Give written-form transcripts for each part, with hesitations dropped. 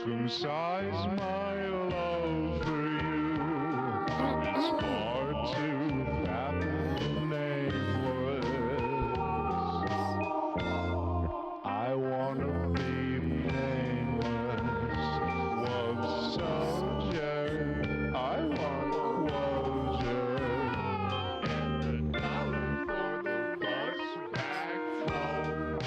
circumcise my love for you. It's far too fat and nameless. I wanna be nameless. Love soldier. I want closure. And $1 for the bus back home.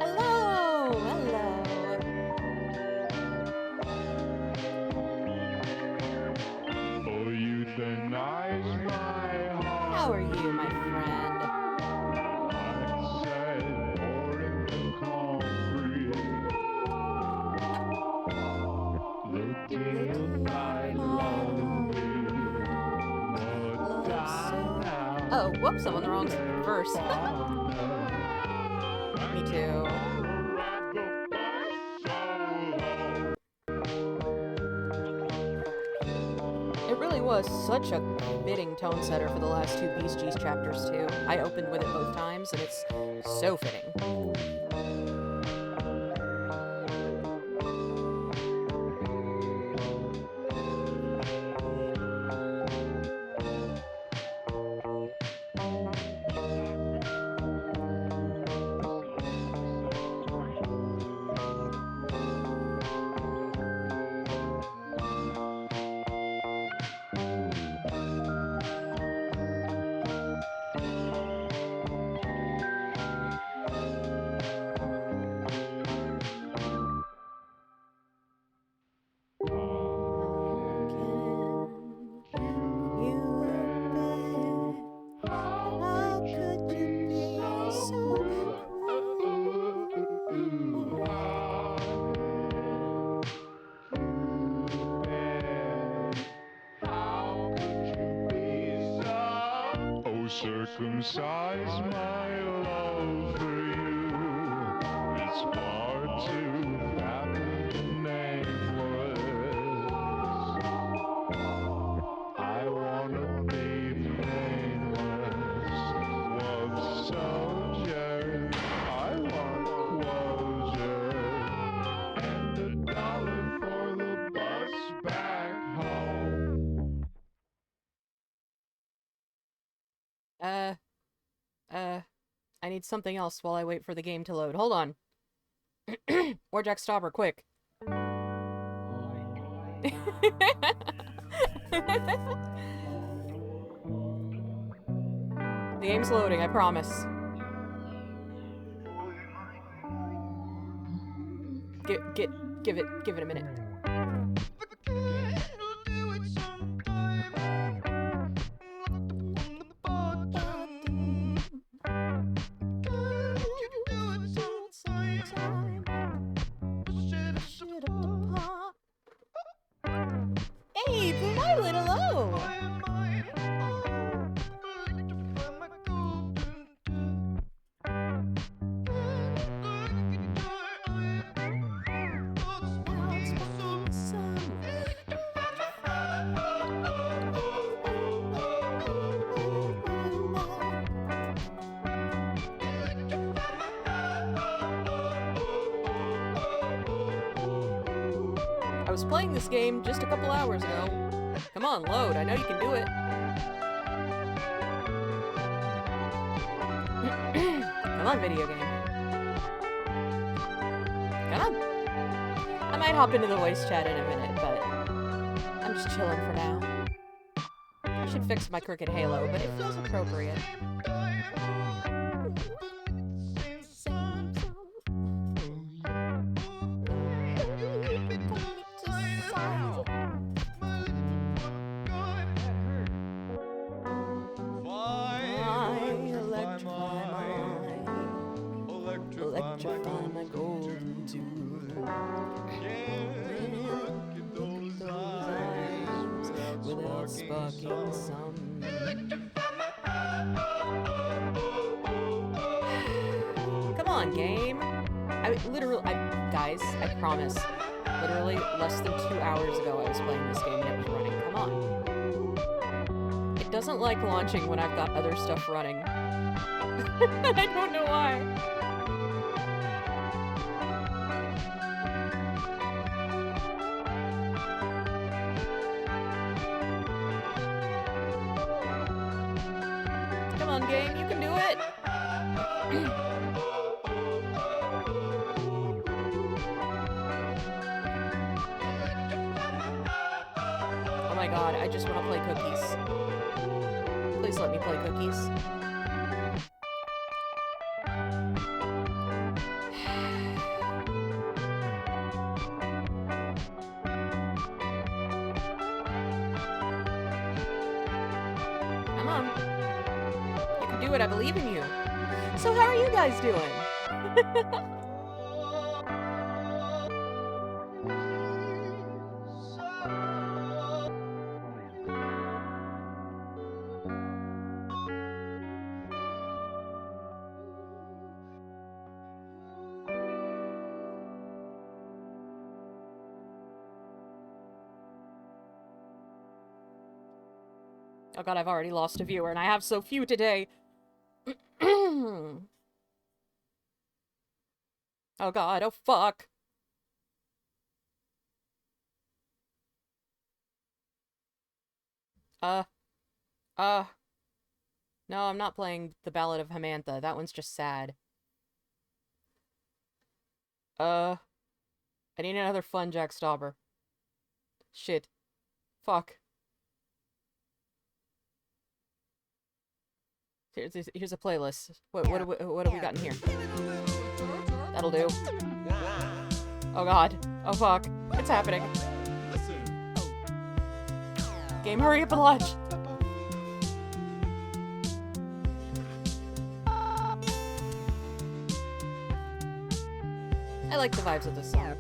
Hello, hello. Oh, euthanize my heart. How are you, my friend? I said, pour in the concrete. The deal I love you. But die now. Oh, whoops, I'm on the wrong verse. Me too. It really was such a fitting tone setter for the last two Beast G's chapters, too. I opened with it both times, and it's so fitting. Circumcise my love for you. It's far too fat and nameless. I wanna be nameless. Love soldier. I want closure. And $1 for the bus back home. I need something else while I wait for the game to load. Hold on. Warjack Stopper, quick. The game's loading, I promise. Give it a minute. Hey, leave Violet alone! I was playing this game just a couple hours ago. Come on, load. I know you can do it. Come on, video game. Come on. I might hop into the voice chat in a minute, but I'm just chilling for now. I should fix my crooked halo, but it feels appropriate. stuck in the sun. Come on, game. Guys, I promise. Literally less than 2 hours ago I was playing this game and it was running. Come on. It doesn't like launching when I've got other stuff running. I don't know why. Come on, game, you can do it! Oh my god, I just want to play cookies. Please let me play cookies. Come on. You can do it, I believe in you. So how are you guys doing? Oh god, I've already lost a viewer, and I have so few today. Oh god, oh fuck. No, I'm not playing The Ballad of Hamantha. That one's just sad. I need another fun Jack Stauber. Shit. Fuck. Here's a playlist. What have we got in here? That'll do. Oh god. Oh fuck. It's happening. Game, hurry up and launch. I like the vibes of this song.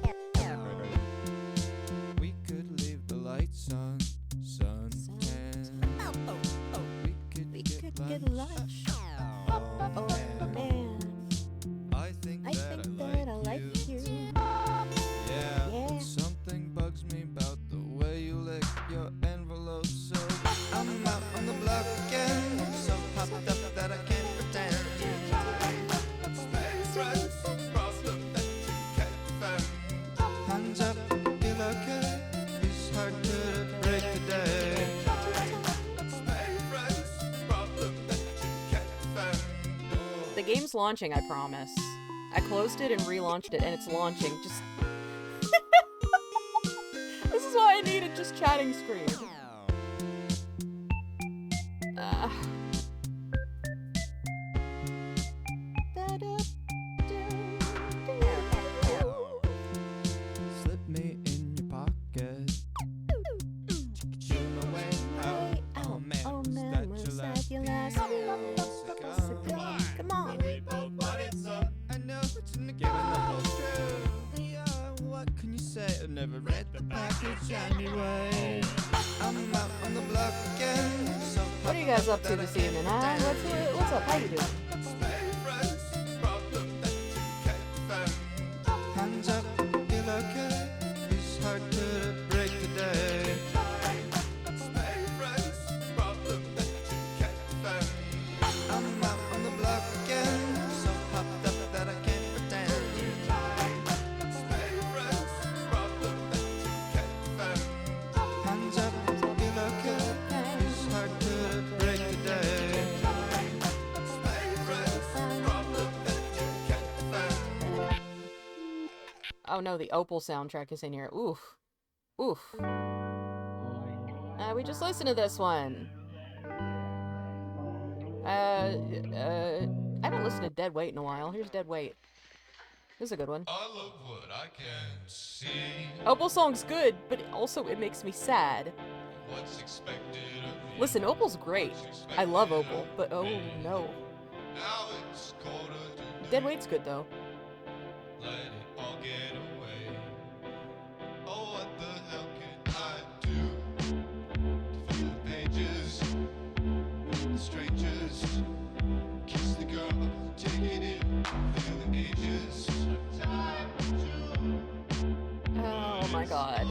We could leave the lights on, suntan. We could get lunch. Oh man, I think that I like you. Yeah, something bugs me about the way you lick your envelope. So I'm out on the block again, so popped up that I can't pretend. Hands up, feel okay. It's hard to break the day. The game's launching, I promise. I closed it and relaunched it, and it's launching. Just... This is why I needed just chatting screen. Slip me in your pocket. Show my way out. Oh man, was that your last Come on. I know it's in the game and the whole truth. Yeah, what can you say? I never read the package anyway. I'm out on the block again. So What are you guys up to this evening, huh? What's up? How you doing? hands up, feel okay. It's hard to break the day. I'm out on the block again, so popped up that I can't pretend. Hands up, feel okay. It's hard to break the day. Oh no, the Opal soundtrack is in here. Oof. Oof. We just listened to this one. I haven't listened to Dead Weight in a while. Here's Dead Weight. This is a good one. I love what I can see. Opal song's good, but also it makes me sad. What's expected of me. Listen, Opal's great. I love Opal, but oh no. Now it's quarter to Dead Weight's good though. let it all get away. Oh, what the hell can I do to fill the pages god.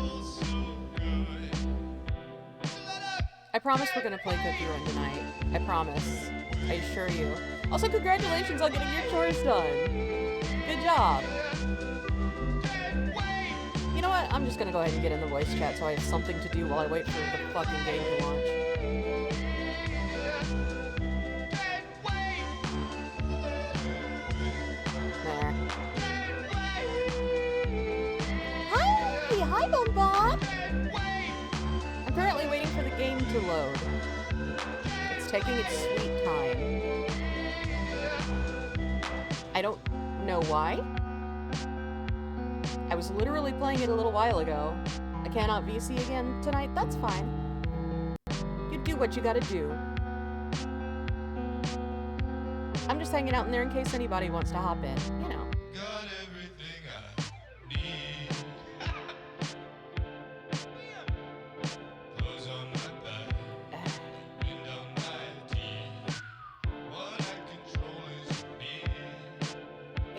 I promise we're gonna play Cookie Run tonight. I promise. I assure you. Also, congratulations on getting your chores done. Good job. You know what? I'm just gonna go ahead and get in the voice chat so I have something to do while I wait for the fucking game to launch. There. Hi, Bonbon! I'm currently waiting for the game to load. It's taking its sweet time. I don't know why. I was literally playing it a little while ago. I cannot VC again tonight, that's fine. You do what you gotta do. I'm just hanging out in there in case anybody wants to hop in, you know. Got everything I need. Clothes on my back, wind on my teeth. What I control is me.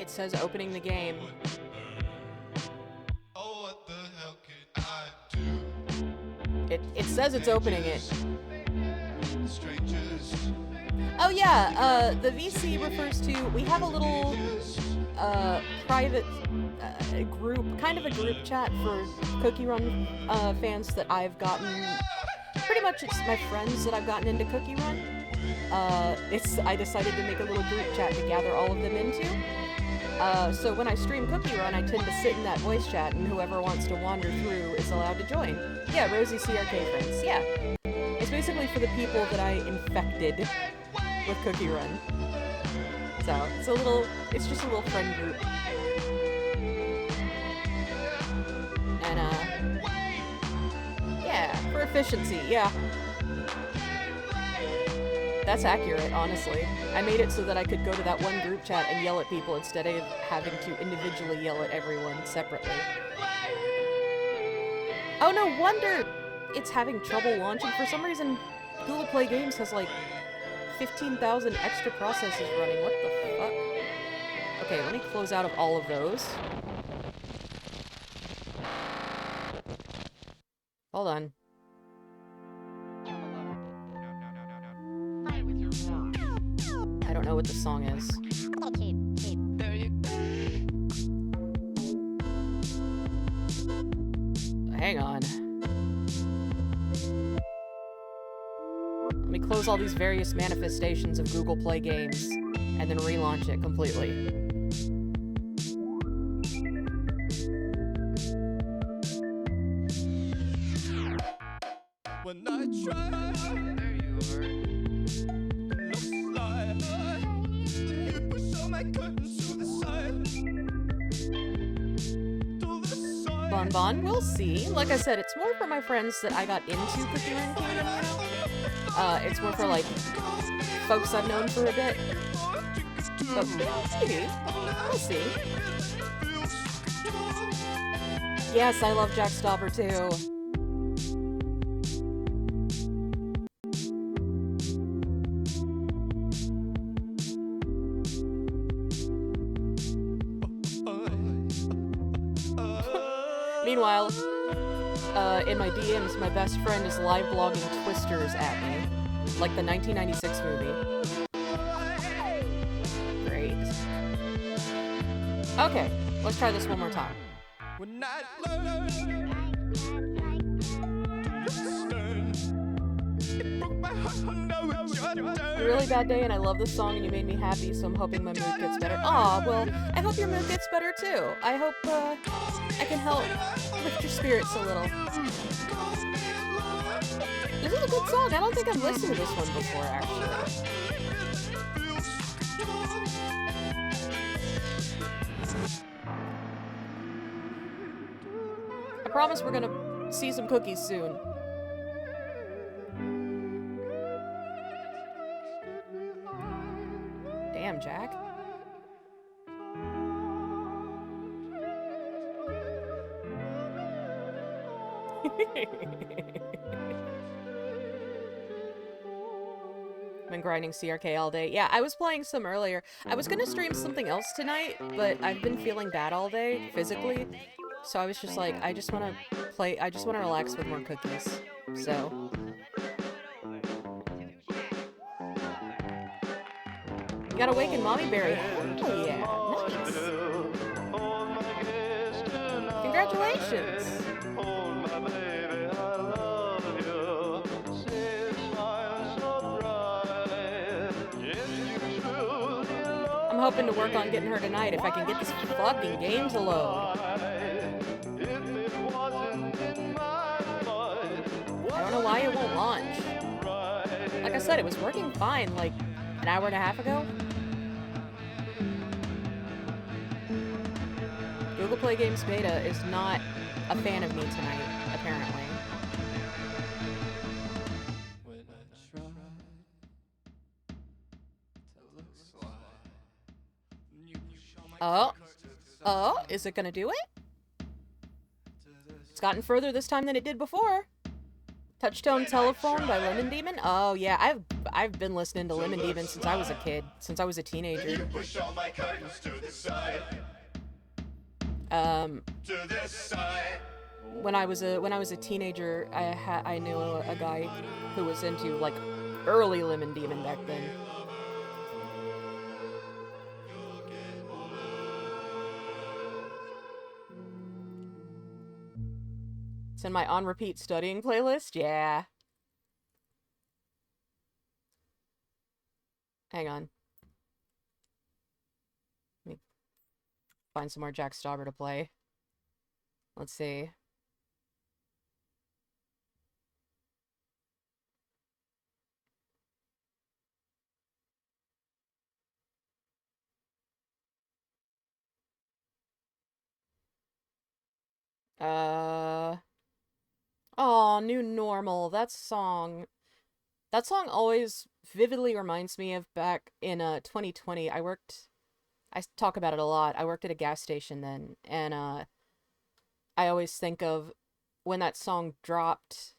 It says opening the game. Oh, what the hell could I do? It says it's opening it. Strangers, Oh yeah, the VC refers to, we have a little private group, kind of a group chat for Cookie Run fans that I've gotten, pretty much it's my friends that I've gotten into Cookie Run. I decided to make a little group chat to gather all of them into. So when I stream Cookie Run, I tend to sit in that voice chat, and whoever wants to wander through is allowed to join. Yeah, Rosie CRK friends, yeah. It's basically for the people that I infected with Cookie Run. So, it's just a little friend group. And, yeah, for efficiency, yeah. That's accurate, honestly. I made it so that I could go to that one group chat and yell at people instead of having to individually yell at everyone separately. Oh, no wonder it's having trouble launching. For some reason, Google Play Games has like 15,000 extra processes running. What the fuck? Okay, let me close out of all of those. Hold on. I don't know what the song is. Hang on. Let me close all these various manifestations of Google Play Games and then relaunch it completely. When I try, there you are. Looks like then you push all my curtains to the side. Bon, we'll see. Like I said, it's more for my friends that I got into Cookie Run Kingdom, you know? It's more for, like, folks I've known for a bit. But maybe. We'll see. Yes, I love Jack Stopper, too. Meanwhile, in my DMs, my best friend is live blogging Twisters at me. Like the 1996 movie. Great. Okay, let's try this one more time. When I learned it broke my heart, now it's your turn. A really bad day and I love this song and you made me happy, so I'm hoping my mood gets better. Aw, well, I hope your mood gets better too. I hope, I can help lift your spirits a little. This is a good song. I don't think I've listened to this one before, actually. I promise we're gonna see some cookies soon. Damn, Jack. Been grinding CRK all day. Yeah, I was playing some earlier. I was gonna stream something else tonight, but I've been feeling bad all day, physically. So I was just like, I just want to relax with more cookies. So. You got Awakened Mommy Berry. Oh yeah, nice. Congratulations. I'm hoping to work on getting her tonight if I can get this fucking game to load. I don't know why it won't launch. Like I said, it was working fine like an hour and a half ago. Google Play Games Beta is not a fan of me tonight, apparently. Oh, is it gonna do it? It's gotten further this time than it did before. Touchtone Telephone by Lemon Demon? Oh yeah, I've been listening to Lemon Demon since I was a kid, since I was a teenager. When I was a teenager, I knew a guy who was into like early Lemon Demon back then. It's in my on repeat studying playlist. Yeah. Hang on. Let me find some more Jack Stauber to play. Let's see. Oh, New Normal. That song always vividly reminds me of back in 2020. I talk about it a lot. I worked at a gas station then, and I always think of when that song dropped,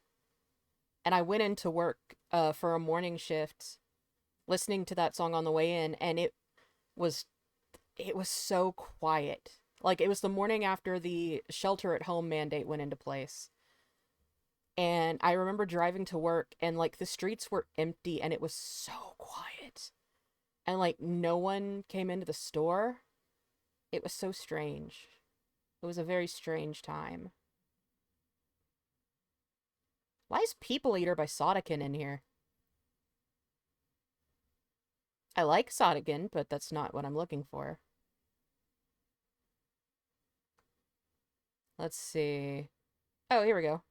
and I went into work for a morning shift, listening to that song on the way in, and it was so quiet. Like, it was the morning after the shelter-at-home mandate went into place. And I remember driving to work, and, like, the streets were empty, and it was so quiet. And, like, no one came into the store. It was so strange. It was a very strange time. Why is People Eater by Sodakin in here? I like Sodakin, but that's not what I'm looking for. Let's see. Oh, here we go.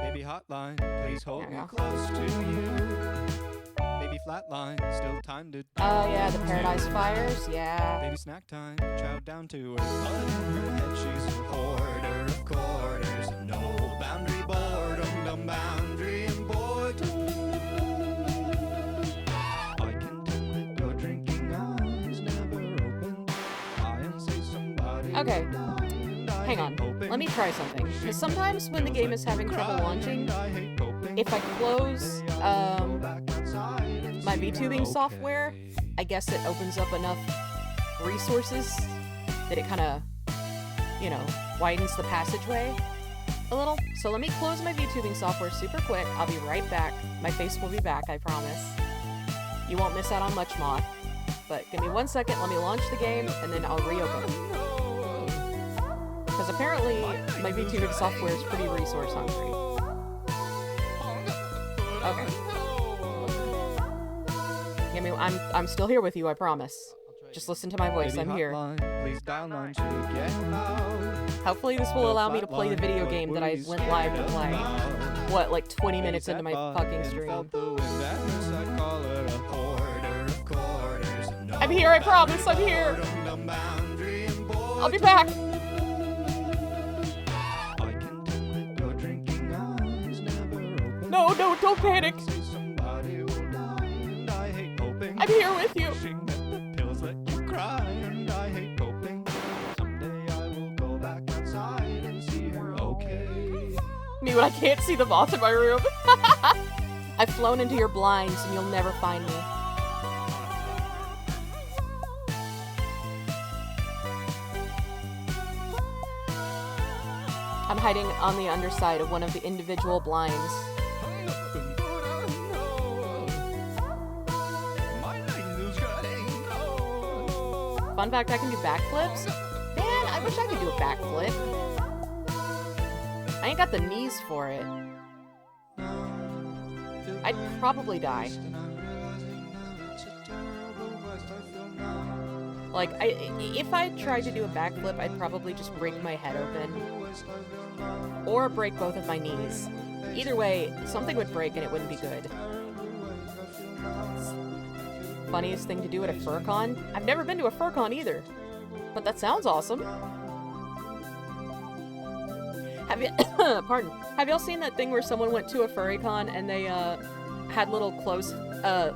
Baby hotline, please hold me close to you. Baby flatline, still time to. Oh yeah, the Paradise Fires, yeah. Baby snack time, chow down to her. Blood in her head, she's a hoarder of quarters. No boundary boredom, no boundary and boredom. I can tell that your drinking eyes never open. I am say somebody. Okay. Hang on, let me try something. Because sometimes when the game is having trouble launching, if I close my VTubing software, I guess it opens up enough resources that it kind of, you know, widens the passageway a little. So let me close my VTubing software super quick. I'll be right back. My face will be back, I promise. You won't miss out on much Moth. But give me 1 second, let me launch the game, and then I'll reopen it. Because apparently, my VTubing software is pretty resource hungry. Okay. I'm still here with you, I promise. Just listen to my voice, I'm here. Hopefully this will allow me to play the video game that I went live to play. What, like 20 minutes into my fucking stream. I'm here, I promise, I'm here! I'll be back! No, don't panic! I'm here with you! Me when I can't see the moth in my room. I've flown into your blinds and you'll never find me. I'm hiding on the underside of one of the individual blinds. Nothing but I know. My night is getting cold. Fun fact, I can do backflips. Man, I wish I could do a backflip. I ain't got the knees for it. I'd probably die. Like, if I tried to do a backflip, I'd probably just break my head open. Or break both of my knees. Either way, something would break and it wouldn't be good. Funniest thing to do at a FurCon? I've never been to a FurCon either. But that sounds awesome. Have you... pardon. Have y'all seen that thing where someone went to a FurryCon and they, had little clothes...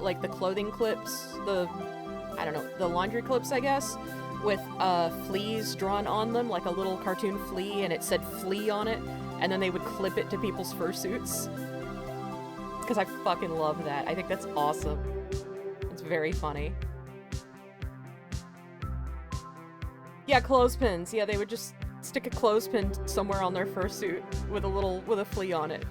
like the clothing clips? I don't know, the laundry clips, I guess, with fleas drawn on them, like a little cartoon flea, and it said flea on it, and then they would clip it to people's fursuits. Because I fucking love that. I think that's awesome. It's very funny. Yeah, clothespins. Yeah, they would just stick a clothespin somewhere on their fursuit with a flea on it.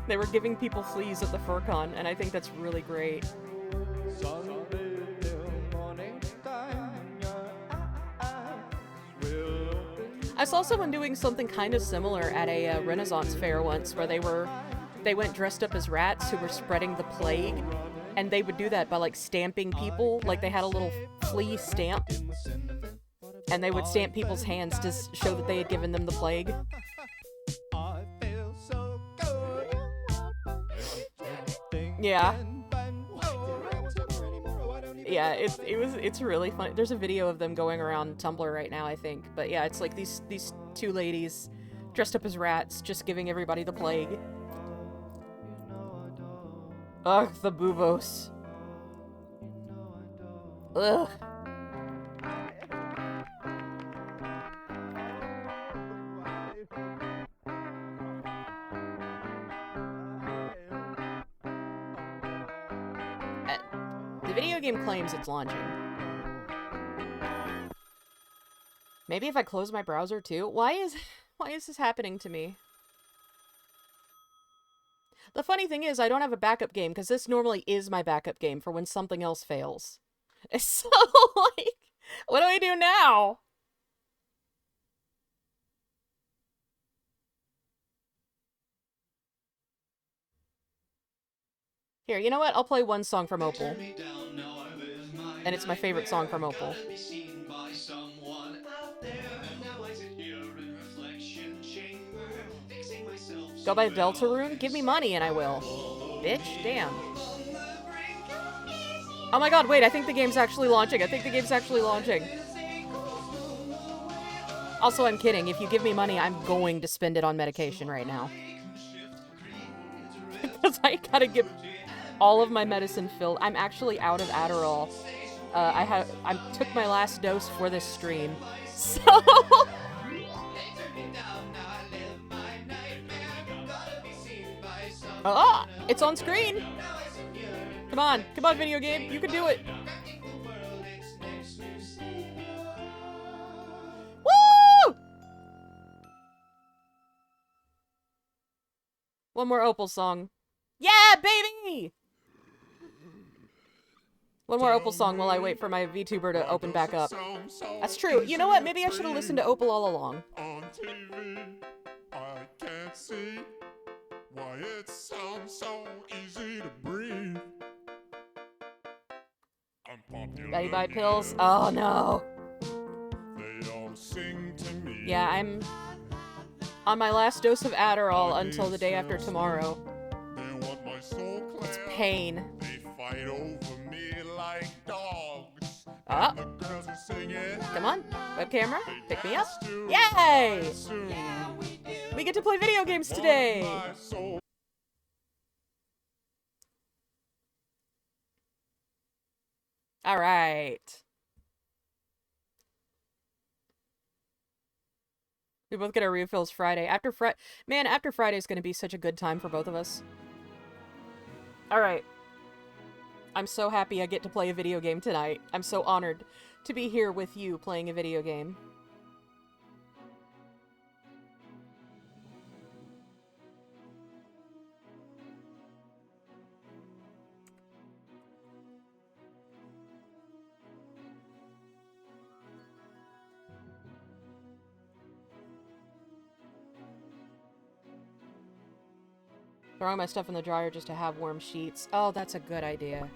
They were giving people fleas at the FurCon, and I think that's really great. I saw someone doing something kind of similar at a Renaissance fair once, where they went dressed up as rats who were spreading the plague, and they would do that by like stamping people. Like they had a little flea stamp, and they would stamp people's hands to show that they had given them the plague. Yeah. Yeah, it's really funny. There's a video of them going around Tumblr right now, I think. But yeah, it's like these two ladies dressed up as rats, just giving everybody the plague. Ugh, the boobos. Ugh. The video game claims it's launching. Maybe if I close my browser too? Why is this happening to me? The funny thing is, I don't have a backup game, because this normally is my backup game for when something else fails. So, like, what do I do now? Here, you know what? I'll play one song from Opal. And it's my favorite song from Opal. Go by Deltarune? Give me money and I will. Bitch, damn. Oh my god, wait, I think the game's actually launching. Also, I'm kidding. If you give me money, I'm going to spend it on medication right now. Because I gotta get all of my medicine filled. I'm actually out of Adderall. I took my last dose for this stream. So... Ah! It's on screen! Come on, video game, you can do it! Woo! One more Opal song. Yeah, baby! One more Opal song while I wait for my VTuber to open back up. That's true. You know what? Maybe I should have listened to Opal all along. On TV, I can't see why it sounds so easy to breathe. Betty buy pills? Oh no. They all sing to me. Yeah, I'm on my last dose of Adderall until the day after tomorrow. They want my soul clear. It's pain. They fight over me like dogs. Oh. The girls are singing. Come on, web camera, pick me up. To Yay! soon. We get to play video games today! My soul. Alright. We both get our refills Friday. After Friday's gonna be such a good time for both of us. Alright. I'm so happy I get to play a video game tonight. I'm so honored to be here with you playing a video game. Throwing my stuff in the dryer just to have warm sheets. Oh, that's a good idea.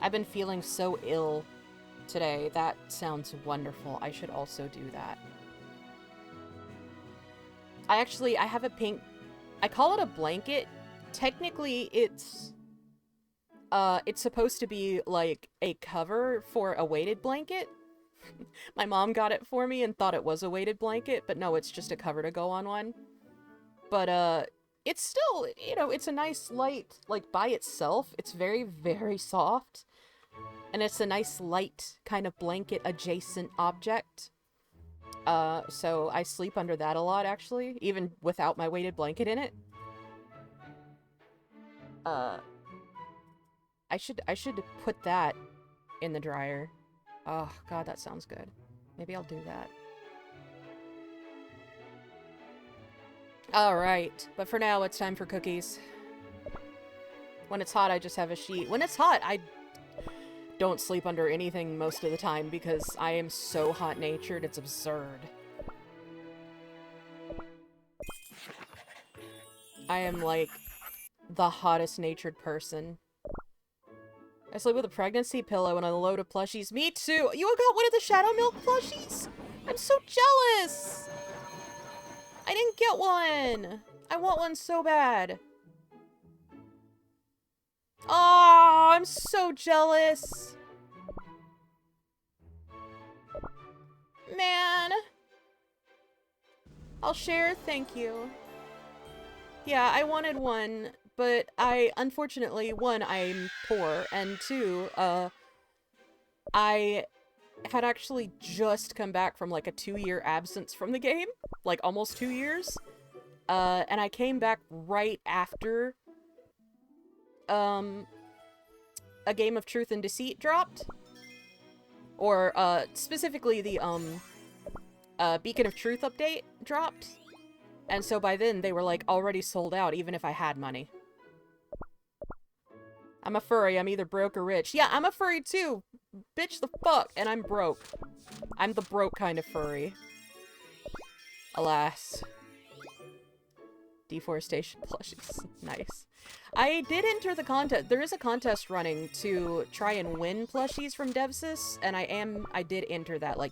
I've been feeling so ill today. That sounds wonderful. I should also do that. I have a pink... I call it a blanket. Technically, it's supposed to be, like, a cover for a weighted blanket. My mom got it for me and thought it was a weighted blanket, but no, it's just a cover to go on one. But, it's still, you know, it's a nice light, like, by itself. It's very, very soft. And it's a nice light kind of blanket adjacent object. So I sleep under that a lot, actually, even without my weighted blanket in it. I should put that in the dryer. Oh, God, that sounds good. Maybe I'll do that. Alright, but for now, it's time for cookies. When it's hot, I just have a sheet. When it's hot, I don't sleep under anything most of the time because I am so hot-natured, it's absurd. I am, like, the hottest-natured person. I sleep with a pregnancy pillow and a load of plushies. Me too! You got one of the Shadow Milk plushies? I'm so jealous! I didn't get one! I want one so bad. Oh, I'm so jealous. Man. I'll share, thank you. Yeah, I wanted one, but unfortunately, one, I'm poor, and two, I had actually just come back from, like, a 2-year absence from the game. Like, almost 2 years. And I came back right after a Game of Truth and Deceit dropped. Or, specifically the, Beacon of Truth update dropped. And so by then, they were, like, already sold out, even if I had money. I'm a furry, I'm either broke or rich. Yeah, I'm a furry too! Bitch the fuck! And I'm broke. I'm the broke kind of furry. Alas. Deforestation plushies. Nice. I did enter the contest. There is a contest running to try and win plushies from Devsys, and I did enter that, like,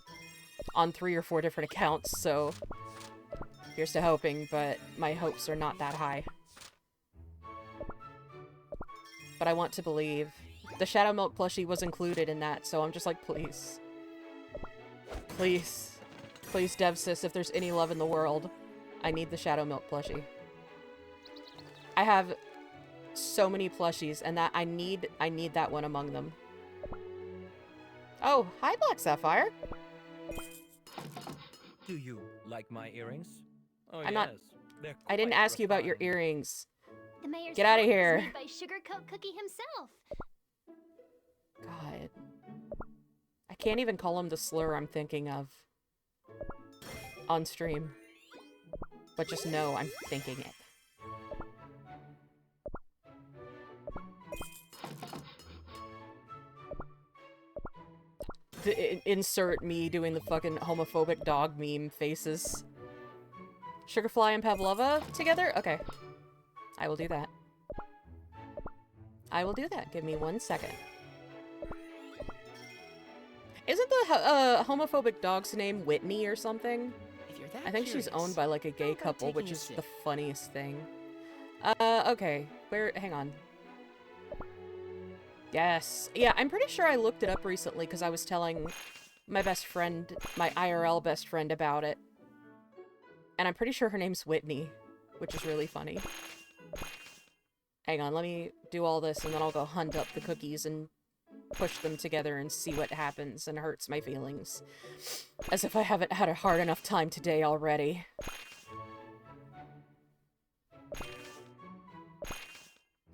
on 3 or 4 different accounts, so here's to hoping, but my hopes are not that high. But I want to believe. The Shadow Milk plushie was included in that, so I'm just like, please. Please. Please, Devsys, if there's any love in the world, I need the Shadow Milk plushie. I have so many plushies, and that I need that one among them. Oh, hi, Black Sapphire. Do you like my earrings? Oh, I'm yes. not... I didn't ask you about your earrings. The mayor's Get out of palace here. is made by Sugarcoat Cookie himself. God. I can't even call him the slur I'm thinking of. On stream. But just know I'm thinking it. Insert me doing the fucking homophobic dog meme faces. Sugarfly and Pavlova together? Okay. I will do that. I will do that. Give me 1 second. Isn't the homophobic dog's name Whitney or something? If you're that I think she's owned by, like, a gay how about couple, which taking a is sip? the funniest thing. Okay. Hang on. Yes. Yeah, I'm pretty sure I looked it up recently because I was telling my best friend, my IRL best friend, about it. And I'm pretty sure her name's Whitney, which is really funny. Hang on, let me do all this and then I'll go hunt up the cookies and push them together and see what happens and hurts my feelings. As if I haven't had a hard enough time today already.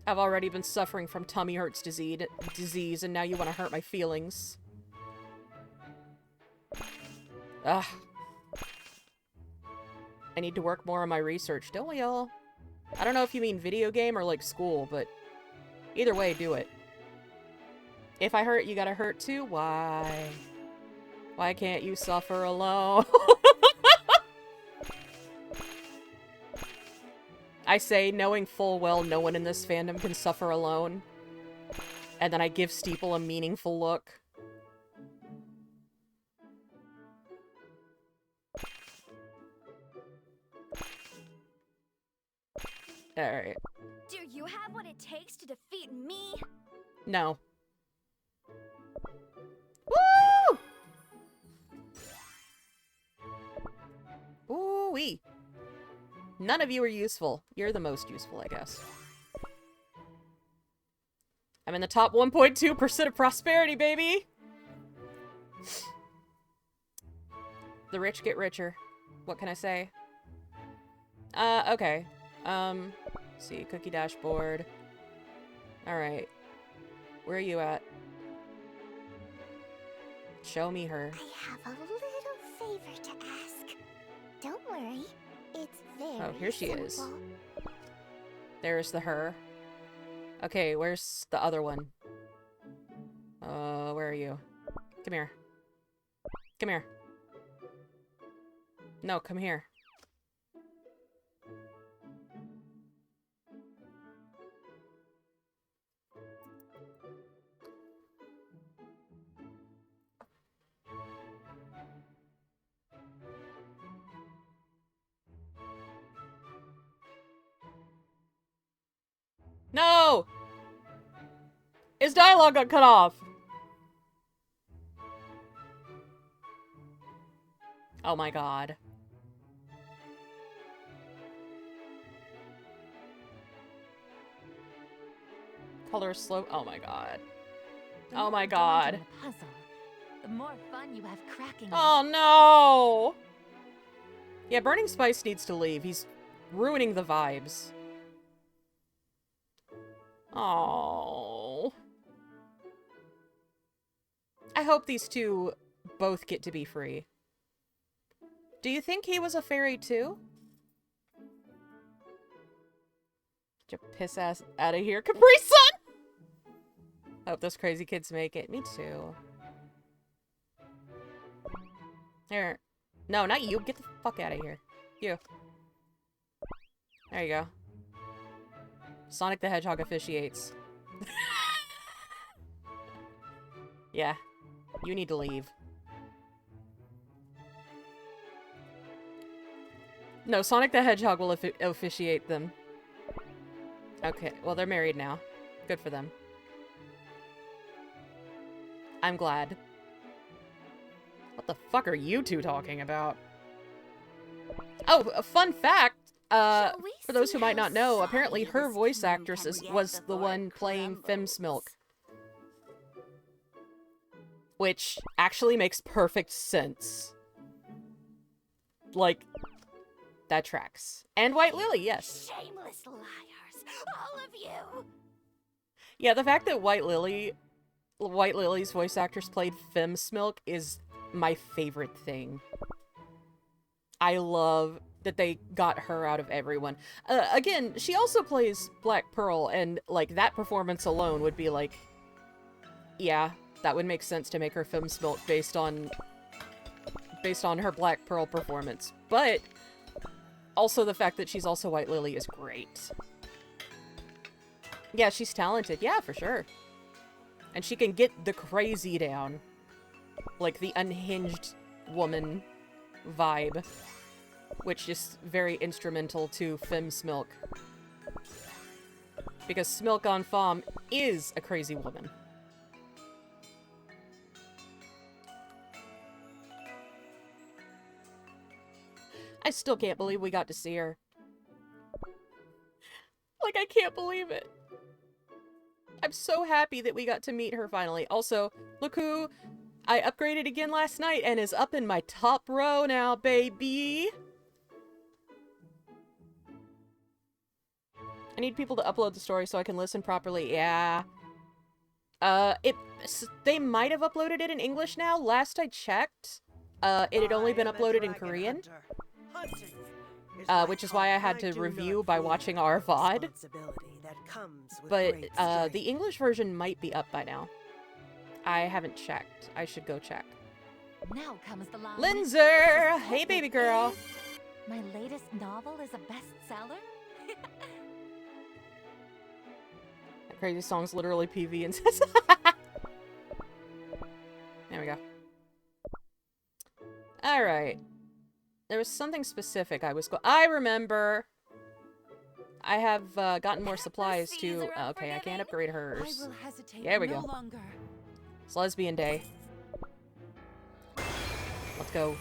I've already been suffering from tummy hurts disease, and now you want to hurt my feelings. Ugh. I need to work more on my research, don't we all? I don't know if you mean video game or, like, school, but either way, do it. If I hurt, you gotta hurt too? Why? Why can't you suffer I say, knowing full well no one in this fandom can suffer alone. And then I give Steeple a meaningful look. Alright. Do you have what it takes to defeat me? No. Woo! Ooh-wee. None of you are useful. You're the most useful, I guess. I'm in the top 1.2% of prosperity, baby! The rich get richer. What can I say? Okay. Let's see, cookie dashboard. Alright. Where are you at? Show me her. I have a little favor to ask. Don't worry, it's very Oh, here she is. simple. There's the her. Okay, where's the other one? Where are you? Come here. Come here. No, come here. No! His dialogue got cut off. Oh my god. Color slope. Oh my god. The Oh more my daunting god. the puzzle, the more fun you have cracking it. Oh no! Yeah, Burning Spice needs to leave. He's ruining the vibes. Oh. I hope these two both get to be free. Do you think he was a fairy too? Get your piss ass out of here, Capri Sun! Hope those crazy kids make it. Me too. Here. No, not you. Get the fuck out of here. You. There you go. Sonic the Hedgehog officiates. Yeah. You need to leave. No, Sonic the Hedgehog will officiate them. Okay, well, they're married now. Good for them. I'm glad. What the fuck are you two talking about? Oh, a fun fact! For those who might not know, apparently her voice actress was the one playing Femsmilk. Which actually makes perfect sense. Like, that tracks. And White Lily, yes. Shameless liars, all of you! Yeah, the fact that White Lily's voice actress played Femsmilk is my favorite thing. I love that they got her out of everyone. Again, she also plays Black Pearl, and, like, that performance alone would be like, yeah, that would make sense to make her Femsmilk based on her Black Pearl performance. But also the fact that she's also White Lily is great. Yeah, she's talented. Yeah, for sure. And she can get the crazy down. Like the unhinged woman vibe. Which is very instrumental to Femsmilk. Because Smilk on Femme is a crazy woman. I still can't believe we got to see her. Like, I can't believe it. I'm so happy that we got to meet her finally. Also, look who I upgraded again last night and is up in my top row now, baby. I need people to upload the story so I can listen properly. Yeah. They might have uploaded it in English now. Last I checked, it had only been uploaded in Korean. Which is why I had to review by watching our VOD. But, the English version might be up by now. I haven't checked. I should go check. Now comes the line. Linzer! Hey, baby girl! My latest novel is a bestseller? Crazy Song's literally PV and There we go. Alright. There was something specific I was I remember! I have gotten more supplies too. Okay, I can't upgrade hers. There we go. It's Lesbian Day. Let's go.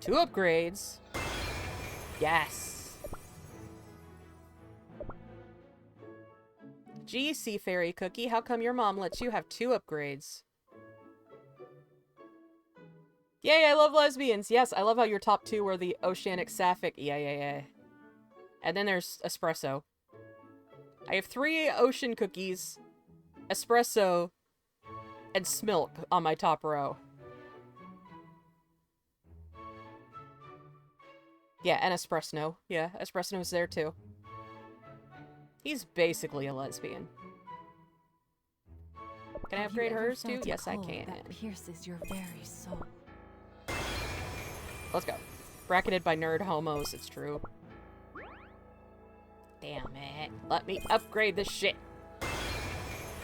2 upgrades. Yes. Gee, Sea Fairy Cookie, how come your mom lets you have 2 upgrades? Yay, I love lesbians. Yes, I love how your top 2 were the Oceanic Sapphic. Yeah. And then there's Espresso. I have 3 ocean cookies, espresso, and Smilk on my top row. Yeah, and Espresso. Yeah, Espresso's there too. He's basically a lesbian. Can I upgrade hers too? Yes, I can. That pierces your very soul. Let's go. Bracketed by nerd homos, it's true. Damn it. Let me upgrade this shit.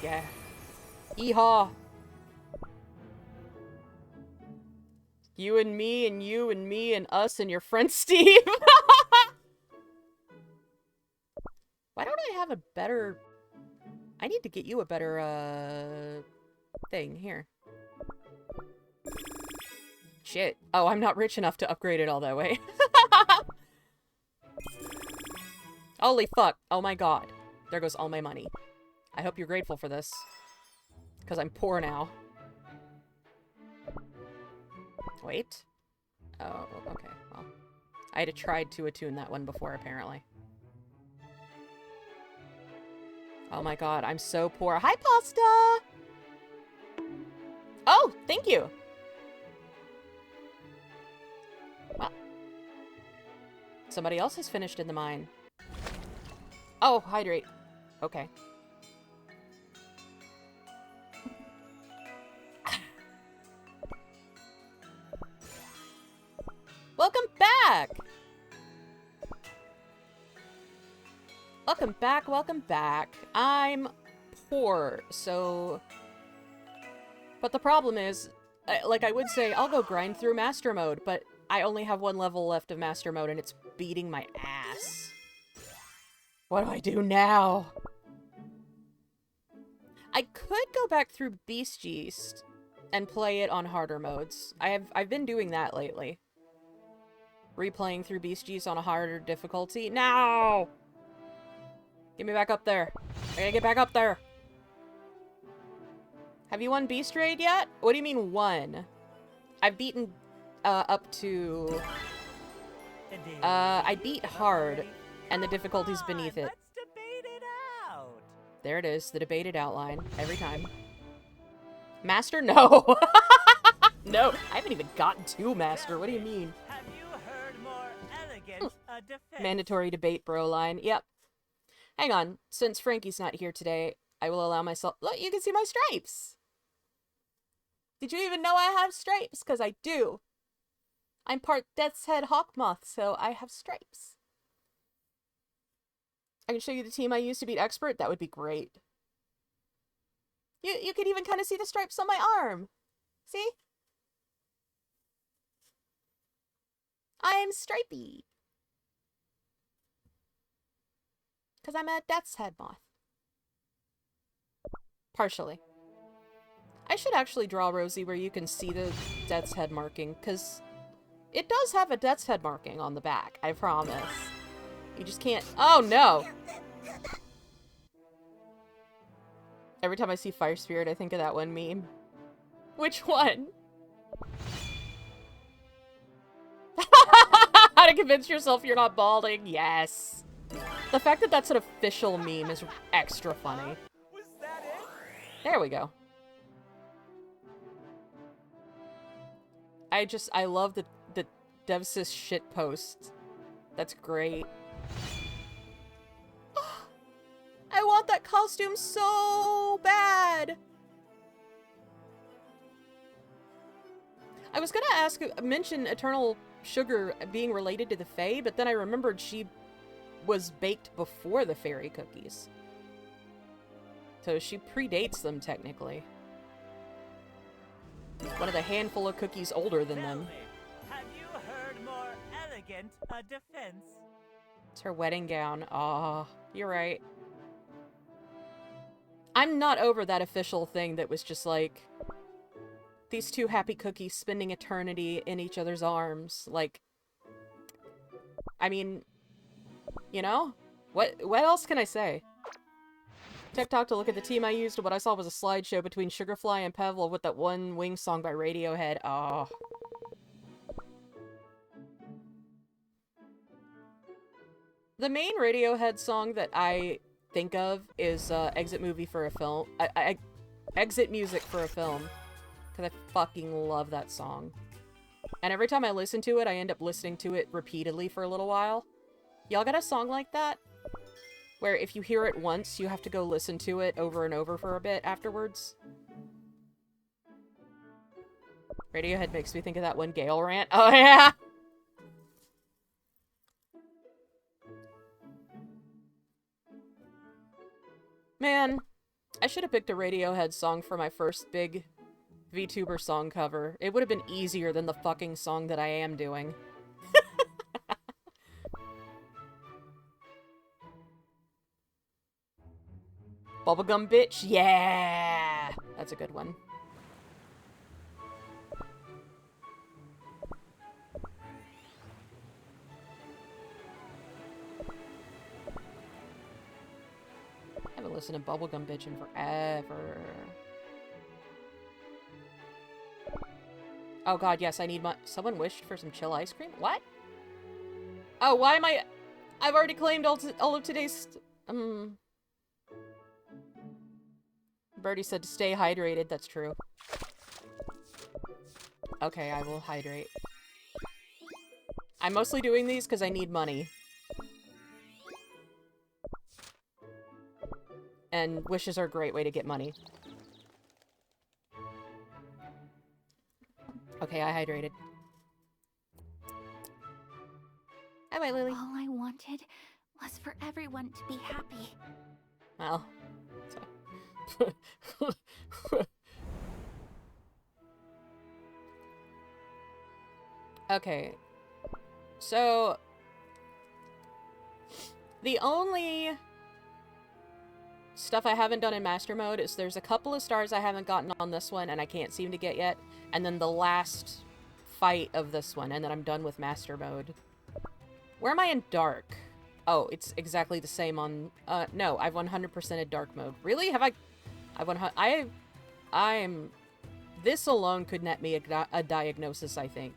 Yeah. Yeehaw. You and me and you and me and us and your friend Steve. Why don't I have a better... I need to get you a better, thing. Here. Shit. Oh, I'm not rich enough to upgrade it all that way. Holy fuck. Oh my god. There goes all my money. I hope you're grateful for this. Because I'm poor now. Wait. Oh, okay. Well, I had tried to attune that one before, apparently. Oh my god, I'm so poor. Hi, Pasta! Oh, thank you! Well. Somebody else has finished in the mine. Oh, hydrate. Okay. Welcome back! Welcome back, welcome back. I'm poor, so... But the problem is, like I would say, I'll go grind through Master Mode, but I only have 1 level left of Master Mode and it's beating my ass. What do I do now? I could go back through Beast Yeast and play it on harder modes. I've been doing that lately. Replaying through Beast Yeast on a harder difficulty. No! Get me back up there. I gotta get back up there. Have you won Beast Raid yet? What do you mean won? I've beaten up to... I beat hard, and the difficulty's beneath it. Let's debate it out. There it is, the debated outline, every time. Master? No! No, I haven't even gotten to Master, what do you mean? Have you heard more elegant a defense? Mandatory debate bro line, yep. Hang on, since Frankie's not here today, I will allow myself- Look, you can see my stripes! Did you even know I have stripes? Because I do. I'm part Death's Head Hawkmoth, so I have stripes. I can show you the team I used to beat Expert. That would be great. You could even kind of see the stripes on my arm. See? I'm stripey. Because I'm a Death's Head Moth. Partially. I should actually draw Rosie where you can see the Death's Head marking, because it does have a Death's Head marking on the back, I promise. You just can't- Oh no! Every time I see Fire Spirit, I think of that one meme. Which one? How to convince yourself you're not balding? Yes. The fact that that's an official meme is extra funny. Was that it? There we go. I love the Devsys shit post. That's great. I want that costume so bad! I was gonna mention Eternal Sugar being related to the Fae, but then I remembered she was baked before the fairy cookies. So she predates them, technically. One of the handful of cookies older than Tell them. me, have you heard more elegant a defense? It's her wedding gown. Aw, you're right. I'm not over that official thing that was just like... these two happy cookies spending eternity in each other's arms. Like... I mean... You know? What else can I say? TikTok to look at the team I used, what I saw was a slideshow between Sugarfly and Pevil with that one Wing song by Radiohead. Oh. The main Radiohead song that I think of is Exit Movie for a Film. Exit Music for a Film. Because I fucking love that song. And every time I listen to it, I end up listening to it repeatedly for a little while. Y'all got a song like that? Where if you hear it once, you have to go listen to it over and over for a bit afterwards. Radiohead makes me think of that one Gale rant. Oh, yeah! Man, I should have picked a Radiohead song for my first big VTuber song cover. It would have been easier than the fucking song that I am doing. Bubblegum Bitch? Yeah! That's a good one. I haven't listened to Bubblegum Bitch in forever. Oh god, yes, I need my- someone wished for some chill ice cream? What? Oh, why am I- I've already claimed all of today's- Birdie said to stay hydrated, that's true. Okay, I will hydrate. I'm mostly doing these because I need money. And wishes are a great way to get money. Okay, I hydrated. Hi, White Lily. All I wanted was for everyone to be happy. Well. Okay. So... the only stuff I haven't done in Master Mode is there's a couple of stars I haven't gotten on this one and I can't seem to get yet. And then the last fight of this one, and then I'm done with Master Mode. Where am I in Dark? Oh, it's exactly the same on... no, I've 100%ed Dark Mode. Really? Have I... I'm... This alone could net me a diagnosis, I think.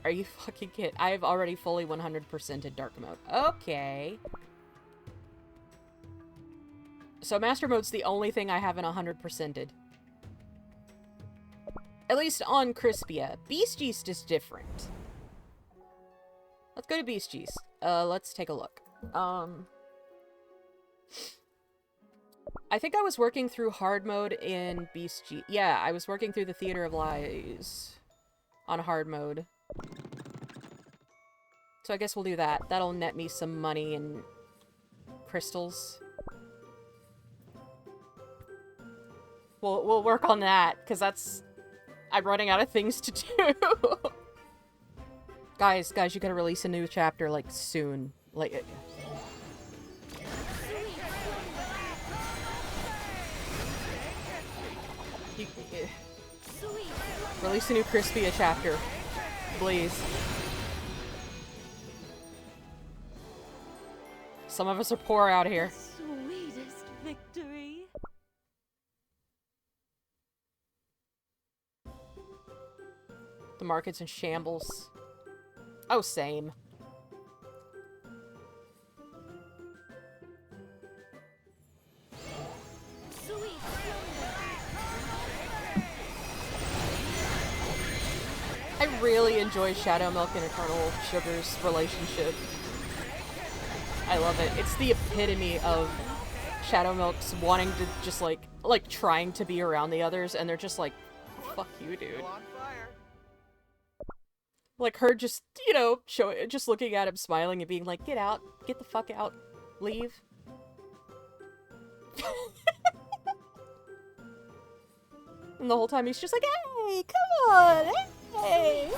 Are you fucking kidding? I've already fully 100%ed Dark Mode. Okay. So Master Mode's the only thing I haven't 100%ed. At least on Crispia. Beast Yeast is different. Let's go to Beast Yeast. Let's take a look. I think I was working through hard mode in Beast Yeast. Yeah, I was working through the Theater of Lies on hard mode. So I guess we'll do that. That'll net me some money and crystals. We'll work on that, because that's... I'm running out of things to do. Guys, you gotta release a new chapter, like, soon. Like... Release a new Crispia chapter. Please. Some of us are poor out here. Sweetest victory. The market's in shambles. Oh, same. I really enjoy Shadow Milk and Eternal Sugar's relationship. I love it. It's the epitome of Shadow Milk's wanting to just like trying to be around the others, and they're just like, fuck you, dude. Like her just, you know, just looking at him, smiling and being like, get out, get the fuck out, leave. And the whole time he's just like, hey, come on, hey.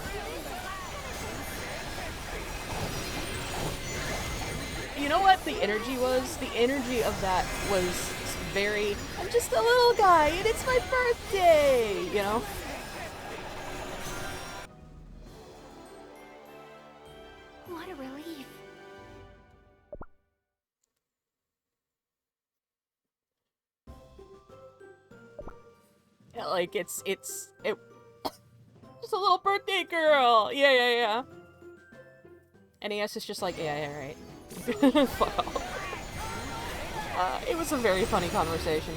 You know what the energy was? The energy of that was very, I'm just a little guy and it's my birthday, you know? What a relief. Yeah, like, it's just a little birthday girl. Yeah, yeah, yeah. NES is just like, yeah, right. Wow. It was a very funny conversation.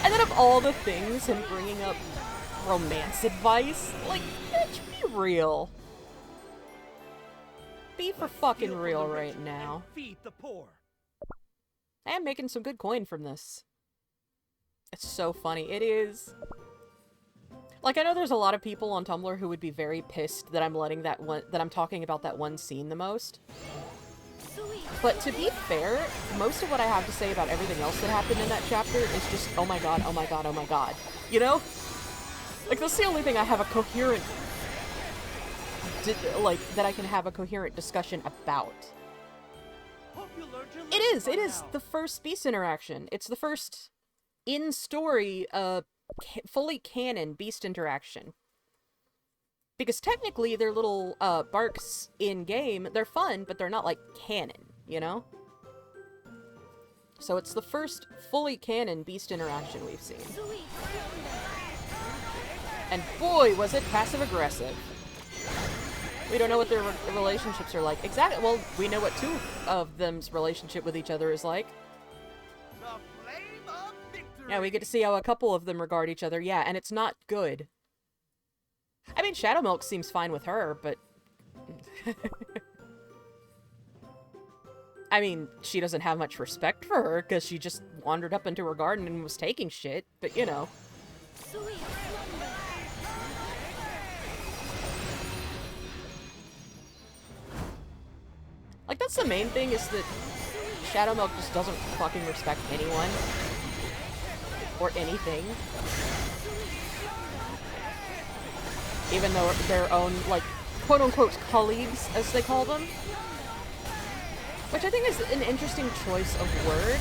And then of all the things, him bringing up romance advice, like, bitch, be real. Be for fucking real right now. Feed the poor. I am making some good coin from this. It's so funny. It is. Like, I know there's a lot of people on Tumblr who would be very pissed that I'm letting that I'm talking about that one scene the most. But to be fair, most of what I have to say about everything else that happened in that chapter is just, oh my god, oh my god, oh my god. You know? Like, that's the only thing I have a coherent... that I can have a coherent discussion about. Hope you learned your It lesson by is now. the first Beast interaction. It's the first in-story, fully canon Beast interaction. Because technically, their little, barks in-game, they're fun, but they're not, like, canon, you know? So it's the first fully canon Beast interaction we've seen. And boy, was it passive-aggressive. We don't know what their relationships are like. Exactly. Well, we know what two of them's relationship with each other is like. The flame of victory. Yeah, we get to see how a couple of them regard each other. Yeah, and it's not good. I mean, Shadowmilk seems fine with her, but... I mean, she doesn't have much respect for her, because she just wandered up into her garden and was taking shit, but you know. Like, that's the main thing, is that Shadowmilk just doesn't fucking respect anyone. Or anything. Even though their own, like, quote-unquote colleagues, as they call them. Which I think is an interesting choice of word.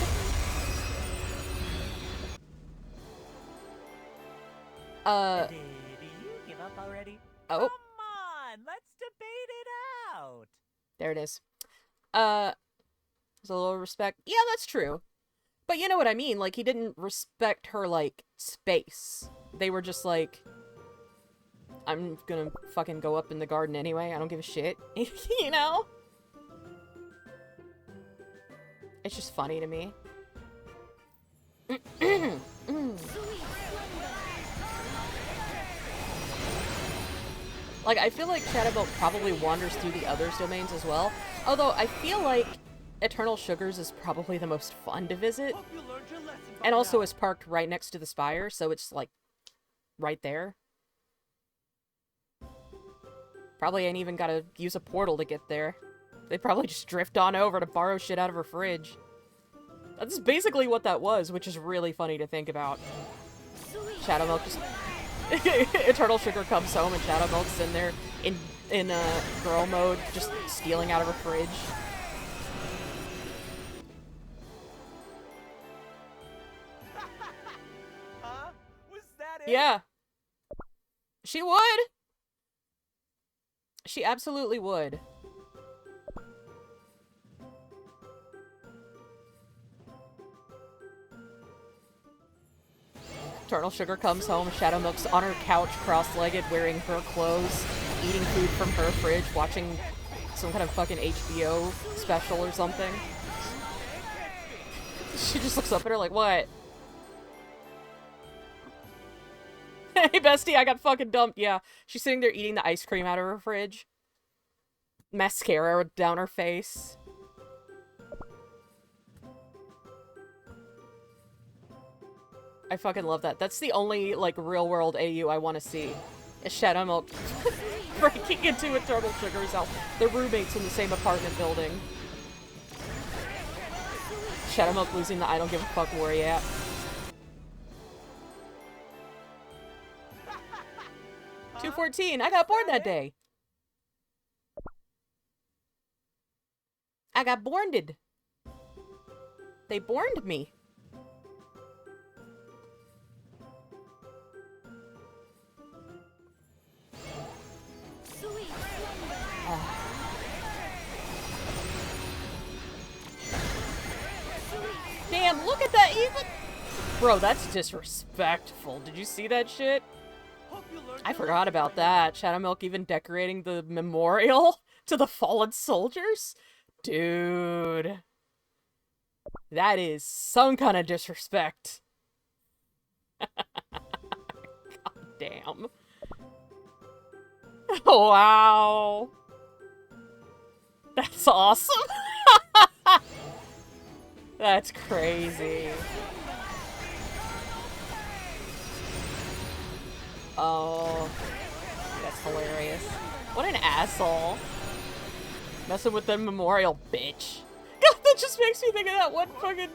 Did you give up already? Oh, Come on, let's debate it out. there it is. There's a little respect. Yeah, that's true. But you know what I mean, like, he didn't respect her, like, space. They were just like, I'm gonna fucking go up in the garden anyway, I don't give a shit. You know? It's just funny to me. Like, I feel like Shadowmilk probably wanders through the others' domains as well. Although, I feel like Eternal Sugars is probably the most fun to visit. Hope you learned your lesson by And also now. is parked right next to the spire, so it's, like, right there. Probably ain't even gotta use a portal to get there. They probably just drift on over to borrow shit out of her fridge. That's basically what that was, which is really funny to think about. Shadowmilk just... Eternal Sugar comes home and Shadowmilk's in there in girl mode, just stealing out of her fridge. Huh? Was that it? Yeah. She would! She absolutely would. Eternal Sugar comes home, Shadowmilk's on her couch, cross-legged, wearing her clothes, eating food from her fridge, watching some kind of fucking HBO special or something. She just looks up at her like, what? Hey, bestie, I got fucking dumped. Yeah, she's sitting there eating the ice cream out of her fridge. Mascara down her face. I fucking love that. That's the only, like, real-world AU I want to see. Is Shadowmilk breaking into Eternal Sugar's house. They're roommates in the same apartment building. Shadowmilk losing the I don't give a fuck where he at. 2014. I got born that day. I got borned. They borned me. Damn, look at that even. Bro, that's disrespectful. Did you see that shit? I forgot about that. Shadow Milk even decorating the memorial to the fallen soldiers? Dude. That is some kind of disrespect. God damn. Wow. That's awesome. That's crazy. Oh, that's hilarious. What an asshole. Messing with the memorial, bitch. God, that just makes me think of that one fucking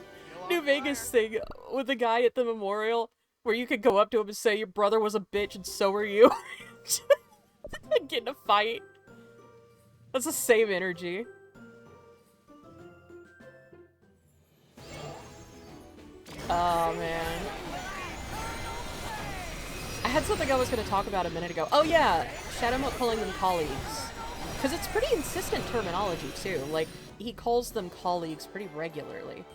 New Vegas thing with the guy at the memorial where you could go up to him and say your brother was a bitch and so were you. And get in a fight. That's the same energy. Oh, man. I had something I was going to talk about a minute ago. Oh, yeah. Shadowmote calling them colleagues. Because it's pretty insistent terminology, too. Like, he calls them colleagues pretty regularly.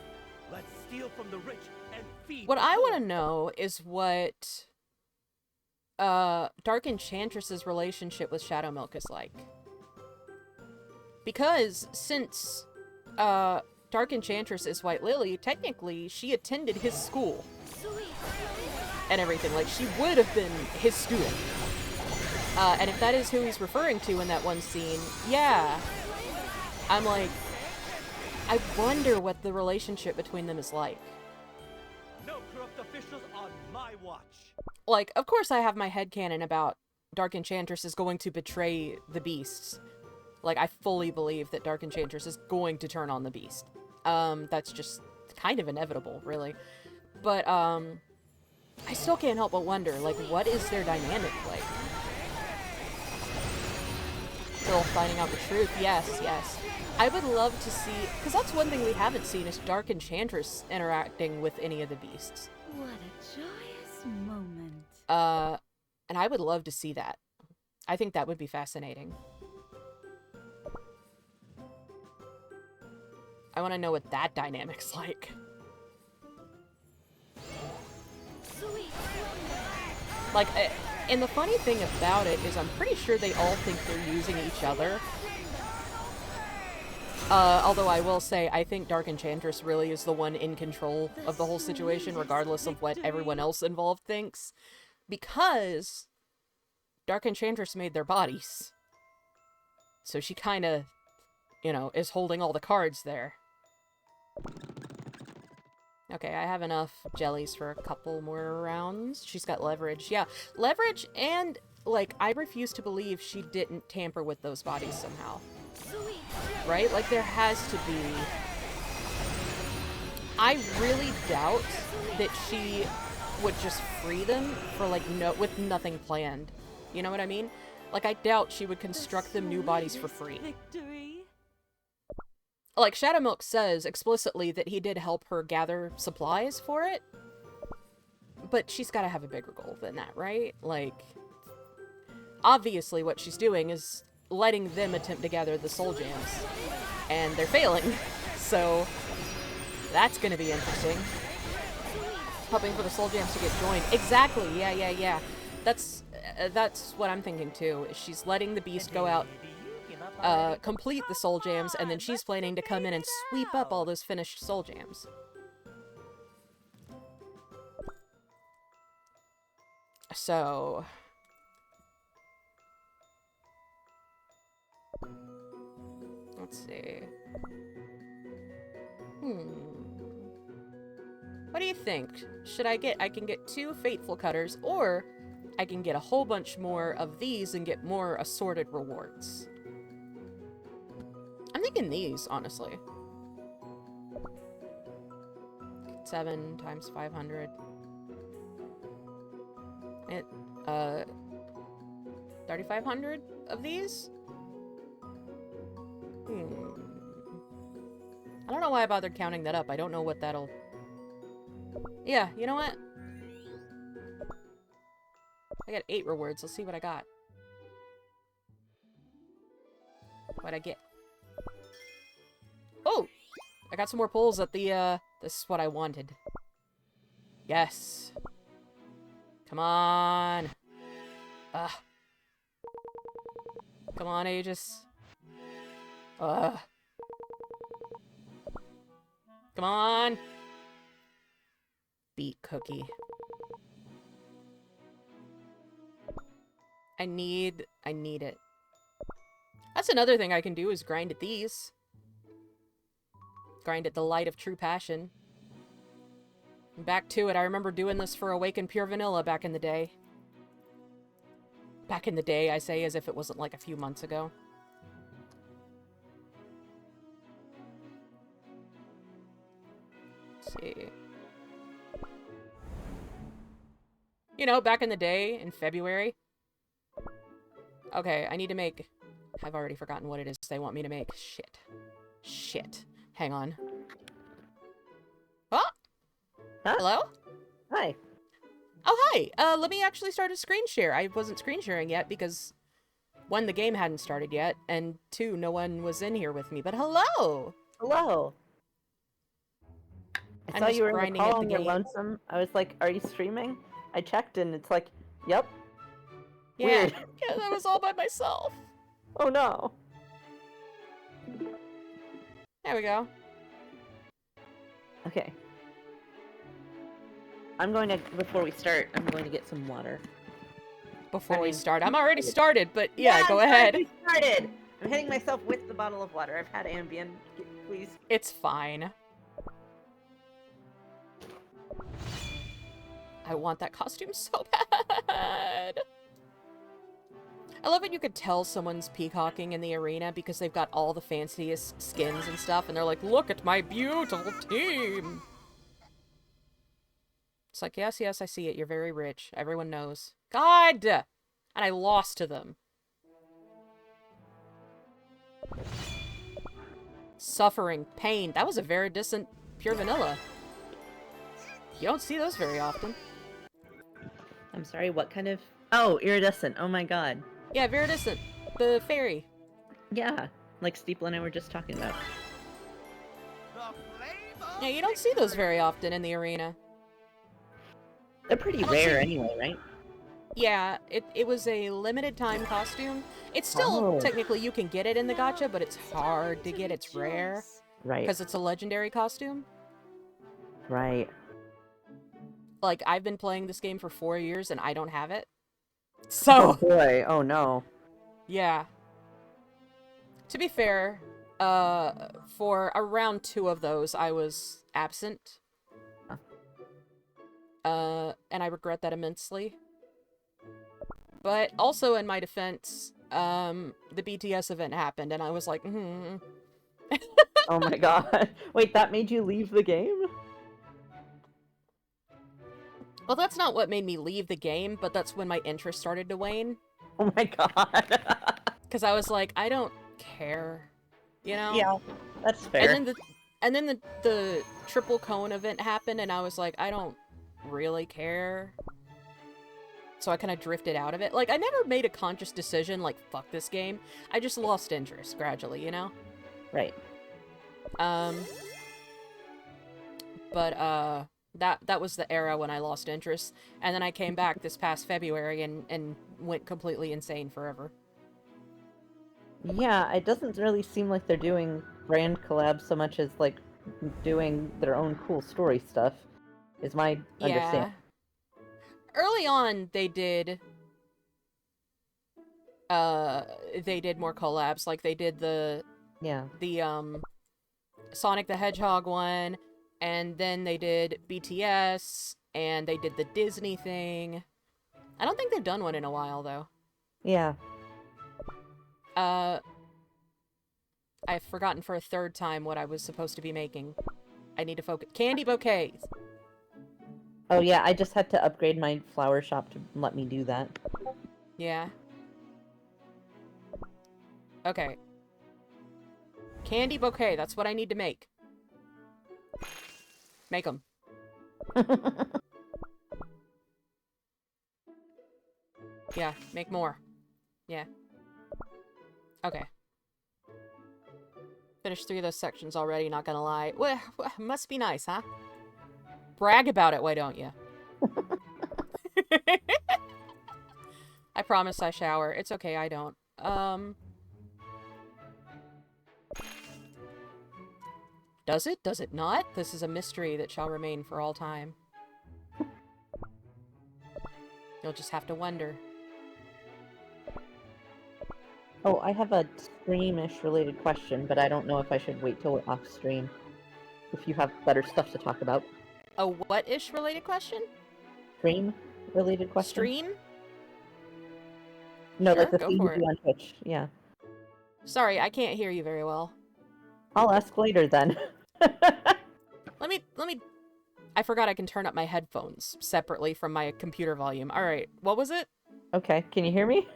Let's steal from the rich and feed What the I poor. want to know is what Dark Enchantress's relationship with Shadowmilk is like. Because since Dark Enchantress is White Lily, technically she attended his school and everything. Like, she would have been his student. And if that is who he's referring to in that one scene, yeah. I'm like, I wonder what the relationship between them is like. No corrupt officials on my watch. Like, of course I have my headcanon about Dark Enchantress is going to betray the beasts. Like, I fully believe that Dark Enchantress is going to turn on the beast. That's just kind of inevitable, really. But, I still can't help but wonder, like, what is their dynamic like? Still finding out the truth, yes, yes. I would love to see, because that's one thing we haven't seen, is Dark Enchantress interacting with any of the beasts. What a joyous moment. And I would love to see that. I think that would be fascinating. I want to know what that dynamic's like. Like, and the funny thing about it is I'm pretty sure they all think they're using each other. Although I will say, I think Dark Enchantress really is the one in control of the whole situation, regardless of what everyone else involved thinks. Because Dark Enchantress made their bodies. So she kind of, you know, is holding all the cards there. Okay, I have enough jellies for a couple more rounds. She's got leverage. Yeah, leverage, and, like, I refuse to believe she didn't tamper with those bodies somehow. Right? Like, there has to be... I really doubt that she would just free them for, like, with nothing planned. You know what I mean? Like, I doubt she would construct them new bodies for free. Victory. Like, Shadowmilk says explicitly that he did help her gather supplies for it. But she's gotta have a bigger goal than that, right? Like, obviously what she's doing is letting them attempt to gather the soul gems. And they're failing. So, that's gonna be interesting. Helping for the soul gems to get joined. Exactly, yeah. That's what I'm thinking too. Is she's letting the beast go out, complete the soul jams, and then she's planning to come in and sweep up all those finished soul jams. So... let's see. What do you think? Should I can get 2 Fateful Cutters, or I can get a whole bunch more of these and get more assorted rewards. I'm thinking these, honestly. 7 times 500. 3,500 of these? I don't know why I bothered counting that up. I don't know what that'll... Yeah, you know what? I got 8 rewards. Let's see what I got. What'd I get? Oh! I got some more pulls at the, This is what I wanted. Yes. Come on. Ugh. Come on, Aegis. Ugh. Come on. Beat Cookie. I need it. That's another thing I can do is grind at these. Grind at the Light of True Passion. Back to it. I remember doing this for Awaken Pure Vanilla back in the day. Back in the day, I say, as if it wasn't like a few months ago. Let's see. You know, back in the day, in February. Okay, I need to make... I've already forgotten what it is they want me to make. Shit. Shit. Hang on. Oh! Huh? Hello? Hi. Oh, hi! Let me actually start a screen share. I wasn't screen sharing yet because, 1, the game hadn't started yet, and 2, no one was in here with me. But hello! Hello. I I'm saw just you were in the grinding call at the on your game. lonesome. I was like, are you streaming? I checked and it's like, yep. Yeah, Weird. yeah, I was all by myself. Oh no. There we go. Okay. I'm going to, before we start, I'm going to get some water. Before we mean- start. I'm already started, but yeah, go I'm ahead. already started. I'm hitting myself with the bottle of water. I've had Ambien. Please. It's fine. I want that costume so bad. I love it you could tell someone's peacocking in the arena because they've got all the fanciest skins and stuff, and they're like, look at my beautiful team! It's like, yes, yes, I see it. You're very rich. Everyone knows. God! And I lost to them. Suffering. Pain. That was a very decent pure vanilla. You don't see those very often. I'm sorry, what kind of... Oh, iridescent. Oh my god. Yeah, Viridescent. The fairy. Yeah, like Steeple and I were just talking about. Yeah, you don't see those very often in the arena. They're pretty I don't rare see- anyway, right? Yeah, it was a limited time costume. It's still, Oh. technically, you can get it in the gacha, but it's hard to get. It's rare. Right, Because it's a legendary costume. right. Like, I've been playing this game for 4 years, and I don't have it. Oh So, boy, oh no. yeah. To be fair, for around 2 of those, I was absent. And I regret that immensely. But also, in my defense, the BTS event happened, and I was like, Oh my god. Wait, that made you leave the game? Well, that's not what made me leave the game, but that's when my interest started to wane. Oh my god. Because I was like, I don't care, you know? Yeah, that's fair. And then the triple cone event happened, and I was like, I don't really care. So I kind of drifted out of it. Like, I never made a conscious decision, like, fuck this game. I just lost interest gradually, you know? Right. But, that was the era when I lost interest. And then I came back this past February and went completely insane forever. Yeah, it doesn't really seem like they're doing brand collabs so much as, like, doing their own cool story stuff, is my understanding. Early on, they did more collabs. Like, they did the Yeah. Sonic the Hedgehog one, and then they did BTS, and they did the Disney thing. I don't think they've done one in a while, though. Yeah. I've forgotten for a 3rd time what I was supposed to be making. I need to focus. Candy bouquets! Oh yeah, I just had to upgrade my flower shop to let me do that. Yeah. Okay. Candy bouquet, that's what I need to make. Make them. Yeah, make more. Yeah. Okay. Finished 3 of those sections already, not gonna lie. Well, must be nice, huh? Brag about it, why don't you? I promise I shower. It's okay, I don't. Does it? Does it not? This is a mystery that shall remain for all time. You'll just have to wonder. Oh, I have a stream-ish related question, but I don't know if I should wait till we're off stream. If you have better stuff to talk about. A what-ish related question? Stream-related question? Stream? No, Sure, like the go thing for you do it. on Twitch. Yeah. Sorry, I can't hear you very well. I'll ask later then. Let me... I forgot I can turn up my headphones separately from my computer volume. Alright, what was it? Okay, can you hear me?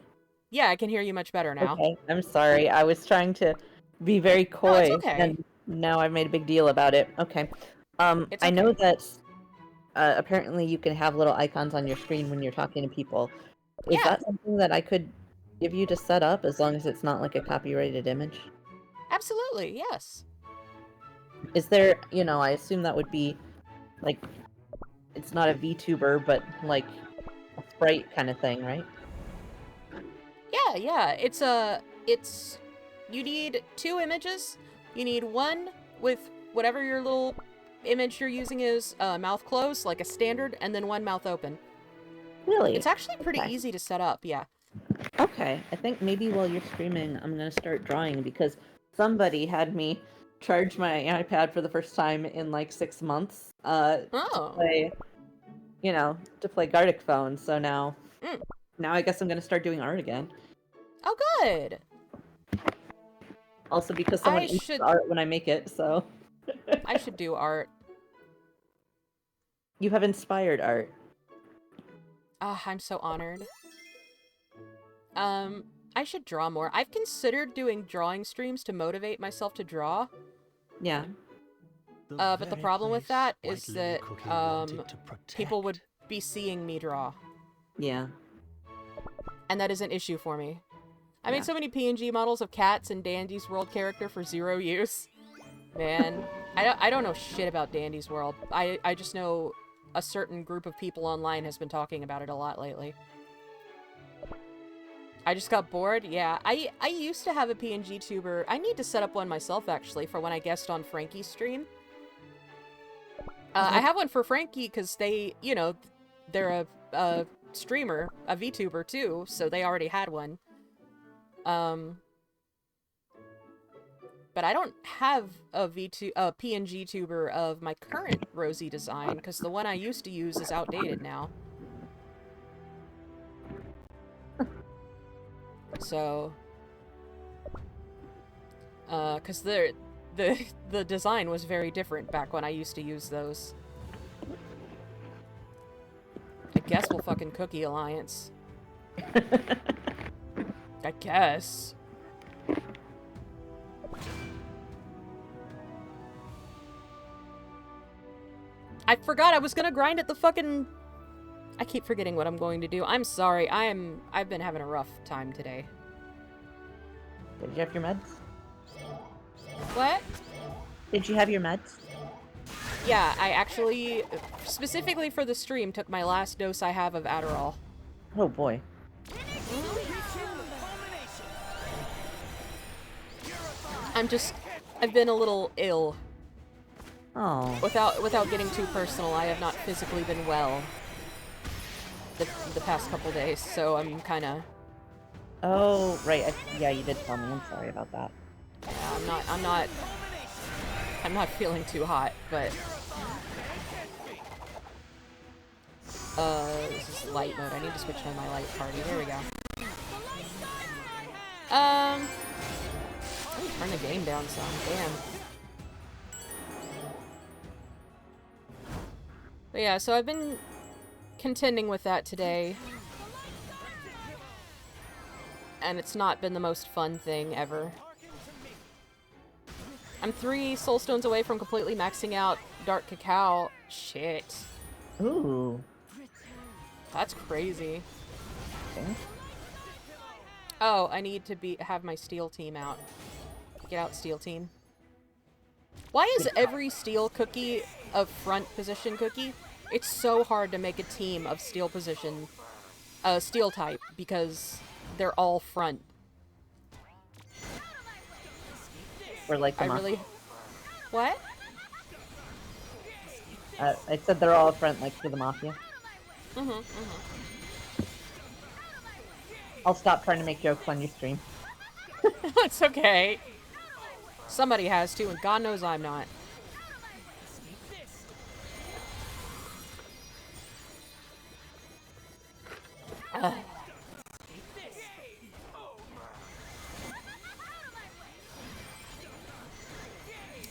Yeah, I can hear you much better now. Okay, I'm sorry. I was trying to be very No, coy, it's okay. and now I've made a big deal about it. Okay. It's I know okay. that apparently you can have little icons on your screen when you're talking to people. Is Yeah. that something that I could give you to set up as long as it's not like a copyrighted image? Absolutely, yes. Is there, I assume that would be like, it's not a VTuber, but like a sprite kind of thing, right? Yeah, you need 2 images. You need one with whatever your little image you're using is, mouth closed, like a standard, and then one mouth open. Really? It's actually pretty Okay. easy to set up, yeah. Okay, I think maybe while you're streaming, I'm gonna start drawing because somebody had me charge my iPad for the first time in like 6 months. To Oh. play, to play Gartic Phone. So now Mm. I guess I'm gonna start doing art again. Oh, good. Also because someone I eats should- the art when I make it, so I should do art. you have inspired art. Ah, I'm so honored. I should draw more. I've considered doing drawing streams to motivate myself to draw. Yeah. But the problem with that is that, people would be seeing me draw. Yeah. And that is an issue for me. I Yeah. made so many PNG models of cats and Dandy's World character for 0 use. Man, I don't know shit about Dandy's World. I just know a certain group of people online has been talking about it a lot lately. I just got bored. Yeah, I used to have a PNG tuber. I need to set up one myself, actually, for when I guest on Frankie's stream. I have one for Frankie because they, they're a streamer, a VTuber too, so they already had one. But I don't have a PNG tuber of my current Rosie design because the one I used to use is outdated now. So, because the design was very different back when I used to use those. I guess we'll fucking Cookie Alliance. I guess. I forgot I was gonna grind at the fucking... I keep forgetting what I'm going to do. I'm sorry. I've been having a rough time today. Did you have your meds? What? Did you have your meds? Yeah, I actually, specifically for the stream, took my last dose I have of Adderall. Oh boy. I've been a little ill. Oh. Without getting too personal, I have not physically been well the past couple days, so I'm kinda... Oh, right. Yeah, you did tell me. I'm sorry about that. Yeah, I'm not feeling too hot, but... This is light mode. I need to switch to my light party. There we go. Let me turn the game down some. Damn. But yeah, so I've been contending with that today. and it's not been the most fun thing ever. I'm 3 soul stones away from completely maxing out Dark Cacao. Shit. Ooh. That's crazy. Okay. Oh, I need to have my steel team out. Get out, steel team. Why is every steel cookie a front position cookie? It's so hard to make a team of steel position, steel type, because they're all front. Or like the really... What? I said they're all front like to the Mafia. I'll stop trying to make jokes on your stream. It's okay. Somebody has to, and God knows I'm not. Ugh.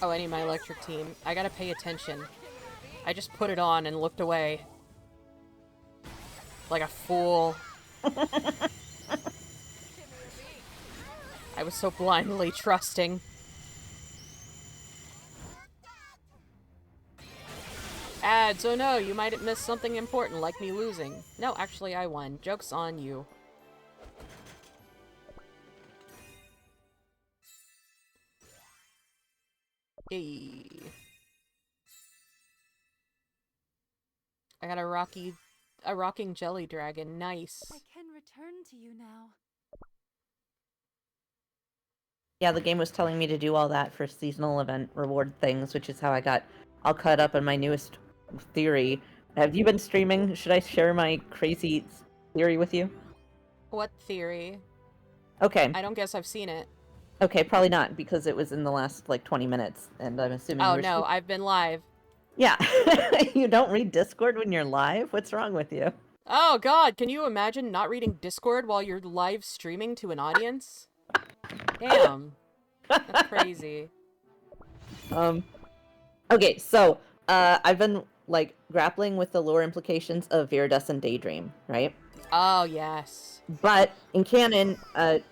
Oh, I need my electric team. I gotta pay attention. I just put it on and looked away. Like a fool. I was so blindly trusting. Ads, oh no, you might have missed something important like me losing. No, actually I won. Joke's on you. Hey. I got a rocking jelly dragon. Nice. I can return to you now. Yeah, the game was telling me to do all that for seasonal event reward things, which is how I got all caught up on my newest theory. Have you been streaming? Should I share my crazy theory with you? What theory? Okay. I don't guess I've seen it. Okay, probably not, because it was in the last, like, 20 minutes, and I'm assuming Oh you were no, I've been live. Yeah. You don't read Discord when you're live? What's wrong with you? Oh god, can you imagine not reading Discord while you're live streaming to an audience? Damn. That's crazy. Okay, so, I've been, like, grappling with the lore implications of Viridescent Daydream, right? Oh, yes. But, in canon,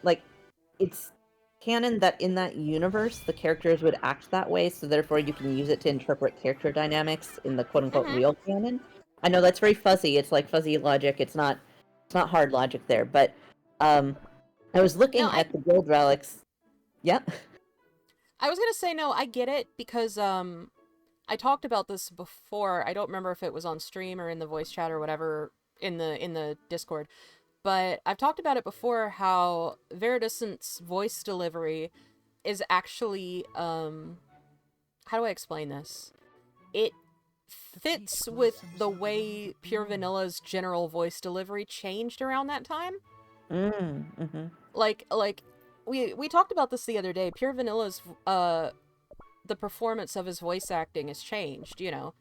like, it's canon that in that universe, the characters would act that way, so therefore you can use it to interpret character dynamics in the quote-unquote real canon. I know that's very fuzzy, it's like fuzzy logic, it's not hard logic there, but, I was looking at the guild relics. Yeah? I was gonna say, no, I get it, because, I talked about this before. I don't remember if it was on stream or in the voice chat or whatever in the Discord, but I've talked about it before how Viridescent's voice delivery is actually, how do I explain this? It fits with the way Pure Vanilla's general voice delivery changed around that time. Like, we talked about this the other day. Pure Vanilla's, the performance of his voice acting has changed, you know,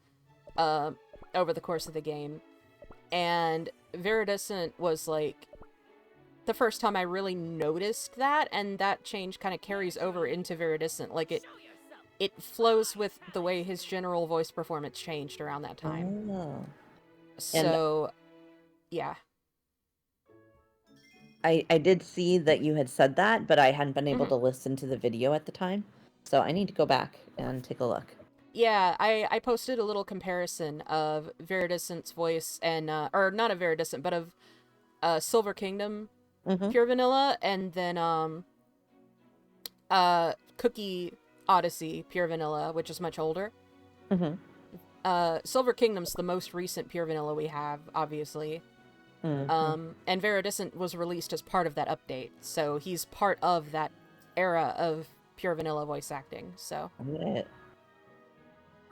over the course of the game. And Viridescent was, like, the first time I really noticed that, and that change kind of carries over into Viridescent. Like, it flows with the way his general voice performance changed around that time. Oh. So, yeah. I did see that you had said that, but I hadn't been able to listen to the video at the time. So I need to go back and take a look. Yeah, I posted a little comparison of Viridescent's voice and, or not of Viridescent, but of Silver Kingdom Pure Vanilla, and then Cookie Odyssey Pure Vanilla, which is much older. Silver Kingdom's the most recent Pure Vanilla we have, obviously. And Viridescent was released as part of that update, so he's part of that era of Pure Vanilla voice acting, so.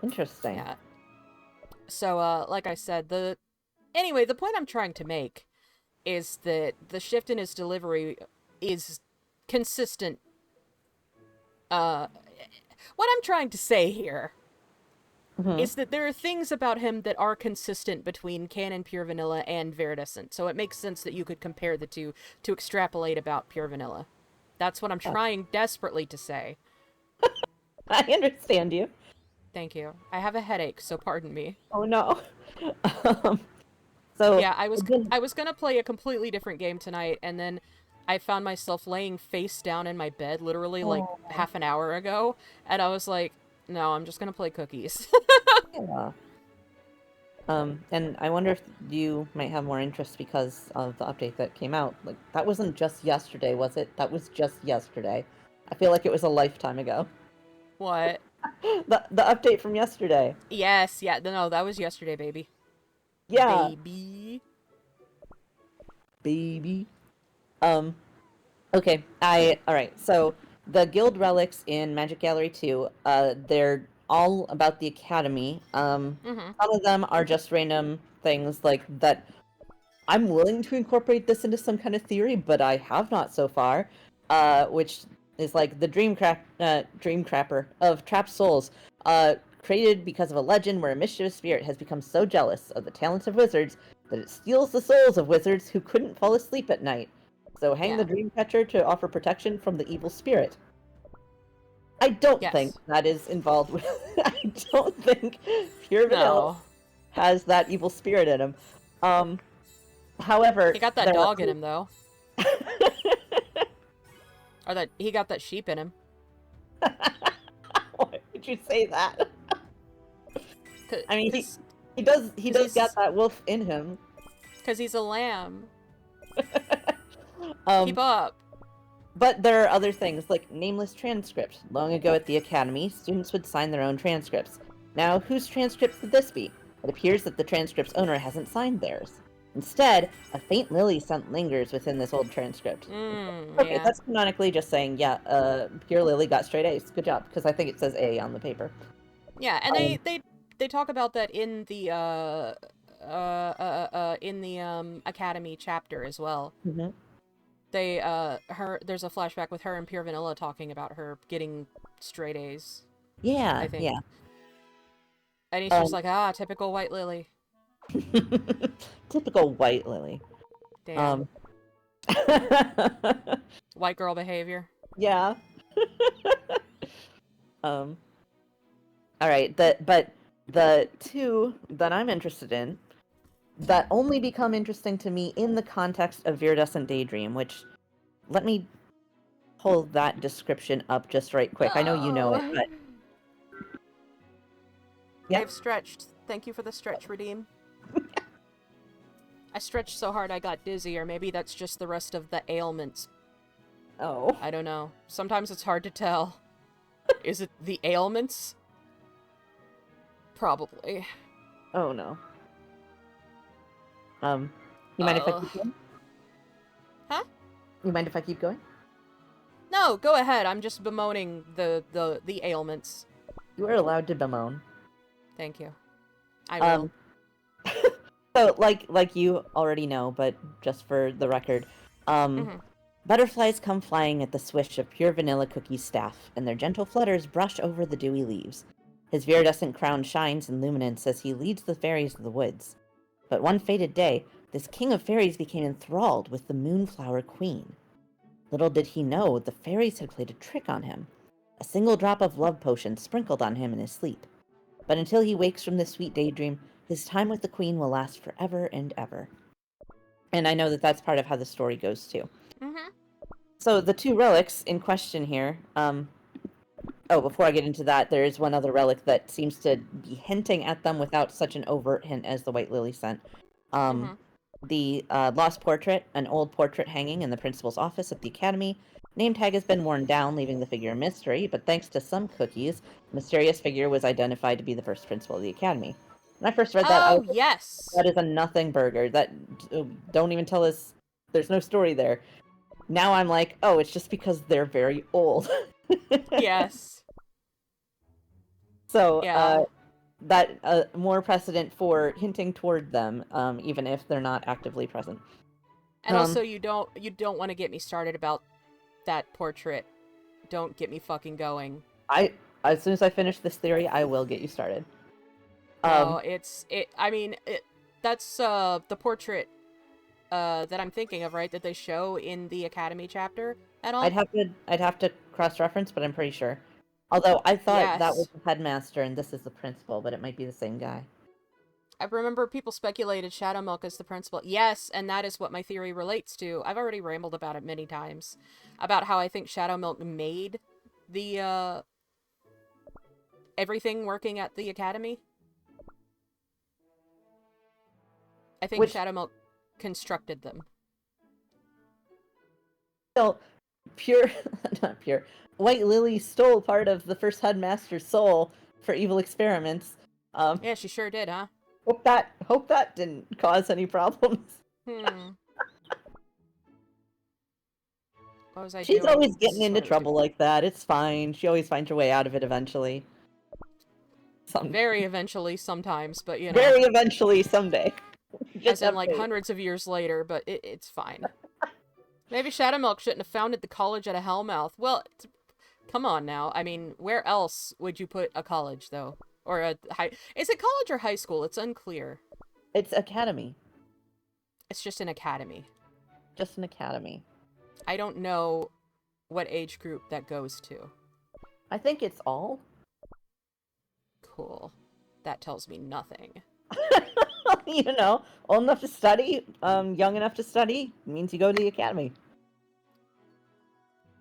Interesting. Yeah. So, like I said, anyway, the point I'm trying to make is that the shift in his delivery is consistent. What I'm trying to say here is that there are things about him that are consistent between canon Pure Vanilla and Viridescent, so it makes sense that you could compare the two to extrapolate about Pure Vanilla. That's what I'm trying desperately to say. I understand you. Thank you. I have a headache, so pardon me. Oh no. So yeah, I was gonna play a completely different game tonight, and then I found myself laying face down in my bed literally like Oh. half an hour ago, and I was like, no, I'm just gonna play cookies. Yeah. And I wonder if you might have more interest because of the update that came out. Like, that wasn't just yesterday, was it? That was just yesterday. I feel like it was a lifetime ago. What? The update from yesterday. Yes, yeah, no, that was yesterday, baby. Yeah, Baby. baby. Okay, alright, so the guild relics in Magic Gallery 2, they're all about the Academy. Mm-hmm. Some of them are just random things like that. I'm willing to incorporate this into some kind of theory, but I have not so far. Which is like the dream crapper of trapped souls, created because of a legend where a mischievous spirit has become so jealous of the talents of wizards that it steals the souls of wizards who couldn't fall asleep at night. So hang the Yeah. dream catcher to offer protection from the evil spirit. I don't Yes. think that is involved with. I don't think Pure Vanilla No. has that evil spirit in him. However, He got that there are dog in him, though. Or that he got that sheep in him. Why would you say that? I mean, he does 'cause got he's- that wolf in him. Because he's a lamb. Um, Keep up. But there are other things, like nameless transcripts. Long ago at the Academy, students would sign their own transcripts. Now, whose transcripts would this be? It appears that the transcript's owner hasn't signed theirs. Instead, a faint lily scent lingers within this old transcript. Okay, Yeah. that's canonically just saying, yeah, Pure Lily got straight A's. Good job, because I think it says A on the paper. Yeah, and they talk about that in the Academy chapter as well. Mm-hmm. They there's a flashback with her and Pure Vanilla talking about her getting straight A's. Yeah, I think. yeah. And he's just like, typical white lily. Typical white lily. Damn. White girl behavior. Yeah. All right, but the two that I'm interested in that only become interesting to me in the context of Viridescent Daydream, which let me pull that description up just right quick. I know you know it, but yeah. I've stretched. Thank you for the stretch, Redeem. I stretched so hard I got dizzy, or maybe that's just the rest of the ailments. Oh. I don't know. Sometimes it's hard to tell. Is it the ailments? Probably. Oh no. You mind if I keep going? Huh? You mind if I keep going? No, go ahead. I'm just bemoaning the ailments. You are allowed to bemoan. Thank you. I will. So, like you already know, but just for the record, Mhm. butterflies come flying at the swish of Pure Vanilla Cookie's staff, and their gentle flutters brush over the dewy leaves. His viridescent crown shines in luminance as he leads the fairies of the woods. But one fated day, this king of fairies became enthralled with the Moonflower Queen. Little did he know the fairies had played a trick on him. A single drop of love potion sprinkled on him in his sleep. But until he wakes from this sweet daydream, his time with the queen will last forever and ever. And I know that that's part of how the story goes too. Mhm. So the two relics in question here, before I get into that, there is one other relic that seems to be hinting at them without such an overt hint as the White Lily scent. The lost portrait, an old portrait hanging in the principal's office at the Academy. Name tag has been worn down, leaving the figure a mystery, but thanks to some cookies, the mysterious figure was identified to be the first principal of the Academy. When I first read that, I Oh was like, yes. that is a nothing burger. That don't even tell us. There's no story there. Now I'm like, oh, it's just because they're very old. Yes. So Yeah. that more precedent for hinting toward them, even if they're not actively present. And also, you don't want to get me started about that portrait. Don't get me fucking going. As soon as I finish this theory, I will get you started. No, that's the portrait that I'm thinking of, right? That they show in the Academy chapter at all. I'd have to cross-reference, but I'm pretty sure. Although I thought that Yes. was the headmaster and this is the principal, but it might be the same guy. I remember people speculated Shadow Milk as the principal. Yes, and that is what my theory relates to. I've already rambled about it many times. About how I think Shadow Milk made the, everything working at the academy. I think Which- Shadow Milk constructed them. So, pure, not pure. White Lily stole part of the first headmaster's soul for evil experiments. Yeah, she sure did, huh? Hope that didn't cause any problems. Hmm. What was I She's doing? always This getting is into what I was trouble like that. It's fine. She always finds her way out of it eventually. doing. Very eventually, sometimes, but you know. Very eventually, someday. As in, have like, faith. hundreds of years later, but it's fine. Maybe Shadow Milk shouldn't have founded the college at a Hellmouth. Well, come on now. I mean, where else would you put a college, though? Or a high... Is it college or high school? It's unclear. It's academy. It's just an academy. Just an academy. I don't know what age group that goes to. I think it's all. Cool. That tells me nothing. You know, old enough to study, young enough to study, means you go to the academy.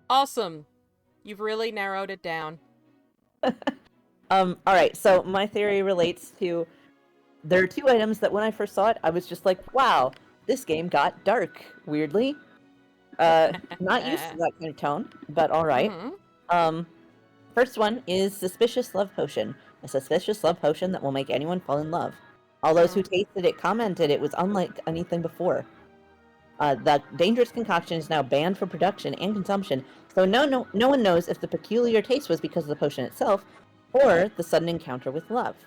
Awesome. You've really narrowed it down. Alright, so my theory relates to... There are two items that when I first saw it, I was just like, wow, this game got dark, weirdly. Not used to that kind of tone, but alright. Mhm. First one is Suspicious Love Potion. A suspicious love potion that will make anyone fall in love. All those who tasted it commented it was unlike anything before. The dangerous concoction is now banned for production and consumption, so no one knows if the peculiar taste was because of the potion itself, or the sudden encounter with love.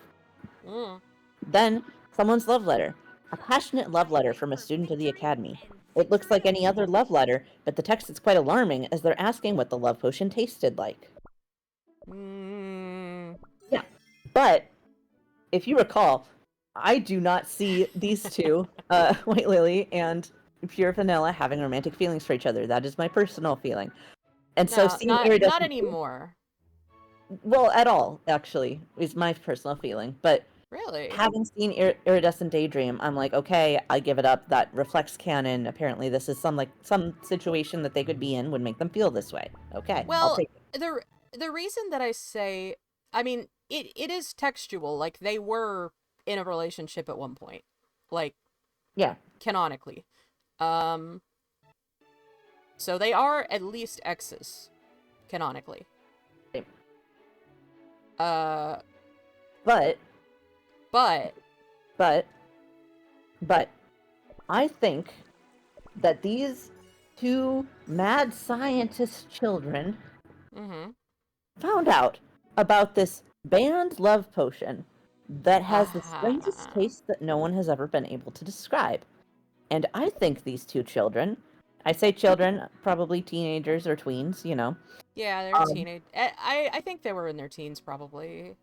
Mm. Then, someone's love letter. A passionate love letter from a student of the academy. It looks like any other love letter, but the text is quite alarming as they're asking what the love potion tasted like. Mm. But, if you recall, I do not see these two, White Lily and Pure Vanilla, having romantic feelings for each other. That is my personal feeling. And so No, seeing not Iridescent... anymore. Well, at all, actually, is my personal feeling. But Really? having seen Iridescent Daydream, I'm like, okay, I give it up. That reflects canon. Apparently, this is some situation that they could be in would make them feel this way. Okay, I'll Well, take it. the reason that I say, I mean, it is textual. Like, they were in a relationship at one point. Like, Yeah. canonically. So they are at least exes, canonically. Right. But But I think that these two mad scientist children mhm. found out about this banned love potion that has the strangest taste that no one has ever been able to describe. And I think these two children, I say children, probably teenagers or tweens, you know. Yeah, they're teenage. I think they were in their teens, probably.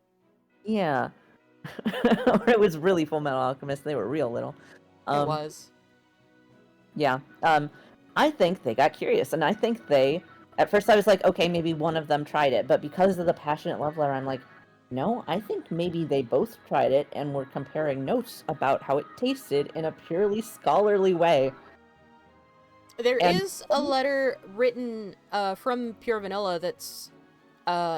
Yeah. Or it was really Full Metal Alchemist. They were real little. It was. Yeah. I think they got curious, and I think they... At first I was like, okay, maybe one of them tried it, but because of the passionate love letter, I'm like, no, I think maybe they both tried it and were comparing notes about how it tasted in a purely scholarly way. There And- is a letter written from Pure Vanilla that's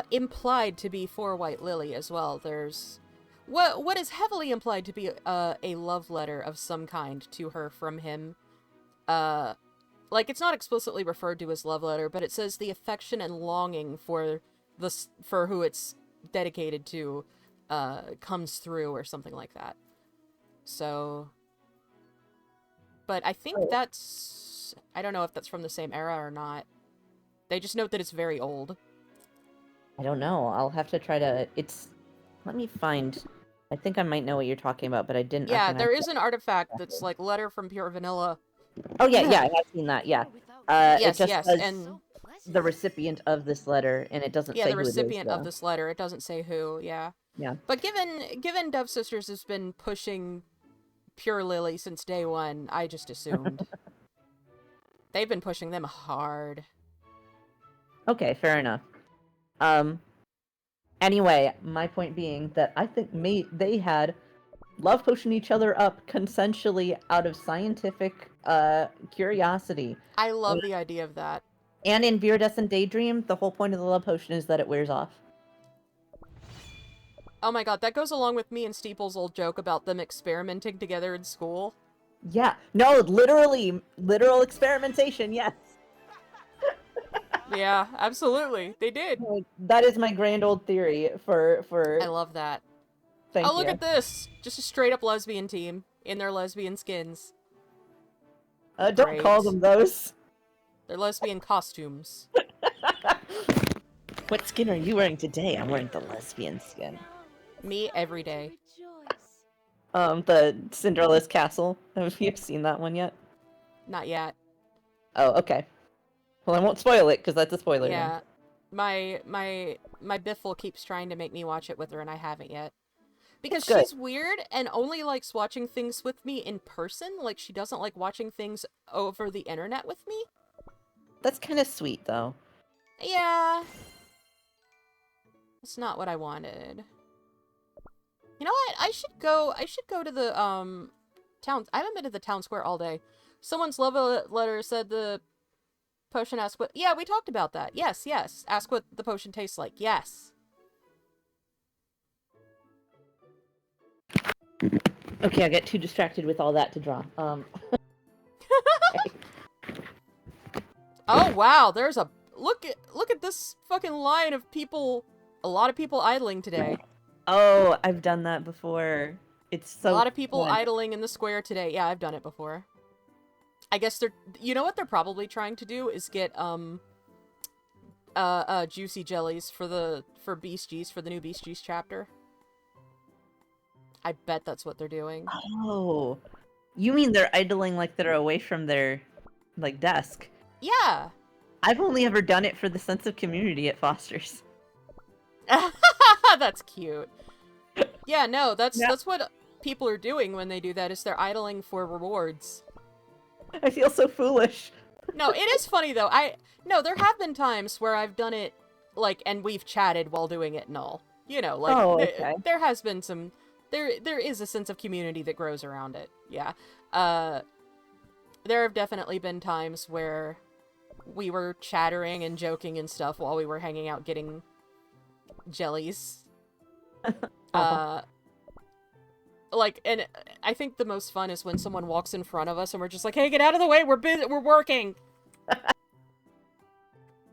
implied to be for White Lily as well. There's what is heavily implied to be a love letter of some kind to her from him. Like, it's not explicitly referred to as love letter, but it says the affection and longing for who it's dedicated to comes through, or something like that. So, but I think that's... I don't know if that's from the same era or not. They just note that it's very old. I don't know. I'll have to try to... Let me find... I think I might know what you're talking about, but I didn't Yeah, recognize there it. is an artifact that's like letter from Pure Vanilla. Oh, yeah, I have seen that, yeah. Yes, it just yes, says and the recipient of this letter, and it doesn't yeah, say the who it is, recipient of though. this letter. It doesn't say who. Yeah. Yeah. But given Dove Sisters has been pushing Pure Lily since day one, I just assumed. They've been pushing them hard. Okay, fair enough. Anyway, my point being that I think they had love potion each other up consensually out of scientific curiosity. I love the idea of that. And in Viridescent Daydream, the whole point of the love potion is that it wears off. Oh my god, that goes along with me and Steeple's old joke about them experimenting together in school. Yeah. No, literal experimentation, yes. Yeah, absolutely. They did. That is my grand old theory for I love that. thank Oh, look you. at this! Just a straight up lesbian team in their lesbian skins. Don't call Great. them those. Their lesbian costumes. What skin are you wearing today? I'm wearing the lesbian skin. Me every day. The Cinderella's Castle. Have you seen that one yet? Not yet. Oh, okay. Well, I won't spoil it, because that's a spoiler. Yeah. My Biffle keeps trying to make me watch it with her, and I haven't yet. Because Good. she's weird and only likes watching things with me in person. Like, she doesn't like watching things over the internet with me. That's kind of sweet, though. Yeah. That's not what I wanted. You know what? I should go to the, town. I haven't been to the town square all day. Someone's love letter said the potion asked what... Yeah, we talked about that. Yes, yes. Ask what the potion tastes like. Yes. Okay, I get too distracted with all that to draw. Oh, wow. There's a... Look at this fucking line of people... A lot of people idling today. Oh, I've done that before. It's so A lot of people fun. idling in the square today. Yeah, I've done it before. I guess they're... You know what they're probably trying to do is get, juicy jellies for Beasties, for the new Beasties chapter. I bet that's what they're doing. Oh. You mean they're idling like they're away from their, like, desk? Yeah! I've only ever done it for the sense of community at Foster's. That's cute. Yeah, no, that's what people are doing when they do that, is they're idling for rewards. I feel so foolish. No, it is funny though. No, there have been times where I've done it, like, and we've chatted while doing it and all. You know, like, Oh, okay. there has been some... There is a sense of community that grows around it. Yeah. There have definitely been times where we were chattering and joking and stuff while we were hanging out getting jellies. Like, and I think the most fun is when someone walks in front of us and we're just like, hey, get out of the way, we're busy, we're working.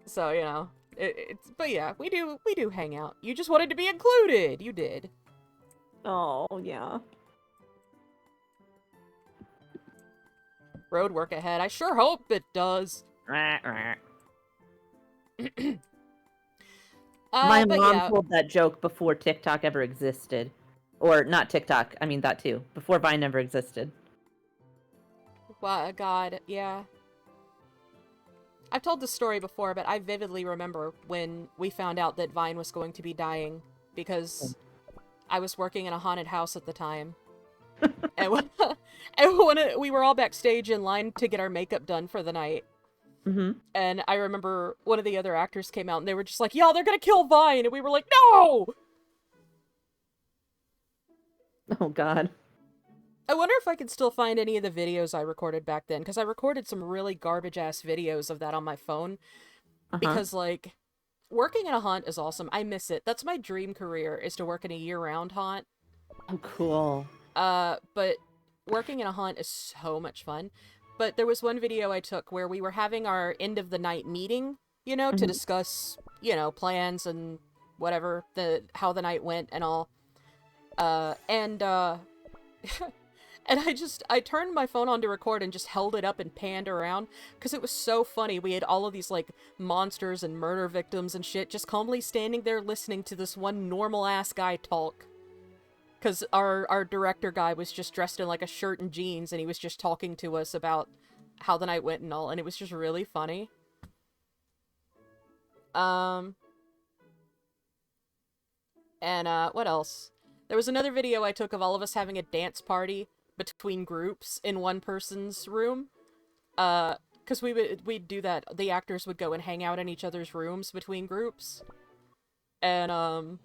So, you know, but yeah, we do hang out. You just wanted to be included. You did. Oh, yeah. Road work ahead. I sure hope it does. My But mom yeah. told that joke before TikTok ever existed. Or not TikTok, I mean that too. Before Vine ever existed. Wow, God, yeah. I've told this story before, but I vividly remember when we found out that Vine was going to be dying, because I was working in a haunted house at the time. and we were all backstage in line to get our makeup done for the night. Mm-hmm. And I remember one of the other actors came out and they were just like, y'all, they're gonna kill Vine! And we were like, no! Oh, God. I wonder if I could still find any of the videos I recorded back then, because I recorded some really garbage-ass videos of that on my phone. Because, like, working in a haunt is awesome. I miss it. That's my dream career, is to work in a year-round haunt. Oh, cool. But working in a haunt is so much fun. But there was one video I took where we were having our end-of-the-night meeting, you know, to discuss, you know, plans and whatever, how the night went and all. And I turned my phone on to record and just held it up and panned around, because it was so funny. We had all of these, like, monsters and murder victims and shit just calmly standing there listening to this one normal-ass guy talk. Because our director guy was just dressed in, like, a shirt and jeans, and he was just talking to us about how the night went and all, and it was just really funny. And, what else? There was another video I took of all of us having a dance party between groups in one person's room. Because we'd do that. The actors would go and hang out in each other's rooms between groups. And,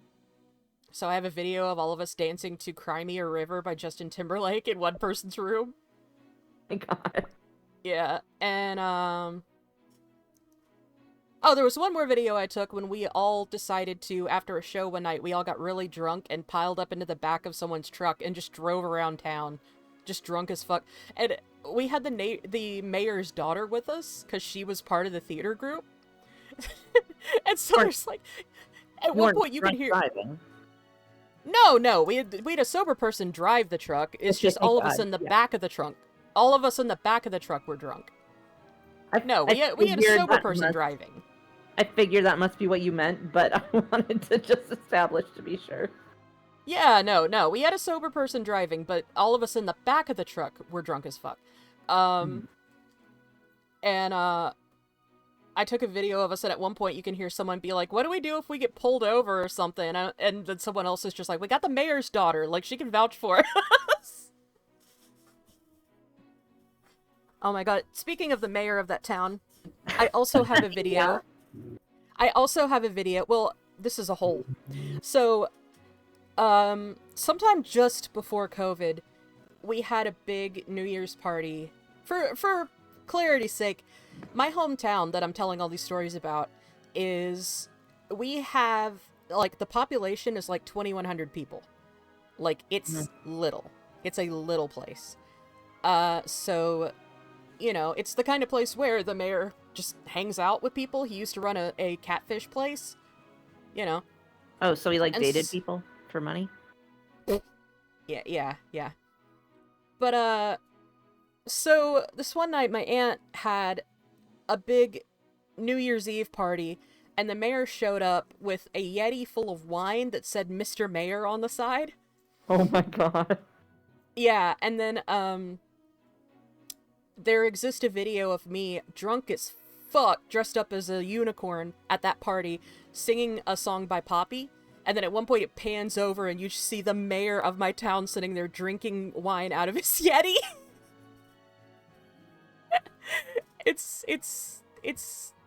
So I have a video of all of us dancing to Cry Me a River by Justin Timberlake in one person's room. My God. Yeah, and, oh, there was one more video I took when we all decided to, after a show one night, we all got really drunk and piled up into the back of someone's truck and just drove around town. Just drunk as fuck. And we had the mayor's daughter with us, because she was part of the theater group. And so there's like, at one point you could hear... Driving. No, we had a sober person drive the truck. It's just all of us in the back of the trunk. All of us in the back of the truck were drunk. We had a sober person driving. I figured that must be what you meant, but I wanted to just establish to be sure. Yeah, no, we had a sober person driving, but all of us in the back of the truck were drunk as fuck. And, I took a video of us, and at one point you can hear someone be like, what do we do if we get pulled over or something? And then someone else is just like, we got the mayor's daughter, like, she can vouch for us. Oh my god, speaking of the mayor of that town, I also have a video. Yeah. I also have a video, well, this is a whole. So, sometime just before COVID, we had a big New Year's party. For clarity's sake, my hometown that I'm telling all these stories about we have, like, the population is like 2,100 people. Like, it's little. It's a little place. So, you know, it's the kind of place where the mayor just hangs out with people. He used to run a catfish place, you know. Oh, so he, like, And dated people for money? Yeah. But, so this one night my aunt had a big New Year's Eve party, and the mayor showed up with a Yeti full of wine that said Mr. Mayor on the side. Oh my god. Yeah, and then, there exists a video of me drunk as fuck, dressed up as a unicorn at that party, singing a song by Poppy. And then at one point it pans over and you see the mayor of my town sitting there drinking wine out of his Yeti.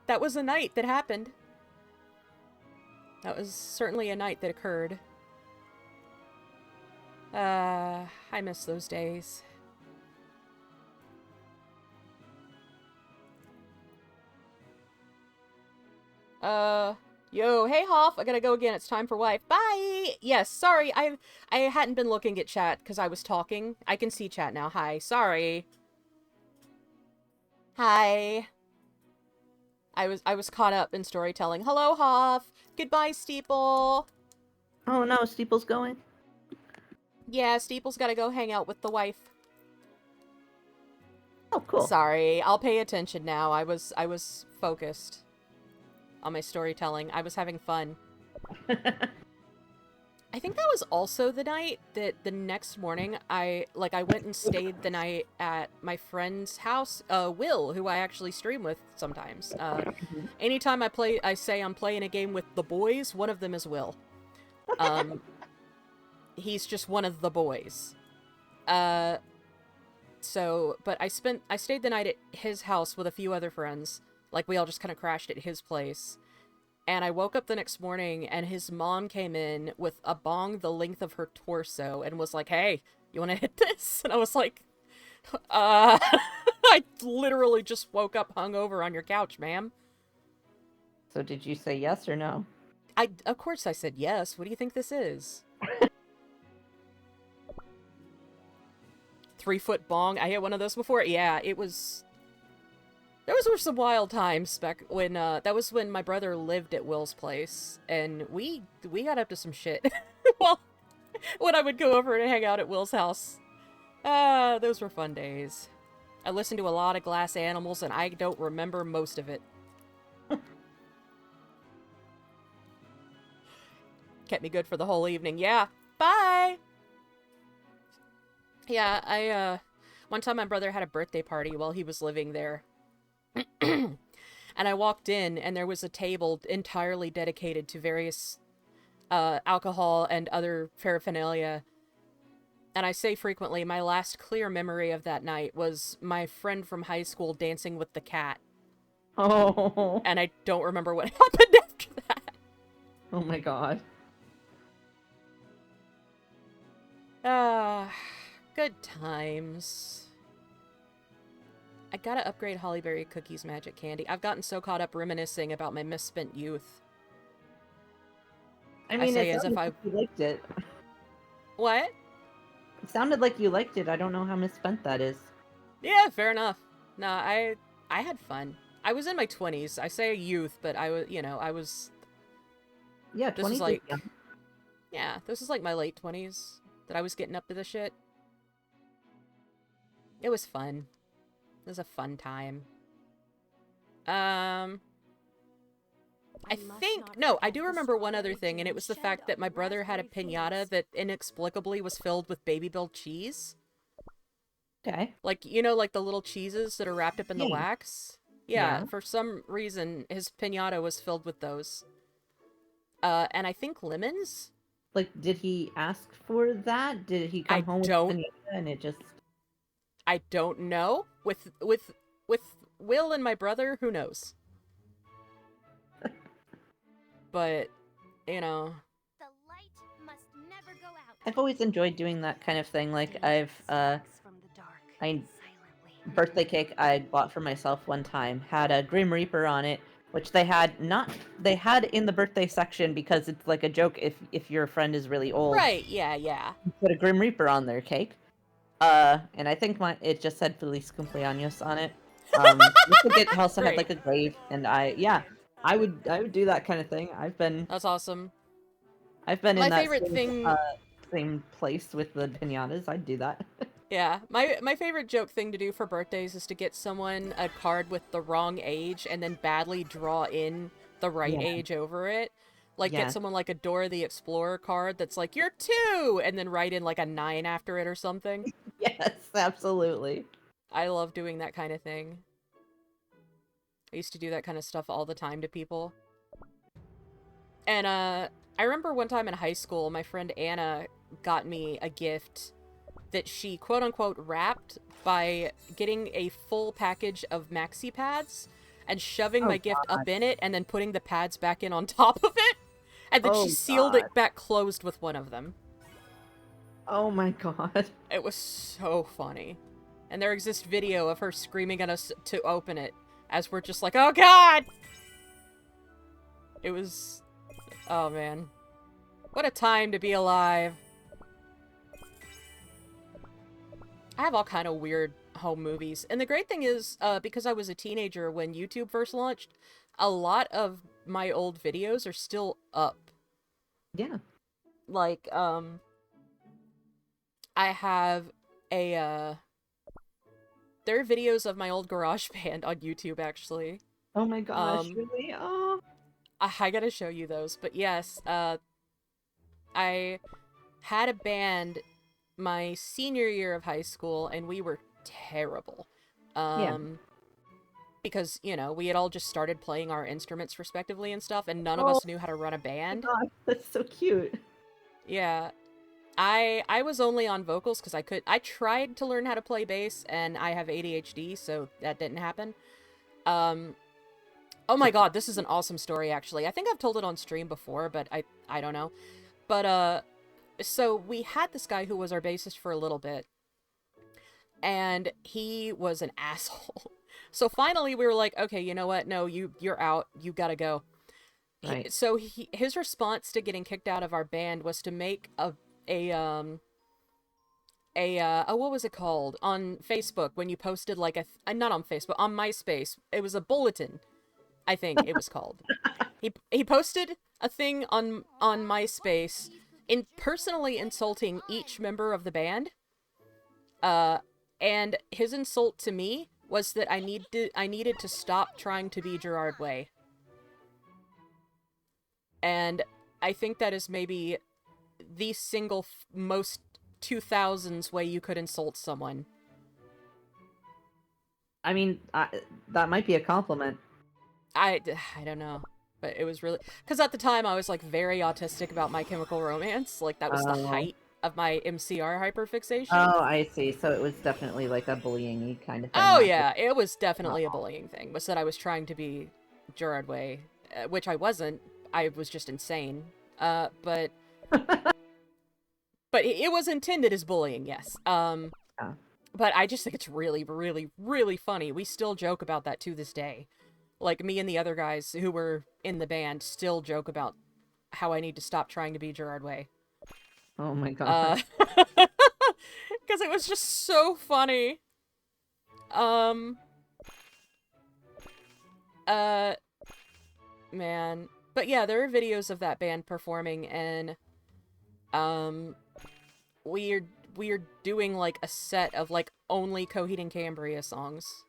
That was a night that happened. That was certainly a night that occurred. I miss those days. Yo, hey Hoff, I gotta go again. It's time for wife. Bye! Yes, sorry, I hadn't been looking at chat because I was talking. I can see chat now. Hi, sorry. Hi. I was caught up in storytelling. Hello, Hoff. Goodbye, Steeple. Oh no, Steeple's going? Yeah, Steeple's gotta go hang out with the wife. Oh, cool. Sorry, I'll pay attention now. I was focused on my storytelling. I was having fun. I think that was also the night that the next morning I went and stayed the night at my friend's house, Will, who I actually stream with sometimes. Anytime I say I'm playing a game with the boys, one of them is Will. He's just one of the boys. But I stayed the night at his house with a few other friends. Like, we all just kind of crashed at his place. And I woke up the next morning, and his mom came in with a bong the length of her torso and was like, hey, you want to hit this? And I was like, I literally just woke up hungover on your couch, ma'am. So did you say yes or no? Of course I said yes. What do you think this is? 3-foot bong. I hit one of those before. Yeah, those were some wild times back when, that was when my brother lived at Will's place, and we got up to some shit. Well, when I would go over and hang out at Will's house. Those were fun days. I listened to a lot of Glass Animals, and I don't remember most of it. Kept me good for the whole evening. Yeah. Bye! Yeah, one time my brother had a birthday party while he was living there. And I walked in, and there was a table entirely dedicated to various alcohol and other paraphernalia. And I say frequently, my last clear memory of that night was my friend from high school dancing with the cat. Oh. And I don't remember what happened after that. Oh my god. Ah, good times. I gotta upgrade Hollyberry Cookies Magic Candy. I've gotten so caught up reminiscing about my misspent youth. I mean, say it as if sounded like you liked it. What? It sounded like you liked it. I don't know how misspent that is. Yeah, fair enough. No, I had fun. I was in my 20s. I say youth, but I was, I was... Yeah, This 20 is like... Yeah, this is like my late 20s that I was getting up to this shit. It was fun. It was a fun time. I think... No, I do remember one other thing, and it was the fact that my brother had a piñata that inexplicably was filled with Baby Bell cheese. Okay. Like, like the little cheeses that are wrapped up in the Yeah. wax? Yeah, Yeah. for some reason, his piñata was filled with those. And I think lemons? Like, did he ask for that? Did he come I home don't- with a and it just... I don't know. With Will and my brother, who knows? But, The light must never go out. I've always enjoyed doing that kind of thing. Like, birthday cake I bought for myself one time had a Grim Reaper on it, which they had in the birthday section because it's like a joke if your friend is really old. right, yeah. You put a Grim Reaper on their cake. And I think it just said Feliz Cumpleaños on it. I think it also had Great. like a grave, and I would do that kind of thing. I've been That's awesome. in My that favorite same place with the piñatas. I'd do that. Yeah, my favorite joke thing to do for birthdays is to get someone a card with the wrong age and then badly draw in the right Yeah. age over it. Like, Yeah. get someone like a Dora the Explorer card that's like, you're 2! And then write in like a 9 after it or something. Yes, absolutely. I love doing that kind of thing. I used to do that kind of stuff all the time to people. And, I remember one time in high school, my friend Anna got me a gift that she quote-unquote wrapped by getting a full package of maxi pads and shoving Oh, my gift God. up in it and then putting the pads back in on top of it. And then Oh, she sealed God. it back closed with one of them. Oh my god. It was so funny. And there exists video of her screaming at us to open it as we're just like, oh god! It was... Oh man. What a time to be alive. I have all kind of weird home movies. And the great thing is, because I was a teenager when YouTube first launched, a lot of my old videos are still up. Yeah. Like, I have a, there are videos of my old GarageBand on YouTube, actually. Oh my gosh, Um, really? Oh. I gotta show you those. But yes, I had a band my senior year of high school, and we were terrible. Because, we had all just started playing our instruments respectively and stuff, and none of us knew how to run a band. God, that's so cute. Yeah. I was only on vocals because I tried to learn how to play bass, and I have ADHD, so that didn't happen. Oh my god, this is an awesome story, actually. I think I've told it on stream before, but I don't know. But, so we had this guy who was our bassist for a little bit, and he was an asshole. So finally we were like, okay, you know what? No, you're out. You gotta go. Right. So his response to getting kicked out of our band was to make what was it called on Facebook when you posted like not on Facebook, on MySpace. It was a bulletin, I think it was called. He posted a thing on MySpace in personally insulting each member of the band. And his insult to me was that I needed to stop trying to be Gerard Way. And I think that is maybe the single most 2000s way you could insult someone. I mean, that might be a compliment. I don't know. But it was really... Because at the time, I was, like, very autistic about My Chemical Romance. Like, that was the Oh. height of my MCR hyperfixation. Oh, I see. So it was definitely like a bullying-y kind of thing. Oh, not yeah. It was definitely a Oh. bullying thing. Was that I was trying to be Gerard Way. Which I wasn't. I was just insane. But... But it was intended as bullying, yes. Yeah. But I just think it's really, really, really funny. We still joke about that to this day. Like, me and the other guys who were in the band still joke about how I need to stop trying to be Gerard Way. Oh my god. Because it was just so funny. Man. But yeah, there are videos of that band performing, and, we're doing, like, a set of, like, only Coheed and Cambria songs.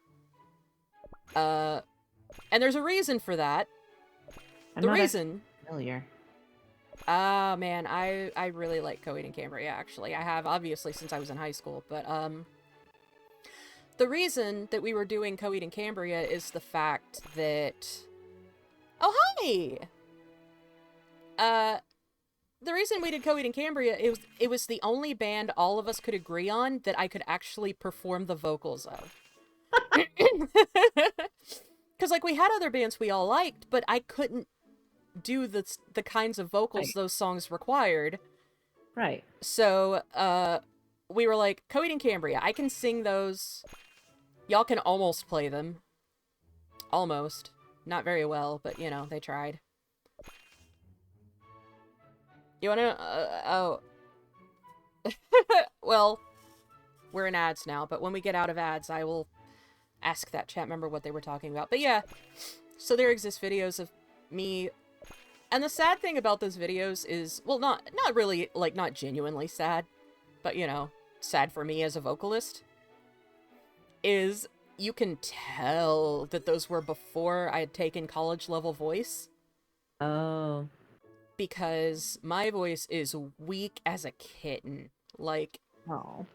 And there's a reason for that. I'm The not reason... familiar. Ah, man, I really like Coheed and Cambria, actually. I have, obviously, since I was in high school, but, the reason that we were doing Coheed and Cambria is the fact that... Oh, hi! The reason we did Coheed and Cambria, it was the only band all of us could agree on that I could actually perform the vocals of. Because, like, we had other bands we all liked, but I couldn't do the kinds of vocals Right. those songs required. Right. So, we were like, Coheed and Cambria, I can sing those. Y'all can almost play them. Almost. Not very well, but, you know, they tried. You wanna, oh. Well, we're in ads now, but when we get out of ads, I will ask that chat member what they were talking about. But yeah, so there exist videos of me, and the sad thing about those videos is, well, not really, like, not genuinely sad, but, you know, sad for me as a vocalist, is you can tell that those were before I had taken college-level voice. Oh. Because my voice is weak as a kitten. Like, Oh.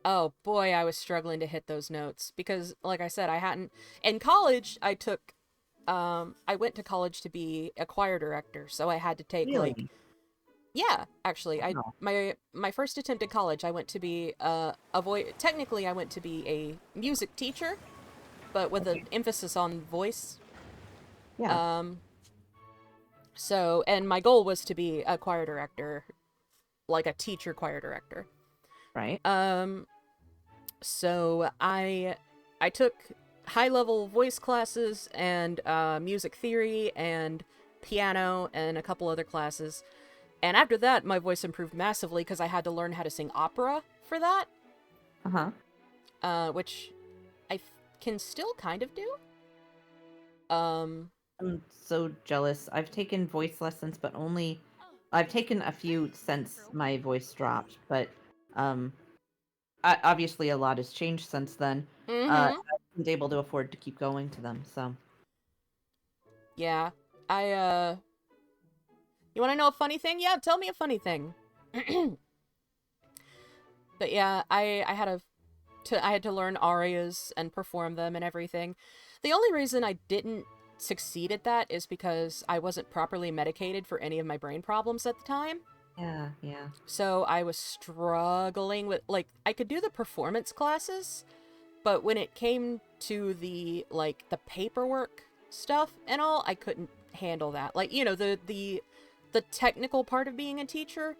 oh boy, I was struggling to hit those notes. Because, like I said, I hadn't... In college, I took... I went to college to be a choir director, so I had to take, Really? like... Yeah, actually, Wow. my first attempt at college, I went to be a voice... Technically, I went to be a music teacher, but with an emphasis on voice. Yeah. So, and my goal was to be a choir director, like a teacher choir director. Right. So I took high-level voice classes and music theory and piano and a couple other classes. And after that, my voice improved massively because I had to learn how to sing opera for that, Uh-huh. which I can still kind of do. I'm so jealous. I've taken voice lessons, but I've taken a few since my voice dropped, but obviously a lot has changed since then. I wasn't able to afford to keep going to them, so. Yeah, you want to know a funny thing? Yeah, tell me a funny thing. But yeah, I had to learn arias and perform them and everything. The only reason I didn't succeed at that is because I wasn't properly medicated for any of my brain problems at the time. Yeah. So I was struggling with, like, I could do the performance classes, but when it came to the, like, the paperwork stuff and all, I couldn't handle that. Like, you know, the technical part of being a teacher.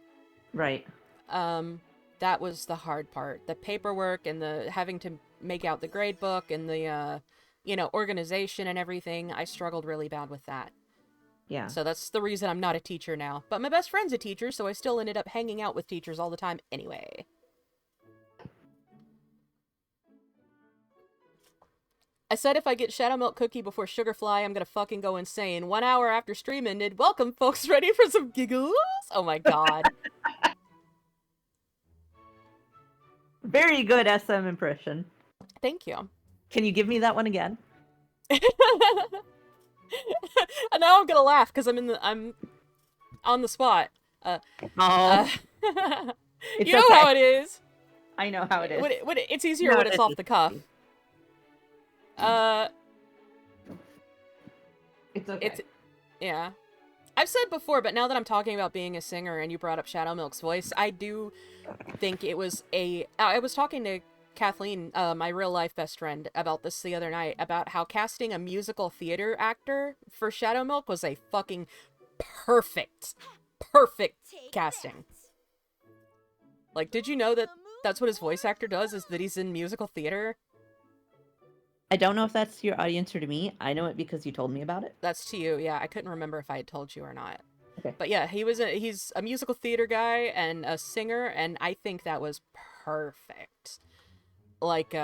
Right. That was the hard part. The paperwork and the having to make out the grade book and the, you know, organization and everything. I struggled really bad with that. Yeah. So that's the reason I'm not a teacher now. But my best friend's a teacher, so I still ended up hanging out with teachers all the time anyway. I said if I get Shadow Milk Cookie before Sugarfly, I'm gonna fucking go insane. 1 hour after stream ended. Welcome, folks. Ready for some giggles? Oh my god. Very good SM impression. Thank you. Can you give me that one again? And now I'm gonna laugh because I'm on the spot. It's You know okay. how it is. I know how it is. It's easier No, when it's it off is. the cuff. It's okay. Yeah. I've said before, but now that I'm talking about being a singer and you brought up Shadow Milk's voice, I do think it was I was talking to Kathleen, my real life best friend, about this the other night, about how casting a musical theater actor for Shadow Milk was a fucking perfect casting. Like, did you know that that's what his voice actor does, is that he's in musical theater? I don't know if that's to your audience or to me. I know it because you told me about it. That's to you, yeah. I couldn't remember if I had told you or not. Okay. But yeah, he's a musical theater guy and a singer, and I think that was perfect. Like,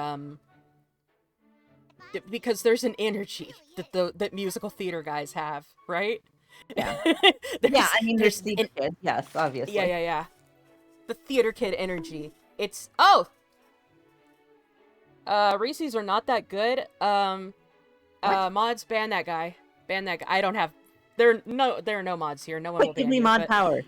because there's an energy that musical theater guys have, right? Yeah. There's- Yeah, I mean, there's the an- kid. Yes, obviously. yeah. The theater kid energy. It's Reese's are not that good. Mods, ban that guy. Ban that guy. I don't have. There are no mods here. No one will Quick, give ban me you, mod but... power.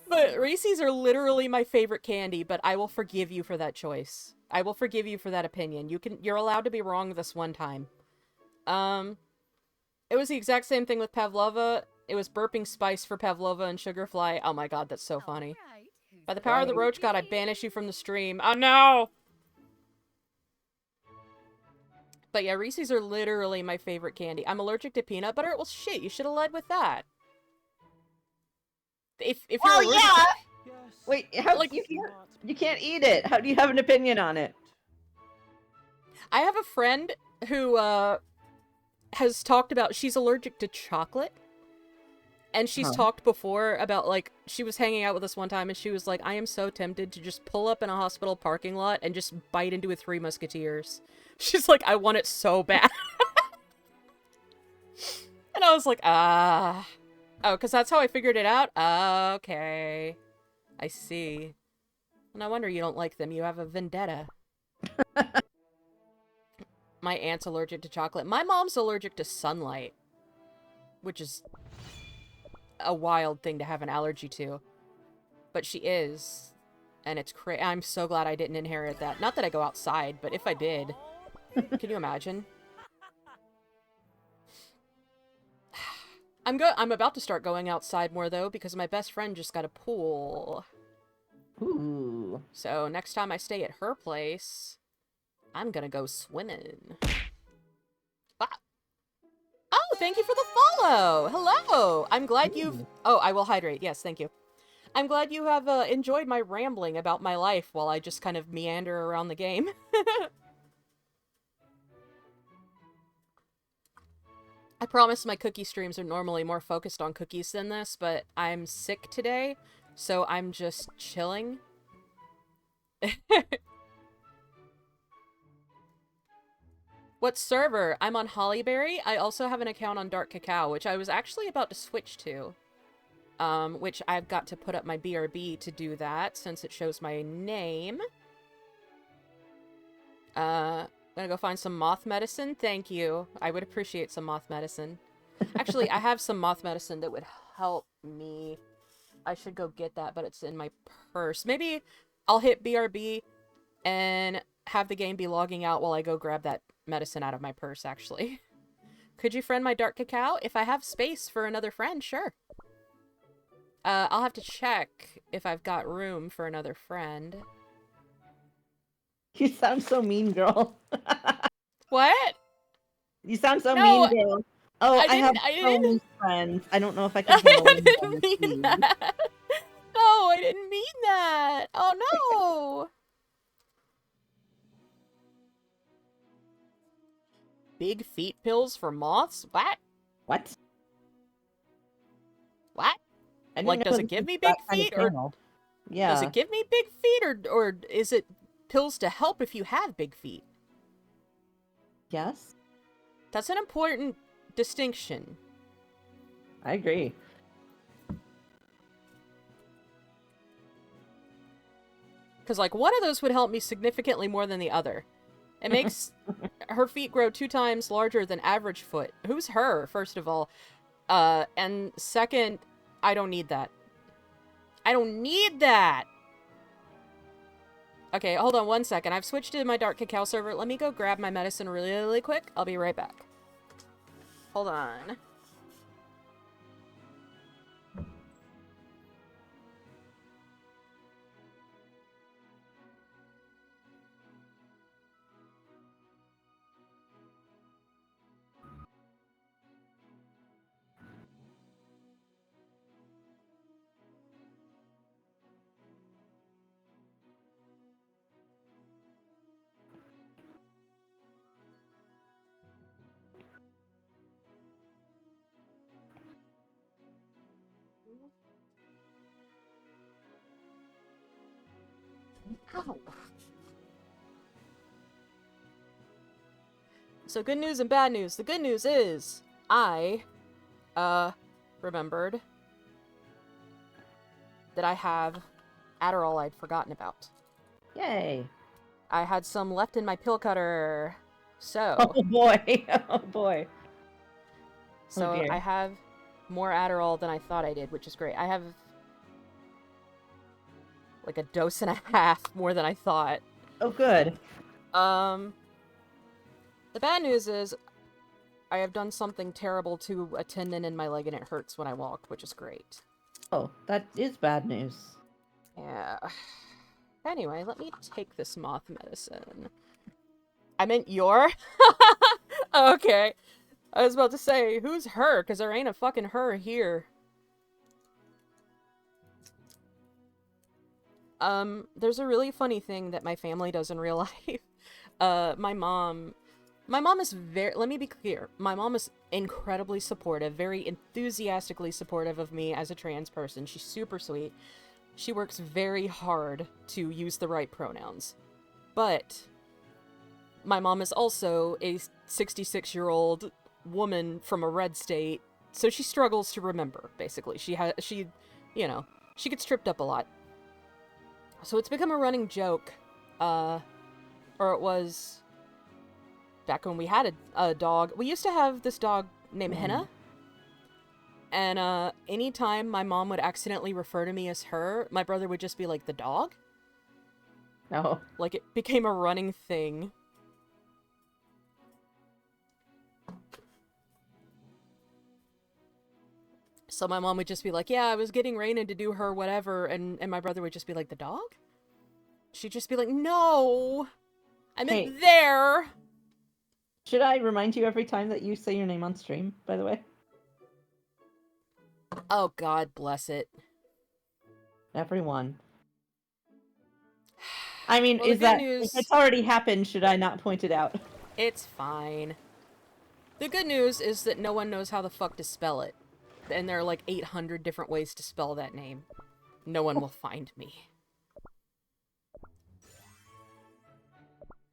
But Reese's are literally my favorite candy, but I will forgive you for that choice. I will forgive you for that opinion. You're allowed to be wrong this one time. It was the exact same thing with Pavlova. It was burping spice for Pavlova and Sugarfly. Oh my god, that's so funny. By the power of the Roach God, I banish you from the stream. Oh no! But yeah, Reese's are literally my favorite candy. I'm allergic to peanut butter? Well, shit, you should have led with that. If you're allergic to... Wait, how Like- you can't eat it. How do you have an opinion on it? I have a friend who, has talked about she's allergic to chocolate. And she's talked before about, like, she was hanging out with us one time and she was like, I am so tempted to just pull up in a hospital parking lot and just bite into a Three Musketeers. She's like, I want it so bad. And I was like, Oh, because that's how I figured it out? Okay. I see. No wonder you don't like them. You have a vendetta. My aunt's allergic to chocolate. My mom's allergic to sunlight. Which is a wild thing to have an allergy to. But she is. And it's crazy. I'm so glad I didn't inherit that. Not that I go outside, but if I did. Can you imagine? I'm about to start going outside more, though, because my best friend just got a pool. Ooh. So next time I stay at her place, I'm gonna go swimming. Ah. Oh, thank you for the follow! Hello! I'm glad you've... Oh, I will hydrate. Yes, thank you. I'm glad you have enjoyed my rambling about my life while I just kind of meander around the game. I promise my cookie streams are normally more focused on cookies than this, but I'm sick today, so I'm just chilling. What server? I'm on Hollyberry. I also have an account on Dark Cacao, which I was actually about to switch to. Which I've got to put up my BRB to do that, since it shows my name. I'm gonna go find some moth medicine. Thank you. I would appreciate some moth medicine. Actually, I have some moth medicine that would help me. I should go get that, but it's in my purse. Maybe I'll hit BRB and have the game be logging out while I go grab that medicine out of my purse, actually. Could you friend my Dark Cacao? If I have space for another friend, sure. I'll have to check if I've got room for another friend. You sound so mean, girl. What? You sound so No, mean, girl. Oh, I have I so didn't- many friends. I don't know if I can I handle them didn't on this mean team. that. No, I didn't mean that. Oh no. Big feet pills for moths? What? What? What? I didn't Like, know does this it give was me that big kind of feet, or channel. Yeah. does it give me big feet, or is it pills to help if you have big feet? Yes, That's an important distinction. I agree. Because, like, one of those would help me significantly more than the other. It makes her feet grow 2 times larger than average foot. Who's her, first of all? And second, I don't need that. I don't need that! Okay, hold on one second. I've switched to my Dark Cacao server. Let me go grab my medicine really, really quick. I'll be right back. Hold on. Ow. So good news and bad news. The good news is I remembered that I have Adderall I'd forgotten about. Yay. I had some left in my pill cutter. So Oh boy. Oh boy. so dear. I have more Adderall than I thought I did, which is great. I have like a dose and a half more than I thought. Oh good. The bad news is I have done something terrible to a tendon in my leg and it hurts when I walk, which is great. Oh, that is bad news. Yeah. Anyway, let me take this moth medicine. I meant your? Okay. I was about to say, who's her? Because there ain't a fucking her here. There's a really funny thing that my family does in real life. My mom is let me be clear. My mom is incredibly supportive, very enthusiastically supportive of me as a trans person. She's super sweet. She works very hard to use the right pronouns. But my mom is also a 66-year-old woman from a red state, so she struggles to remember, basically. She gets tripped up a lot. So it's become a running joke, or it was back when we had a dog. We used to have this dog named Henna, and anytime my mom would accidentally refer to me as her, my brother would just be like, the dog? No. Like, it became a running thing. So my mom would just be like, yeah, I was getting Raina to do her whatever, and my brother would just be like, the dog? She'd just be like, no! I meant Hey. there! Should I remind you every time that you say your name on stream, by the way? Oh, God bless it. Everyone. I mean, Well, the is good that news- if it's already happened, should I not point it out? It's fine. The good news is that no one knows how the fuck to spell it. And there are like 800 different ways to spell that name. No one will find me.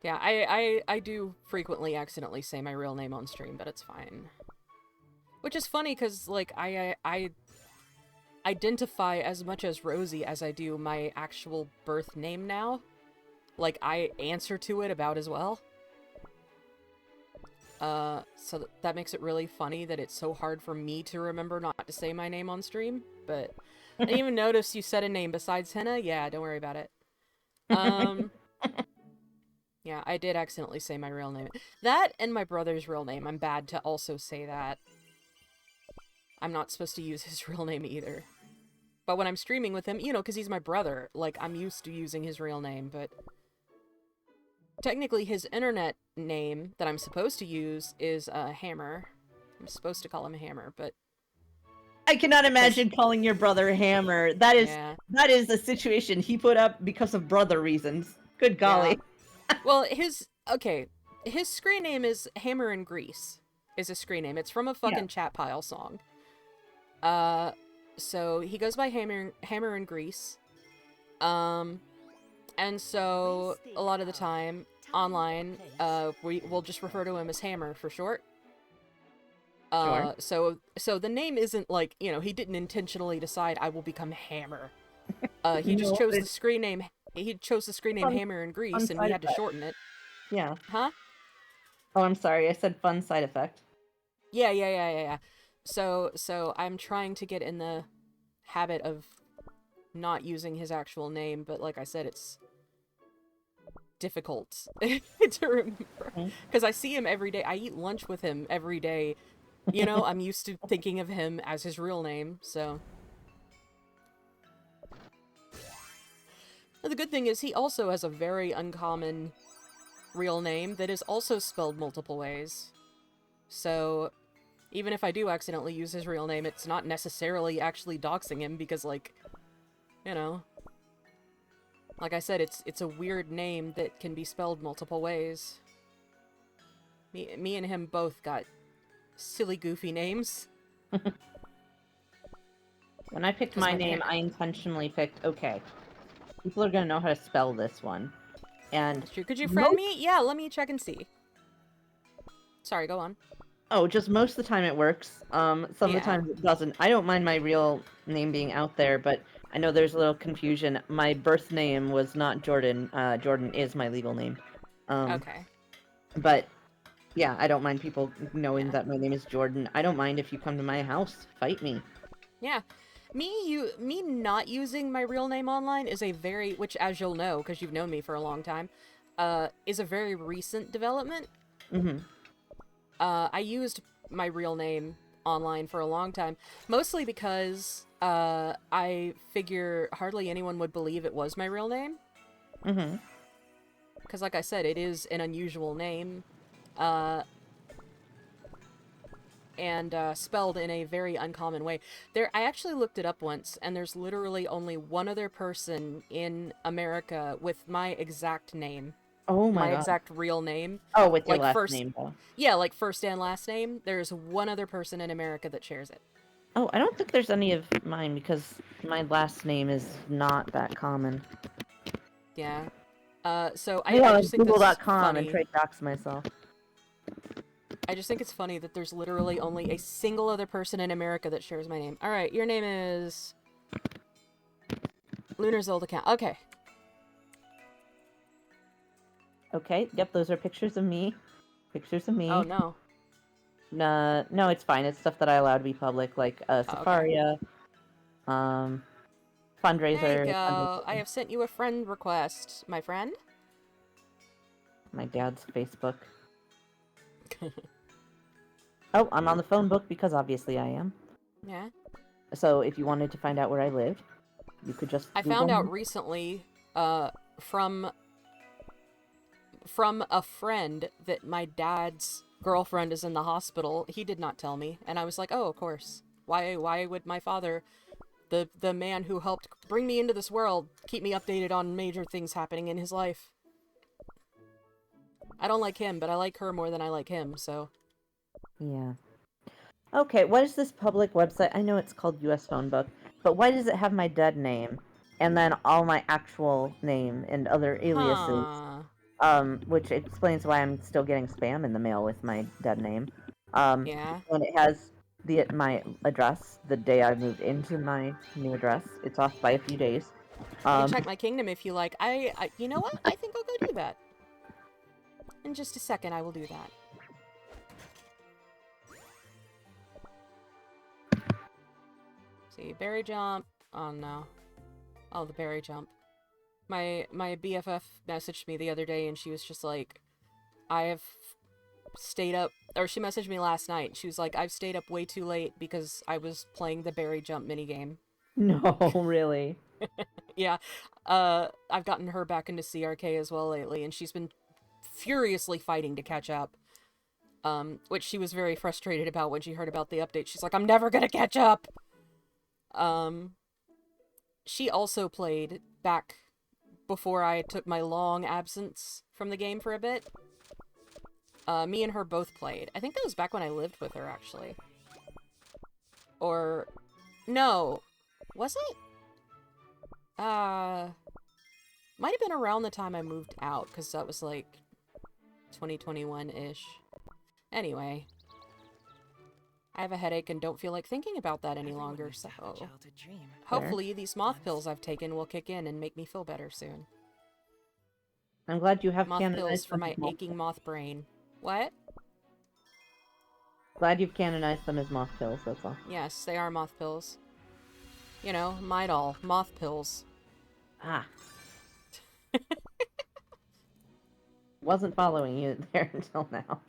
Yeah, I do frequently accidentally say my real name on stream, but it's fine. Which is funny, because, like, I identify as much as Rosie as I do my actual birth name now. Like, I answer to it about as well. So that makes it really funny that it's so hard for me to remember not to say my name on stream, but I didn't even notice you said a name besides Henna. Yeah, don't worry about it. Yeah, I did accidentally say my real name. That and my brother's real name. I'm bad to also say that. I'm not supposed to use his real name either. But when I'm streaming with him, you know, because he's my brother, like, I'm used to using his real name, but technically his internet name that I'm supposed to use is Hammer. I'm supposed to call him Hammer, but I cannot imagine calling your brother Hammer. That is yeah. that is a situation he put up because of brother reasons. Good golly. Well, his screen name is Hammer in Grease, is his screen name. It's from a fucking Chat Pile song. So he goes by Hammer in Grease. And so a lot of the time online, we'll just refer to him as Hammer for short. Sure. So the name isn't like, you know, he didn't intentionally decide I will become Hammer. He just No, chose the it's- screen name. He chose the screen name Fun- Hammer in Grease, fun and we side had to effect. shorten it. Yeah. Huh? Oh, I'm sorry. I said fun side effect. Yeah. So I'm trying to get in the habit of not using his actual name, but like I said, it's difficult to remember. Because I see him every day. I eat lunch with him every day. You know, I'm used to thinking of him as his real name, so... The good thing is he also has a very uncommon real name that is also spelled multiple ways. So, even if I do accidentally use his real name, it's not necessarily actually doxing him because, like, you know... Like I said, it's a weird name that can be spelled multiple ways. Me and him both got silly, goofy names. When I picked 'Cause my my name, parent- I intentionally picked okay. people are gonna know how to spell this one. And That's true. Could you friend most- me? Yeah, let me check and see. Sorry, go on. Oh, just most of the time it works. Some of the Yeah. times it doesn't. I don't mind my real name being out there, but I know there's a little confusion. My birth name was not Jordan. Jordan is my legal name. Okay. But yeah, I don't mind people knowing Yeah. that my name is Jordan. I don't mind if you come to my house, fight me. Yeah. Me not using my real name online is a very, which as you'll know, because you've known me for a long time, is a very recent development. Mm-hmm. I used my real name online for a long time, mostly because I figure hardly anyone would believe it was my real name. Mm-hmm. Because, like I said, it is an unusual name, and spelled in a very uncommon way. I actually looked it up once, and there's literally only one other person in America with my exact name. Oh my god. Exact real name. Oh, with your like last first- name though. Yeah, like first and last name. There's one other person in America that shares it. Oh, I don't think there's any of mine because my last name is not that common. Yeah. So I Yeah, just think that's Google.com funny. and try to dox myself. I just think it's funny that there's literally only a single other person in America that shares my name. Alright, your name is... Lunar Zelda account. Okay. Okay, yep, those are pictures of me. Pictures of me. Oh, no. No, it's fine. It's stuff that I allow to be public, like Safaria, fundraiser. There you go. fundraiser. I have sent you a friend request, my friend. My dad's Facebook. Oh, I'm on the phone book because obviously I am. Yeah. So if you wanted to find out where I live, you could just. I Google found out me. recently, from a friend that my dad's girlfriend is in the hospital. He did not tell me, and I was like, oh, of course. Why would my father, the man who helped bring me into this world, keep me updated on major things happening in his life? I don't like him, but I like her more than I like him, so... Yeah. Okay, what is this public website? I know it's called US Phone Book, but why does it have my dead name and then all my actual name and other aliases? Huh. Which explains why I'm still getting spam in the mail with my dead name. Yeah. And it has my address the day I moved into my new address. It's off by a few days. You can check my kingdom if you like. You know what? I think I'll go do that. In just a second, I will do that. See, berry jump. Oh no. Oh, the berry jump. My BFF messaged me the other day and she was just like, I have stayed up, or she messaged me last night. She was like, I've stayed up way too late because I was playing the berry jump minigame. No, really. Yeah. I've gotten her back into CRK as well lately, and she's been furiously fighting to catch up. Which she was very frustrated about when she heard about the update. She's like, I'm never gonna catch up! She also played back before I took my long absence from the game for a bit. Me and her both played. I think that was back when I lived with her, actually. Or... no. Was it? Might have been around the time I moved out, because that was, like, 2021-ish. Anyway. I have a headache and don't feel like thinking about that any longer, so... hopefully these moth pills I've taken will kick in and make me feel better soon. I'm glad you have Moth canonized pills for them my as moth- aching moth brain. What? Glad you've canonized them as moth pills, that's all. Yes, they are moth pills. You know, Midol, moth pills. Ah. Wasn't following you there until now.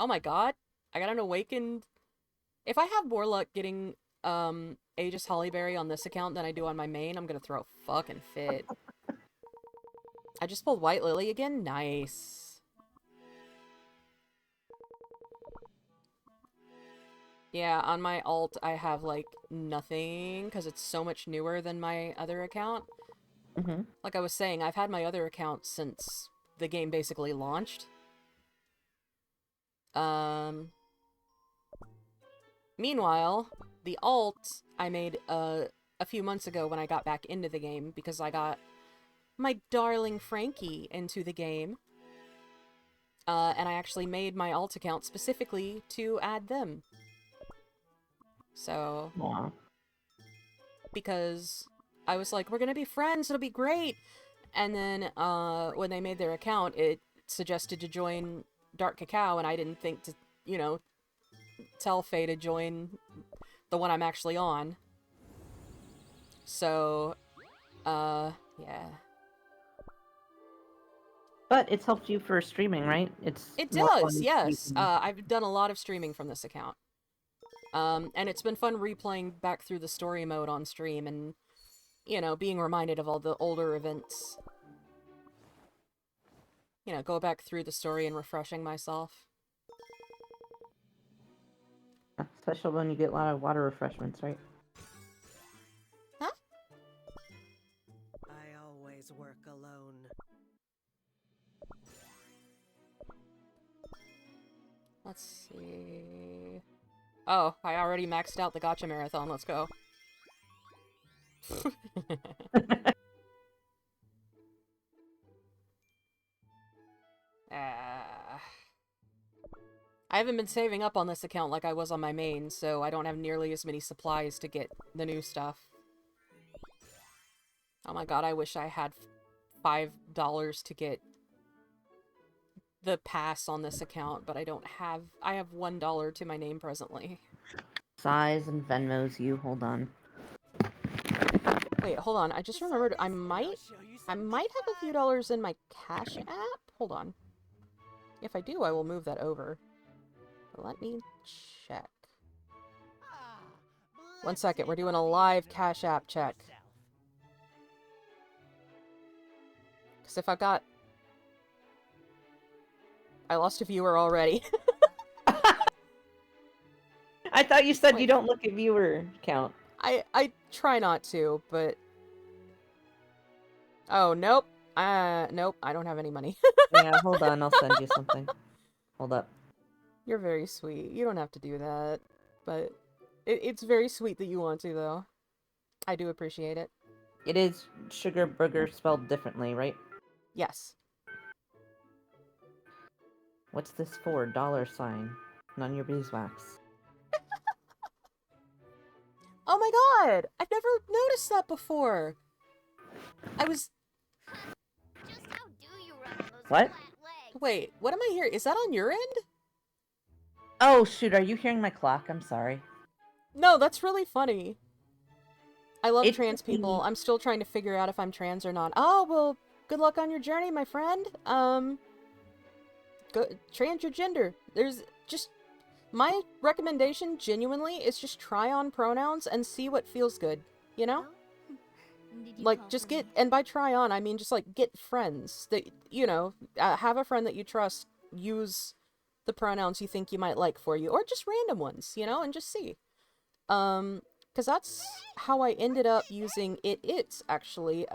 Oh my god. I got an awakened... If I have more luck getting, Aegis Hollyberry on this account than I do on my main, I'm gonna throw a fucking fit. I just pulled White Lily again? Nice. Yeah, on my alt, I have, like, nothing, because it's so much newer than my other account. Mm-hmm. Like I was saying, I've had my other account since the game basically launched. Meanwhile, the alt, I made a few months ago when I got back into the game because I got my darling Frankie into the game. And I actually made my alt account specifically to add them. So, Aw. because I was like, we're gonna be friends, it'll be great. And then when they made their account, it suggested to join Dark Cacao, and I didn't think to, you know, tell Faye to join the one I'm actually on. So, yeah. But it's helped you for streaming, right? It more fun does, to yes. stream. I've done a lot of streaming from this account. And it's been fun replaying back through the story mode on stream and, you know, being reminded of all the older events. You know, go back through the story and refreshing myself. Especially when you get a lot of water refreshments, right? Huh? I always work alone. Let's see... Oh, I already maxed out the Gacha Marathon. Let's go. I haven't been saving up on this account like I was on my main, so I don't have nearly as many supplies to get the new stuff. Oh my god, I wish I had $5 to get the pass on this account, but I don't have... I have $1 to my name presently. Size and Venmo's you. Hold on. Wait, hold on. I just remembered I might have a few dollars in my Cash App. Hold on. If I do, I will move that over. But let me check. 1 second. We're doing a live Cash App check. Because if I've got... I lost a viewer already. I thought you said Wait. you don't look at viewer count. I try not to, but... Oh, nope. Nope, I don't have any money. Yeah, hold on, I'll send you something. Hold up. You're very sweet. You don't have to do that. But it's very sweet that you want to, though. I do appreciate it. It is sugar burger spelled differently, right? Yes. What's this for? $sign. None your beeswax. Oh my god! I've never noticed that before! I was... Just how do you run those What? flat legs? Wait, what am I hearing? Is that on your end? Oh shoot, are you hearing my clock? I'm sorry. No, that's really funny. I love It trans could be- people. I'm still trying to figure out if I'm trans or not. Oh, well, good luck on your journey, my friend. Go trans your gender. There's just... My recommendation, genuinely, is just try on pronouns and see what feels good. You know? Did you Like, call just for get... me? And by try on, I mean just, like, get friends. That, you know, have a friend that you trust. Use the pronouns you think you might like for you. Or just random ones, you know? And just see. Because that's how I ended up using it's, actually.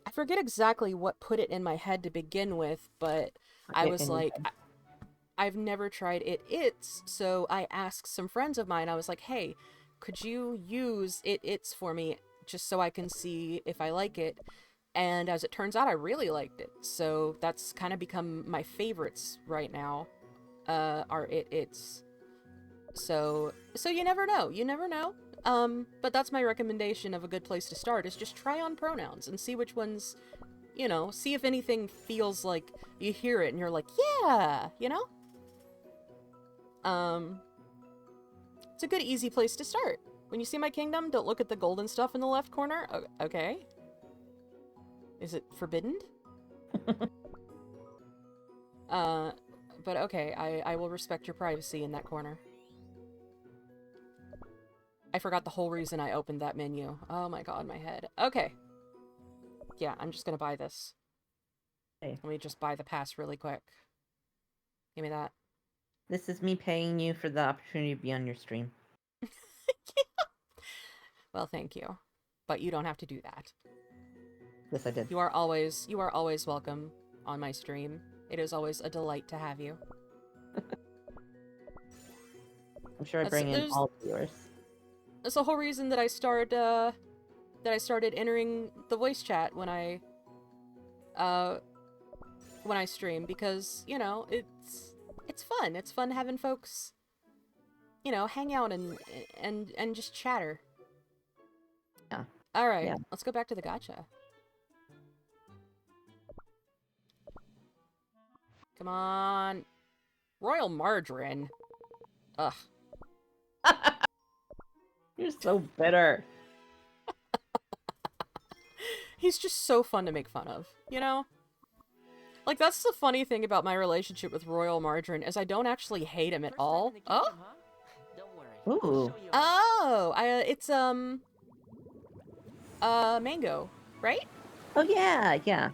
I forget exactly what put it in my head to begin with, but I was like, I've never tried it's, so I asked some friends of mine, I was like, hey, could you use it's for me, just so I can see if I like it? And as it turns out, I really liked it, so that's kind of become my favorites right now, are it's. So you never know, but that's my recommendation of a good place to start, is just try on pronouns and see which ones, you know, see if anything feels like you hear it and you're like, yeah, you know? It's a good, easy place to start. When you see my kingdom, don't look at the golden stuff in the left corner. Okay. Is it forbidden? But okay, I will respect your privacy in that corner. I forgot the whole reason I opened that menu. Oh my god, my head. Okay. Yeah, I'm just gonna buy this. Okay. Let me just buy the pass really quick. Give me that. This is me paying you for the opportunity to be on your stream. Well, thank you. But you don't have to do that. Yes, I did. You are always welcome on my stream. It is always a delight to have you. I'm sure I That's- bring in there's- all viewers. That's the whole reason that I started entering the voice chat when I stream, because, you know, it's fun. It's fun having folks, you know, hang out and just chatter. Yeah. All right, Yeah. let's go back to the gacha. Come on. Royal Margarine. Ugh. You're so bitter. He's just so fun to make fun of, you know? Like, that's the funny thing about my relationship with Royal Margarine, is I don't actually hate him at all. Oh? Ooh. Oh! It's, Mango, right? Oh yeah, yeah.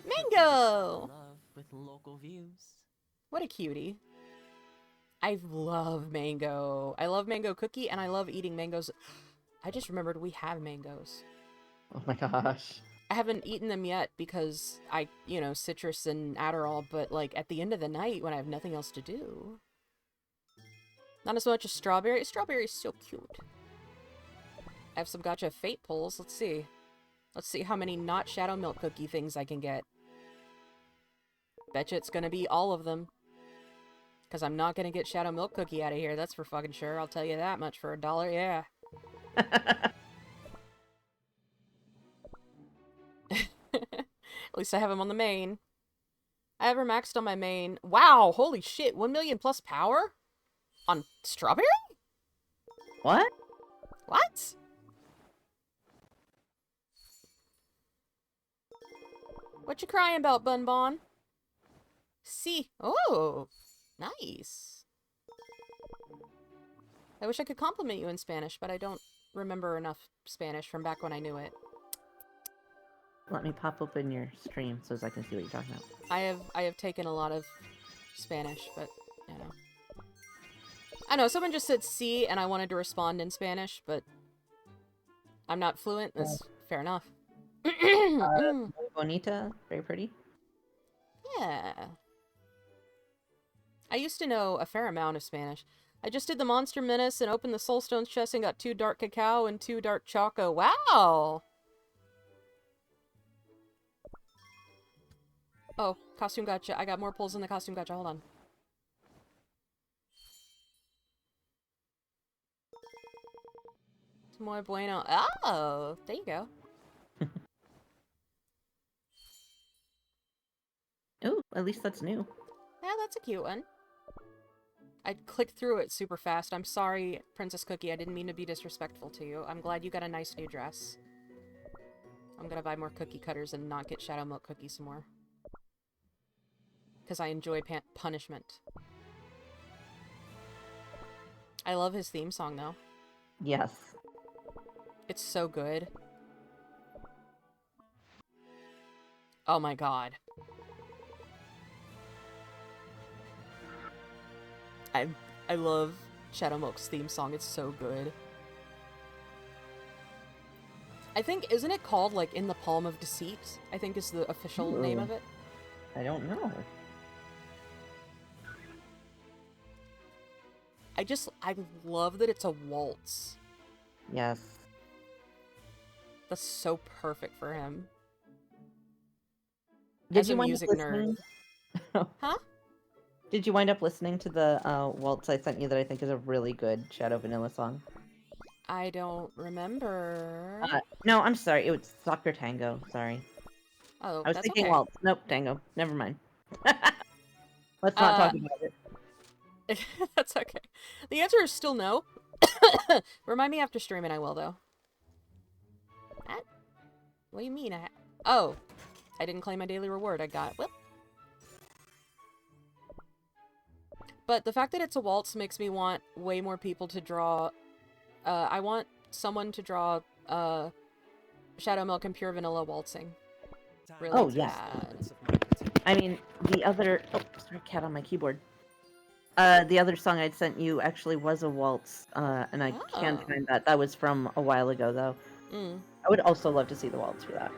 Mango! Love with local views. What a cutie. I love mango. I love mango cookie, and I love eating mangoes. I just remembered we have mangoes. Oh my gosh. I haven't eaten them yet because you know, citrus and Adderall, but, like, at the end of the night when I have nothing else to do. Not as much as strawberry. Strawberry's so cute. I have some gacha fate pulls. Let's see. Let's see how many not Shadow Milk Cookie things I can get. Betcha it's gonna be all of them. Because I'm not gonna get Shadow Milk Cookie out of here, that's for fucking sure. I'll tell you that much for $1, yeah. At least I have him on the main. I ever maxed on my main. Wow, holy shit, 1 million plus power? On Strawberry? What? What? What you crying about, Bun Bon? See. Oh, nice. I wish I could compliment you in Spanish, but I don't remember enough Spanish from back when I knew it. Let me pop open your stream so as I can see what you're talking about. I have taken a lot of Spanish, but, you know. I know, someone just said "sí" and I wanted to respond in Spanish, but I'm not fluent. That's fair enough. Muy bonita, very pretty. Yeah. I used to know a fair amount of Spanish. I just did the Monster Menace and opened the Soulstones chest and got 2 dark cacao and 2 dark choco. Wow! Oh, costume gacha. I got more pulls in the costume gacha. Hold on. It's muy bueno. Oh, there you go. Oh, at least that's new. Yeah, that's a cute one. I clicked through it super fast. I'm sorry, Princess Cookie. I didn't mean to be disrespectful to you. I'm glad you got a nice new dress. I'm gonna buy more cookie cutters and not get Shadow Milk Cookie some more. Because I enjoy punishment. I love his theme song, though. Yes. It's so good. Oh my god. I love Shadow Milk's theme song. It's so good. I think, isn't it called, like, In the Palm of Deceit? I think is the official name of it. I don't know. I love that it's a waltz. Yes. That's so perfect for him. Did As you a wind music up nerd. listening? Huh? Did you wind up listening to the waltz I sent you that I think is a really good Shadow Vanilla song? I don't remember. No, I'm sorry. It was Soccer Tango. Sorry. Oh, I was that's thinking okay. waltz. Nope, tango. Never mind. Let's not talk about it. That's okay. The answer is still no. Remind me after streaming, I will, though. What do you mean? Oh, I didn't claim my daily reward. I got it. Whoop. But the fact that it's a waltz makes me want way more people to draw. I want someone to draw Shadow Milk and Pure Vanilla waltzing. Really Oh, yes. bad. I mean, the other... Oh, sorry, cat on my keyboard. The other song I'd sent you actually was a waltz, and I can't Oh. find that. That was from a while ago, though. Mm. I would also love to see the waltz for that.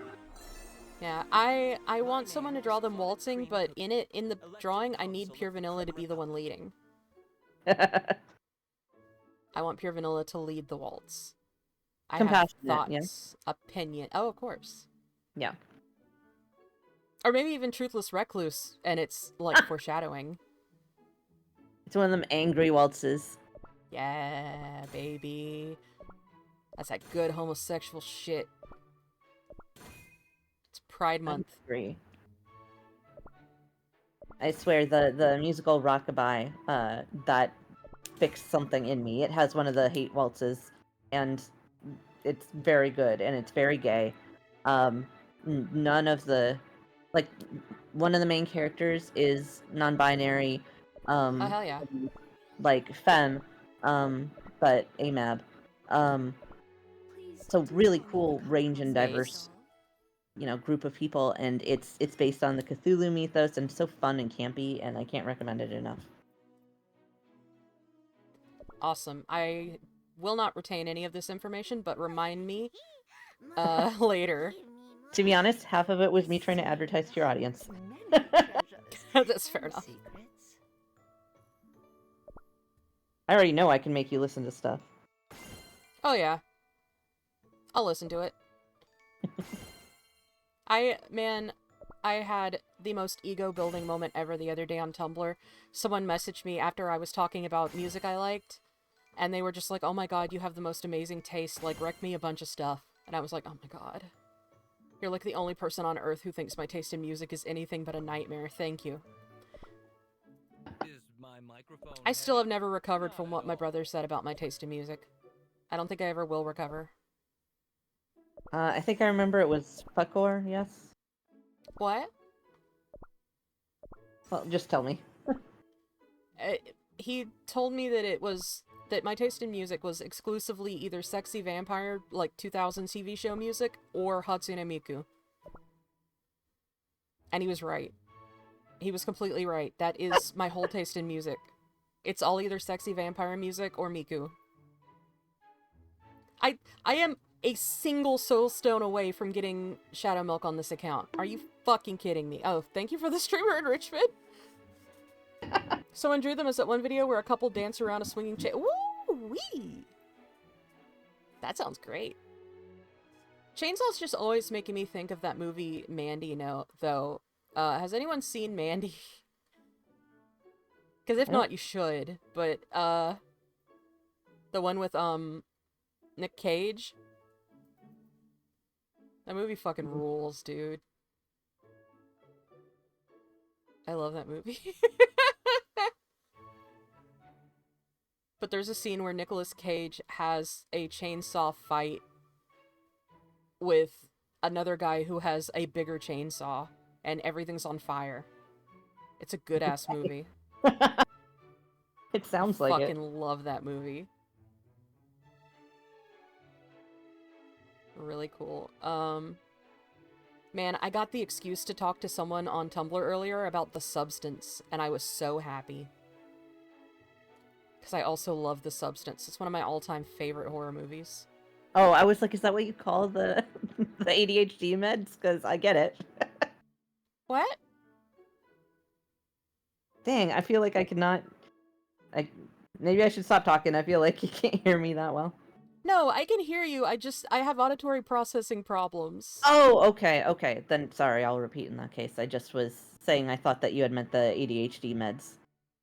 Yeah, I want someone to draw them waltzing, but in the drawing, I need Pure Vanilla to be the one leading. I want Pure Vanilla to lead the waltz. I have Compassionate, yeah. thoughts, opinion. Oh, of course. Yeah. Or maybe even Truthless Recluse, and it's like foreshadowing. It's one of them angry waltzes. Yeah, baby. That's that good homosexual shit. It's Pride Month. Agree. I swear, the musical Rockabye, that fixed something in me. It has one of the hate waltzes, and it's very good, and it's very gay. None of the, like, one of the main characters is non-binary, Oh, hell yeah. like femme, but AMAB. So really cool range and diverse, group of people, and it's based on the Cthulhu mythos, and so fun and campy, and I can't recommend it enough. Awesome. I will not retain any of this information, but remind me later. To be honest, half of it was me trying to advertise to your audience. That's fair enough. I already know I can make you listen to stuff. Oh yeah. I'll listen to it. I had the most ego-building moment ever the other day on Tumblr. Someone messaged me after I was talking about music I liked, and they were just like, oh my god, you have the most amazing taste, like, wreck me a bunch of stuff. And I was like, oh my god. You're like the only person on earth who thinks my taste in music is anything but a nightmare. Thank you. I still have never recovered from what my brother said about my taste in music. I don't think I ever will recover. I think I remember it was fuckcore, yes? What? Well, just tell me. He told me that my taste in music was exclusively either sexy vampire, like 2000 TV show music, or Hatsune Miku. And he was right. He was completely right. That is my whole taste in music. It's all either sexy vampire music or Miku. I am a single soul stone away from getting Shadow Milk on this account. Are you fucking kidding me? Oh, thank you for the streamer enrichment. Someone drew them as that one video where a couple dance around a swinging chair. Woo-wee! That sounds great. Chainsaw's just always making me think of that movie Mandy, though. Has anyone seen Mandy? Because if not, you should. But, the one with, Nick Cage? That movie fucking rules, dude. I love that movie. But there's a scene where Nicolas Cage has a chainsaw fight with another guy who has a bigger chainsaw, and everything's on fire. It's a good-ass movie. It sounds like it. Fucking love that movie. Really cool. Man, I got the excuse to talk to someone on Tumblr earlier about The Substance, and I was so happy. Because I also love The Substance. It's one of my all-time favorite horror movies. Oh, I was like, is that what you call the the ADHD meds? Because I get it. What? Dang, I feel like I cannot... Maybe I should stop talking. I feel like you can't hear me that well. No, I can hear you. I have auditory processing problems. Oh, okay. Then, sorry, I'll repeat in that case. I just was saying I thought that you had meant the ADHD meds.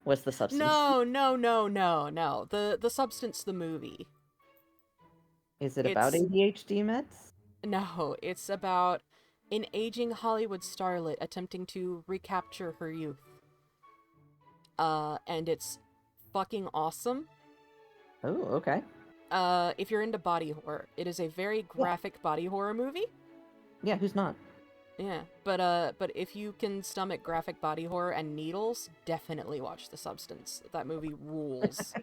Was The Substance. No. The Substance, the movie. Is it about ADHD meds? No, it's about an aging Hollywood starlet attempting to recapture her youth. And it's fucking awesome. Oh, okay. If you're into body horror, it is a very graphic body horror movie. Yeah, who's not? Yeah, but if you can stomach graphic body horror and needles, definitely watch The Substance. That movie rules.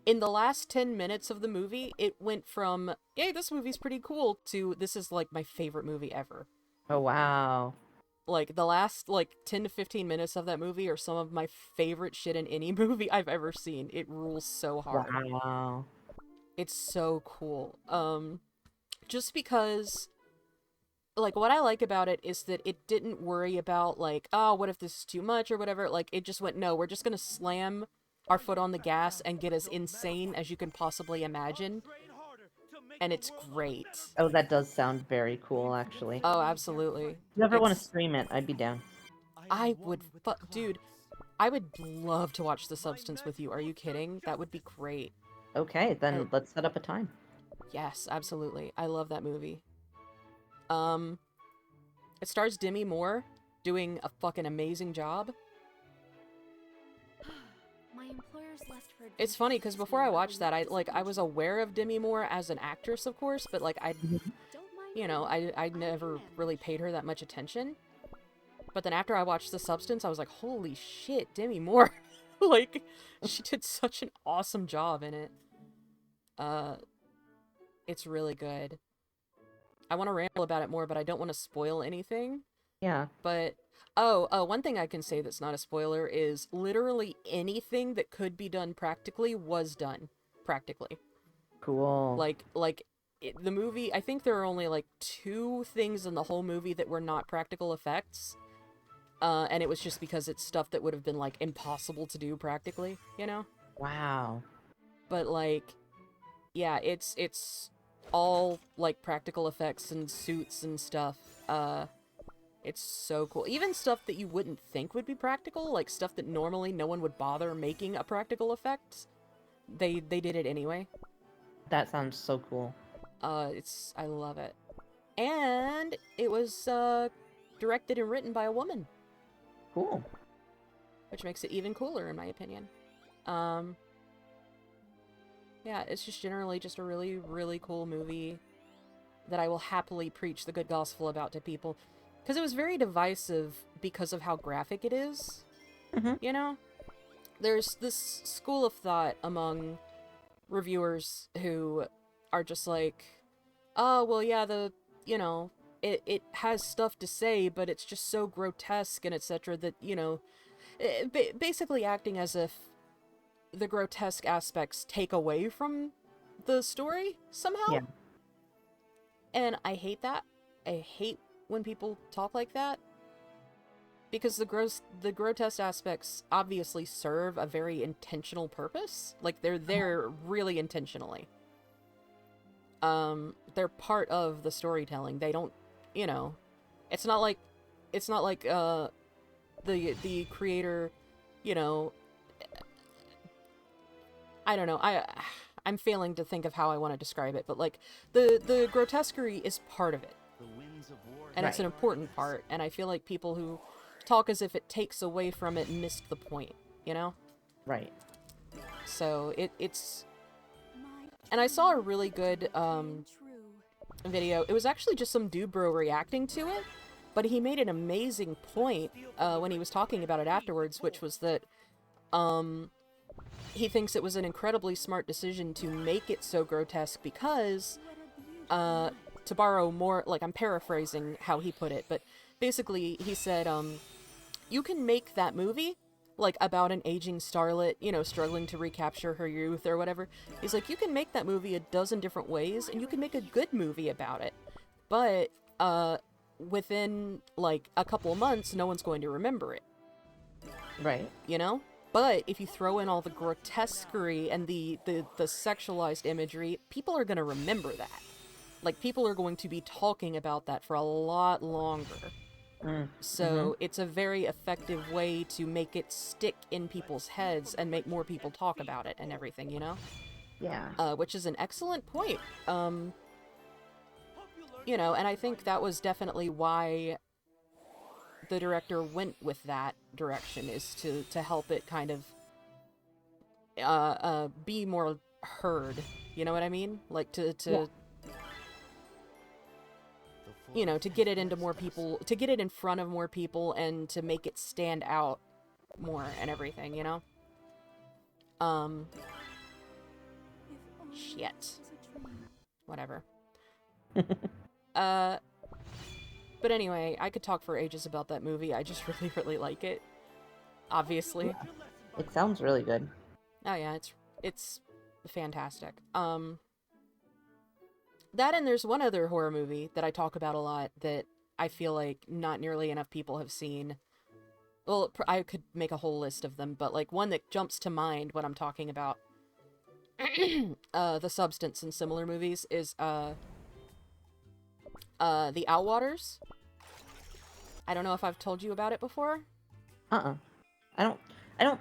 In the last 10 minutes of the movie, it went from, hey, this movie's pretty cool, to this is, like, my favorite movie ever. Oh, wow. Like, the last, 10 to 15 minutes of that movie are some of my favorite shit in any movie I've ever seen. It rules so hard. Wow. It's so cool. Just because, like, what I like about it is that it didn't worry about, like, oh, what if this is too much or whatever. Like, it just went, no, we're just gonna slam our foot on the gas and get as insane as you can possibly imagine. And it's great. Oh, that does sound very cool, actually. Oh, absolutely. If you ever want to It's- stream it, I'd be down. I would, dude, I would love to watch The Substance with you. Are you kidding? That would be great. Okay, then let's set up a time. Yes, absolutely. I love that movie. It stars Demi Moore doing a fucking amazing job. My employer's left for It's funny because before I watched that, I was aware of Demi Moore as an actress, of course, but like I never really paid her that much attention. But then after I watched The Substance, I was like, holy shit, Demi Moore. Like, she did such an awesome job in it. It's really good. I want to ramble about it more, but I don't want to spoil anything. Yeah. But, one thing I can say that's not a spoiler is literally anything that could be done practically was done practically. Cool. The movie, I think there are only like 2 things in the whole movie that were not practical effects. And it was just because it's stuff that would have been like impossible to do practically, you know? Wow. But like, yeah, it's all like practical effects and suits and stuff. It's so cool. Even stuff that you wouldn't think would be practical, like stuff that normally no one would bother making a practical effect, they did it anyway. That sounds so cool. I love it. And it was directed and written by a woman, Cool. which makes it even cooler in my opinion. Yeah, it's just generally just a really, really cool movie that I will happily preach the good gospel about to people. Because it was very divisive because of how graphic it is. Mhm. You know? There's this school of thought among reviewers who are just like, oh, well, yeah, it has stuff to say, but it's just so grotesque and etc. that, basically acting as if the grotesque aspects take away from the story somehow. Yeah. And I hate that. I hate when people talk like that. Because the grotesque aspects obviously serve a very intentional purpose. Like, they're there really intentionally. They're part of the storytelling. They don't, it's not like the creator, I don't know. I'm failing to think of how I want to describe it, but like the grotesquerie is part of it. And it's an important part, and I feel like people who talk as if it takes away from it missed the point, Right. So it's and I saw a really good video. It was actually just some dude bro reacting to it, but he made an amazing point when he was talking about it afterwards, which was that he thinks it was an incredibly smart decision to make it so grotesque because to borrow more, like, I'm paraphrasing how he put it, but basically he said you can make that movie like about an aging starlet, struggling to recapture her youth or whatever. He's like, you can make that movie a dozen different ways and you can make a good movie about it, but within like a couple of months no one's going to remember it, Right. But if you throw in all the grotesquerie and the sexualized imagery, people are going to remember that. Like, people are going to be talking about that for a lot longer. So it's a very effective way to make it stick in people's heads and make more people talk about it and everything, Yeah. which is an excellent point. And I think that was definitely why the director went with that direction, is to help it kind of be more heard. You know what I mean? Like to to get it into more people, to get it in front of more people, and to make it stand out more and everything, Shit. Whatever. But anyway, I could talk for ages about that movie. I just really, really like it. Obviously. It sounds really good. Oh yeah, it's fantastic. That, and there's one other horror movie that I talk about a lot that I feel like not nearly enough people have seen. well, I could make a whole list of them, but like one that jumps to mind when I'm talking about the substance in similar movies is The Outwaters. I don't know if I've told you about it before. I don't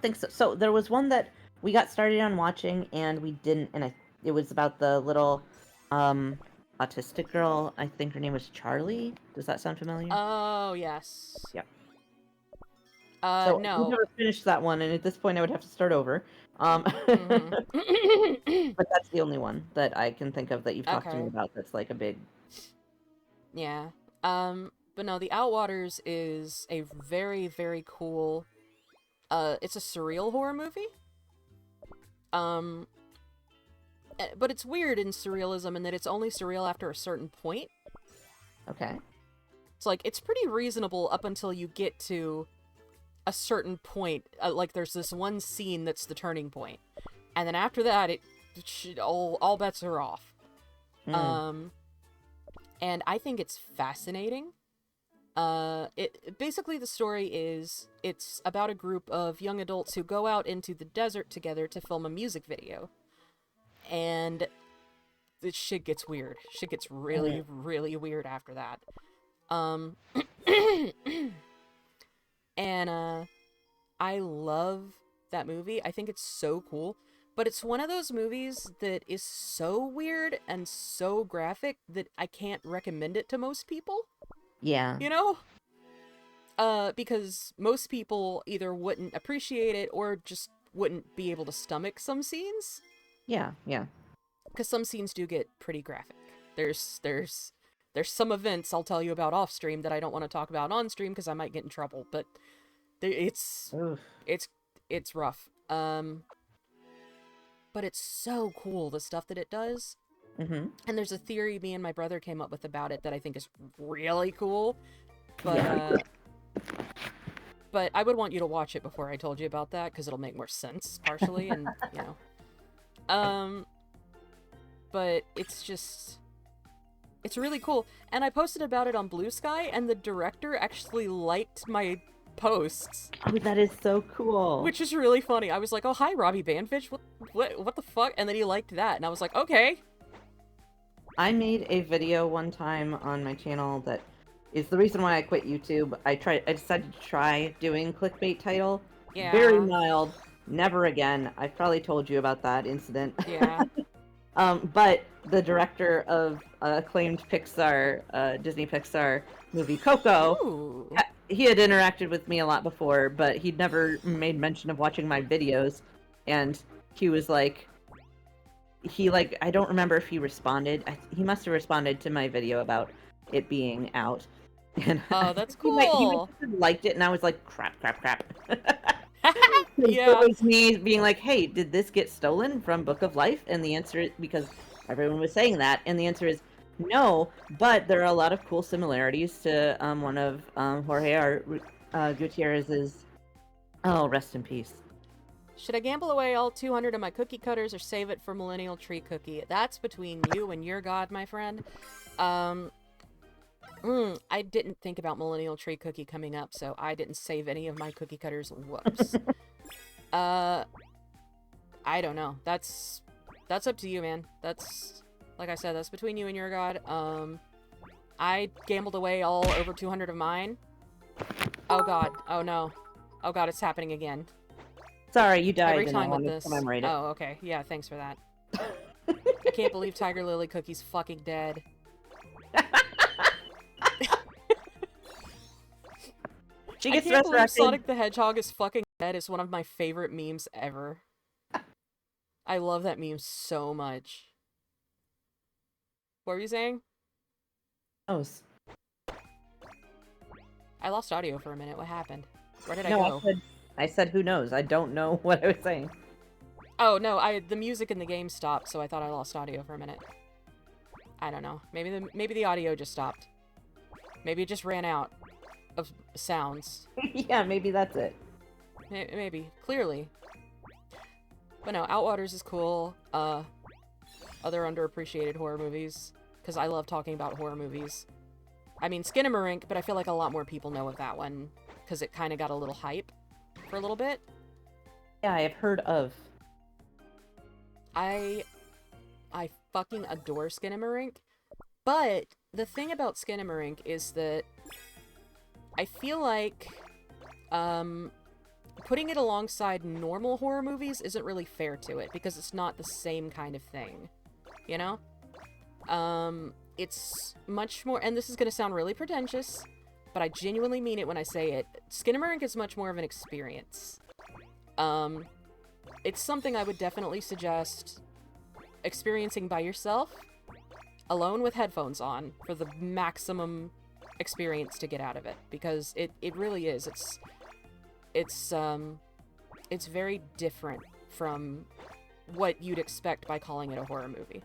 think so. So there was one that we got started on watching and we didn't, and it was about the little autistic girl. I think her name was Charlie. Does that sound familiar? Oh, yes. Yeah. So no. we never finished that one, and at this point I would have to start over. Mhm. But that's the only one that I can think of that you've talked to me Okay. about that's like a big... Yeah. But no, The Outwaters is a very, very cool, it's a surreal horror movie. But it's weird in surrealism in that it's only surreal after a certain point. Okay. It's like, it's pretty reasonable up until you get to a certain point. Like, there's this one scene that's the turning point. And then after that, all bets are off. Mm. And I think it's fascinating. Basically the story is, it's about a group of young adults who go out into the desert together to film a music video. And this shit gets weird. Shit gets really, really weird after that. And, I love that movie. I think it's so cool. But it's one of those movies that is so weird and so graphic that I can't recommend it to most people. Yeah. You know? Because most people either wouldn't appreciate it or just wouldn't be able to stomach some scenes. Yeah. Because some scenes do get pretty graphic. There's some events I'll tell you about off stream that I don't want to talk about on stream because I might get in trouble. But it's rough. But it's so cool, the stuff that it does. Mm-hmm. And there's a theory me and my brother came up with about it that I think is really cool. But Yeah. but I would want you to watch it before I told you about that because it'll make more sense partially, and you know. But it's really cool. And I posted about it on Blue Sky, and the director actually liked my posts, Oh, that is so cool. which is really funny. I was like, "Oh, hi, Robbie Banfish. What the fuck?" And then he liked that, and I was like, "Okay." I made a video one time on my channel that is the reason why I quit YouTube. I decided to try doing clickbait title. Yeah. Very mild. Never again. I've probably told you about that incident. Yeah. But the director of acclaimed Pixar, Disney Pixar movie Coco, Ooh. he had interacted with me a lot before, but he'd never made mention of watching my videos. And he was like, I don't remember if he responded. He must have responded to my video about it being out. And Oh, that's he cool. might have liked it, and I was like, crap. Yeah. It was me being like, hey, did this get stolen from Book of Life? And the answer is, because everyone was saying that, and the answer is no, but there are a lot of cool similarities to one of Jorge Gutierrez's... Oh, rest in peace. Should I gamble away all 200 of my cookie cutters or save it for Millennial Tree Cookie? That's between you and your god, my friend. I didn't think about Millennial Tree Cookie coming up, so I didn't save any of my cookie cutters. Whoops. I don't know. That's up to you, man. That's, like I said, that's between you and your god. I gambled away all over 200 of mine. Oh god. Oh no. Oh god, it's happening again. Sorry, you died. Every and I time with wanted to this. commemorate it. Oh, okay. Yeah, thanks for that. I can't believe Tiger Lily Cookie's fucking dead. She I gets can't believe resurrected. Sonic the Hedgehog is fucking dead is one of my favorite memes ever. I love that meme so much. What were you saying? Oh, I lost audio for a minute. What happened? Where did I no, go? I said who knows. I don't know what I was saying. Oh, no, the music in the game stopped, so I thought I lost audio for a minute. I don't know. Maybe the audio just stopped. Maybe it just ran out of sounds. Yeah, maybe that's it. Maybe. Clearly. But no, Outwaters is cool. Other underappreciated horror movies. Because I love talking about horror movies. I mean, Skinamarink, but I feel like a lot more people know of that one. because it kind of got a little hype for a little bit. Yeah, I've heard of. I fucking adore Skinamarink, but the thing about Skinamarink is that I feel like putting it alongside normal horror movies isn't really fair to it, because it's not the same kind of thing, you know? It's much more, and this is gonna sound really pretentious, but I genuinely mean it when I say it. Skinamarink is much more of an experience. It's something I would definitely suggest experiencing by yourself, alone with headphones on, for the maximum experience to get out of it, because it really is. It's very different from what you'd expect by calling it a horror movie.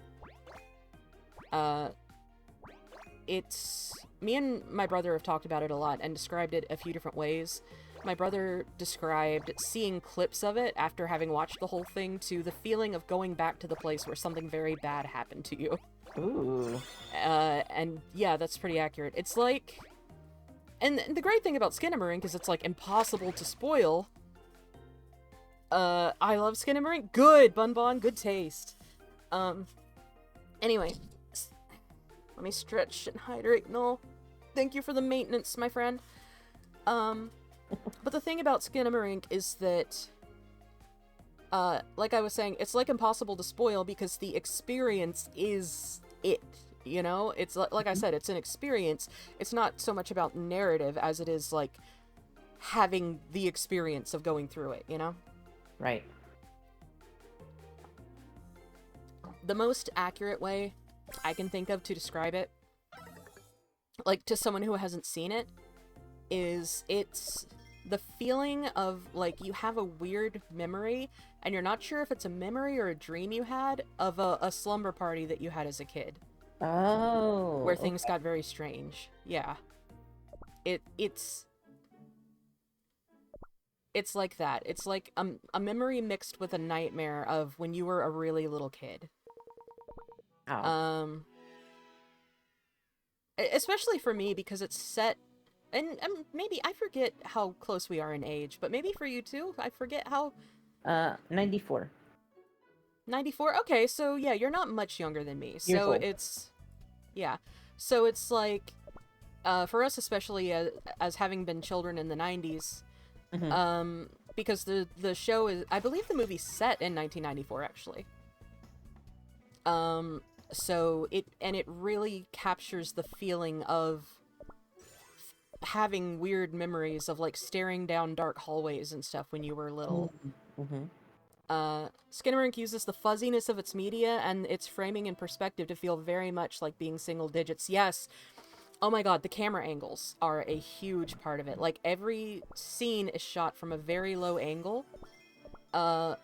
Me and my brother have talked about it a lot and described it a few different ways. My brother described seeing clips of it after having watched the whole thing to the feeling of going back to the place where something very bad happened to you. Ooh. And yeah, that's pretty accurate. It's like... And the great thing about Skinamarink is it's, like, impossible to spoil. I love Skinamarink. Good, Bunbon. Good taste. Anyway. Let me stretch and hydrate and all. Thank you for the maintenance, my friend. But the thing about Skinamarink is that, like I was saying, it's, like, impossible to spoil because the experience is it. You know, it's like I said, it's an experience. It's not so much about narrative as it is like having the experience of going through it, you know? Right. The most accurate way I can think of to describe it, like to someone who hasn't seen it, is it's the feeling of like you have a weird memory and you're not sure if it's a memory or a dream you had of a slumber party that you had as a kid. Oh. Where things got very strange. Yeah. It's like that. It's like a memory mixed with a nightmare of when you were a really little kid. Oh. Especially for me, because it's set... And maybe, I forget how close we are in age, but maybe for you too? I forget how... 94. 94? Okay, so yeah, you're not much younger than me. So old. it's... Yeah. So it's like, for us especially, as having been children in the 90s, Mm-hmm. Because the show is... I believe the movie's set in 1994, actually. So it really captures the feeling of having weird memories of, like, staring down dark hallways and stuff when you were little. Mm-hmm. Skinamarink uses the fuzziness of its media and its framing and perspective to feel very much like being single digits. Yes. Oh my god, the camera angles are a huge part of it. Like, every scene is shot from a very low angle. The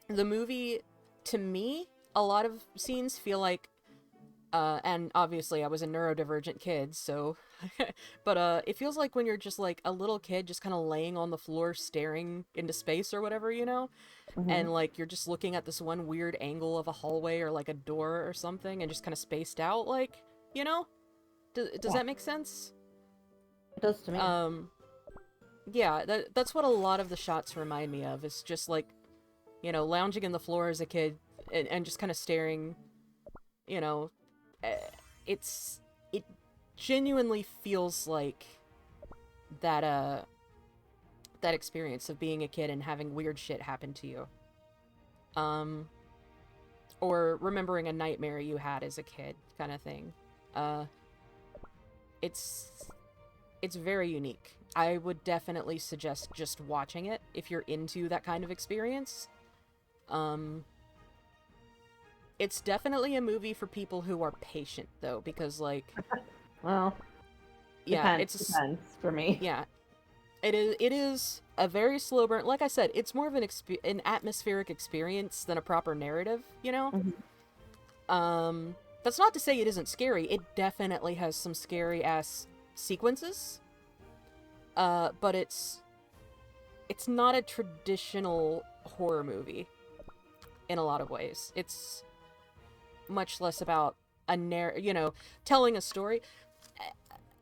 movie, to me, a lot of scenes feel like, and obviously I was a neurodivergent kid, so, but, it feels like when you're just, like, a little kid just kind of laying on the floor staring into space or whatever, you know? Mm-hmm. And, like, you're just looking at this one weird angle of a hallway or, like, a door or something and just kind of spaced out, like, you know? Does that make sense? It does to me. Yeah, that's what a lot of the shots remind me of. It's just, like, you know, lounging in the floor as a kid and just kind of staring, you know. It genuinely feels like that experience of being a kid and having weird shit happen to you. Or remembering a nightmare you had as a kid, kind of thing. It's very unique. I would definitely suggest just watching it if you're into that kind of experience. It's definitely a movie for people who are patient, though, because, like... Well, yeah, depends for me. Yeah. It is a very slow burn. Like I said, it's more of an atmospheric experience than a proper narrative, you know? Mm-hmm. That's not to say it isn't scary. It definitely has some scary-ass sequences. But it's not a traditional horror movie in a lot of ways. It's much less about telling a story.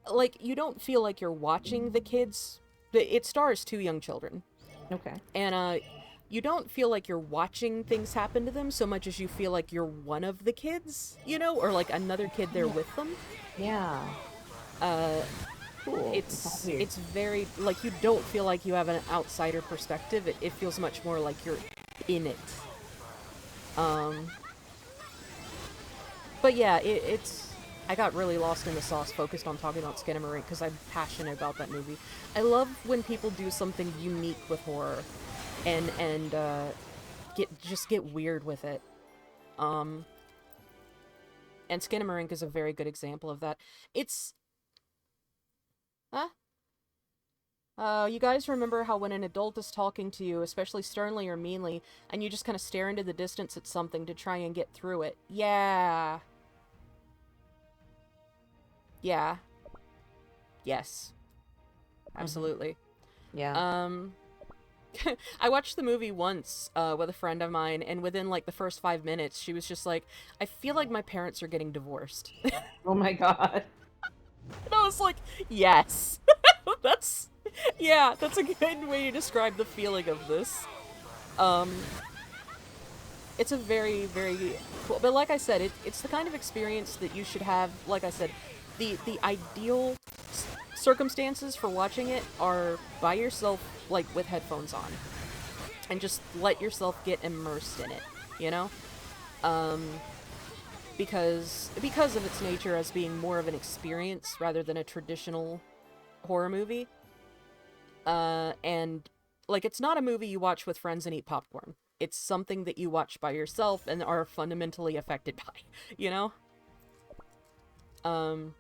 Like, you don't feel like you're watching the kids it stars two young children. Okay. And you don't feel like you're watching things happen to them so much as you feel like you're one of the kids, you know, or like another kid there with them. Yeah. Cool. It's very, like, you don't feel like you have an outsider perspective. It feels much more like you're in it. But yeah, it's... I got really lost in the sauce focused on talking about Skinamarink because I'm passionate about that movie. I love when people do something unique with horror and get weird with it. And Skinamarink is a very good example of that. It's... Huh? You guys remember how when an adult is talking to you, especially sternly or meanly, and you just kind of stare into the distance at something to try and get through it? Yeah. Yeah. Yes. Absolutely. Yeah. I watched the movie once with a friend of mine, and within like the first 5 minutes, she was just like, I feel like my parents are getting divorced. Oh my god. And I was like, yes. That's a good way to describe the feeling of this. It's a very, very cool, but like I said, it's the kind of experience that you should have. Like I said, the ideal circumstances for watching it are by yourself, like with headphones on, and just let yourself get immersed in it, you know? Because of its nature as being more of an experience rather than a traditional horror movie. And like, it's not a movie you watch with friends and eat popcorn. It's something that you watch by yourself and are fundamentally affected by, you know? And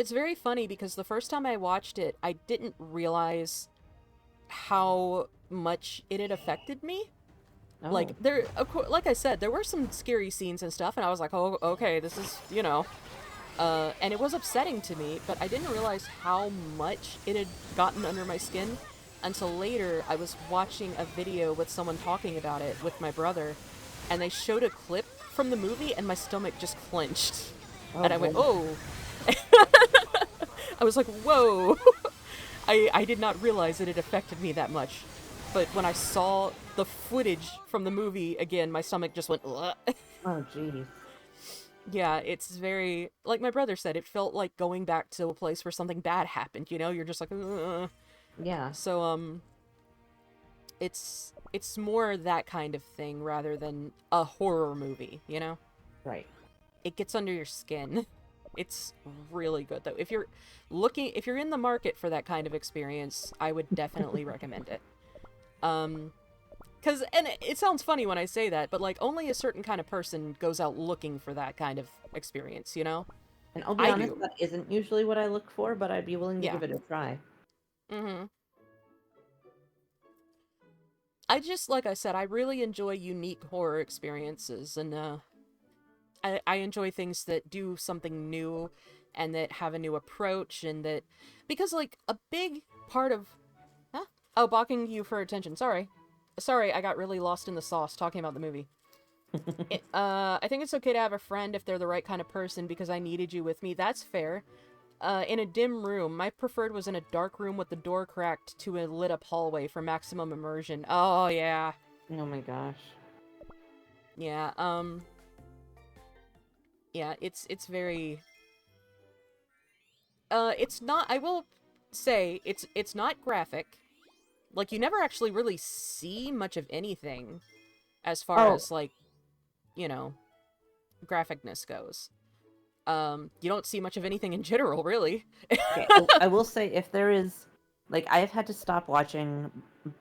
it's very funny because the first time I watched it, I didn't realize how much it had affected me. Oh. Like, like I said, there were some scary scenes and stuff, and I was like, oh, okay, this is, you know... and it was upsetting to me, but I didn't realize how much it had gotten under my skin until later. I was watching a video with someone talking about it with my brother, and they showed a clip from the movie, and my stomach just clenched. And I went, oh. I was like, whoa. I did not realize it had affected me that much. But when I saw the footage from the movie again, my stomach just went, ugh. Oh, jeez. Yeah, it's very, like my brother said, it felt like going back to a place where something bad happened, you know? You're just like, ugh. Yeah. So, it's more that kind of thing rather than a horror movie, you know? Right. It gets under your skin. It's really good, though. If you're in the market for that kind of experience, I would definitely recommend it. And it sounds funny when I say that, but, like, only a certain kind of person goes out looking for that kind of experience, you know? And I'll be honest, that isn't usually what I look for, but I'd be willing to give it a try. Mm-hmm. I just, like I said, I really enjoy unique horror experiences, and, I enjoy things that do something new, and that have a new approach, and that... Because, like, a big part of... Huh? Oh, balking you for attention, sorry. Sorry, I got really lost in the sauce talking about the movie. I think it's okay to have a friend if they're the right kind of person because I needed you with me. That's fair. In a dim room. My preferred was in a dark room with the door cracked to a lit-up hallway for maximum immersion. Oh, yeah. Oh my gosh. Yeah, yeah, it's very... it's not... I will say, it's not graphic. Like, you never actually really see much of anything as far as, like, you know, graphicness goes. You don't see much of anything in general, really. Okay, I will say, if there is... Like, I've had to stop watching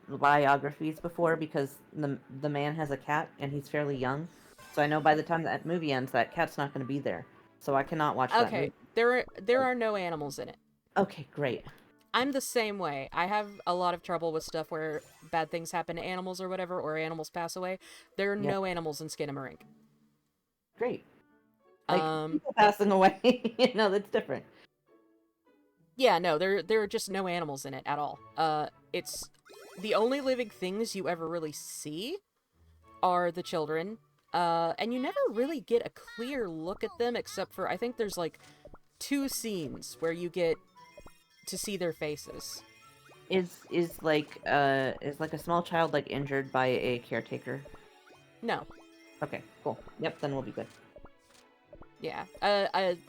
biographies before because the man has a cat, and he's fairly young. So I know by the time that movie ends, that cat's not going to be there. So I cannot watch that movie. Okay, there are no animals in it. Okay, great. I'm the same way. I have a lot of trouble with stuff where bad things happen to animals or whatever, or animals pass away. There are no animals in Skinamarink. Great. Like, people passing away, you know, that's different. Yeah, no, there are just no animals in it at all. It's... The only living things you ever really see are the children, and you never really get a clear look at them except for, I think there's, like, 2 scenes where you get to see their faces. Is like a small child like injured by a caretaker? No. Okay, cool. Yep, then we'll be good. Yeah.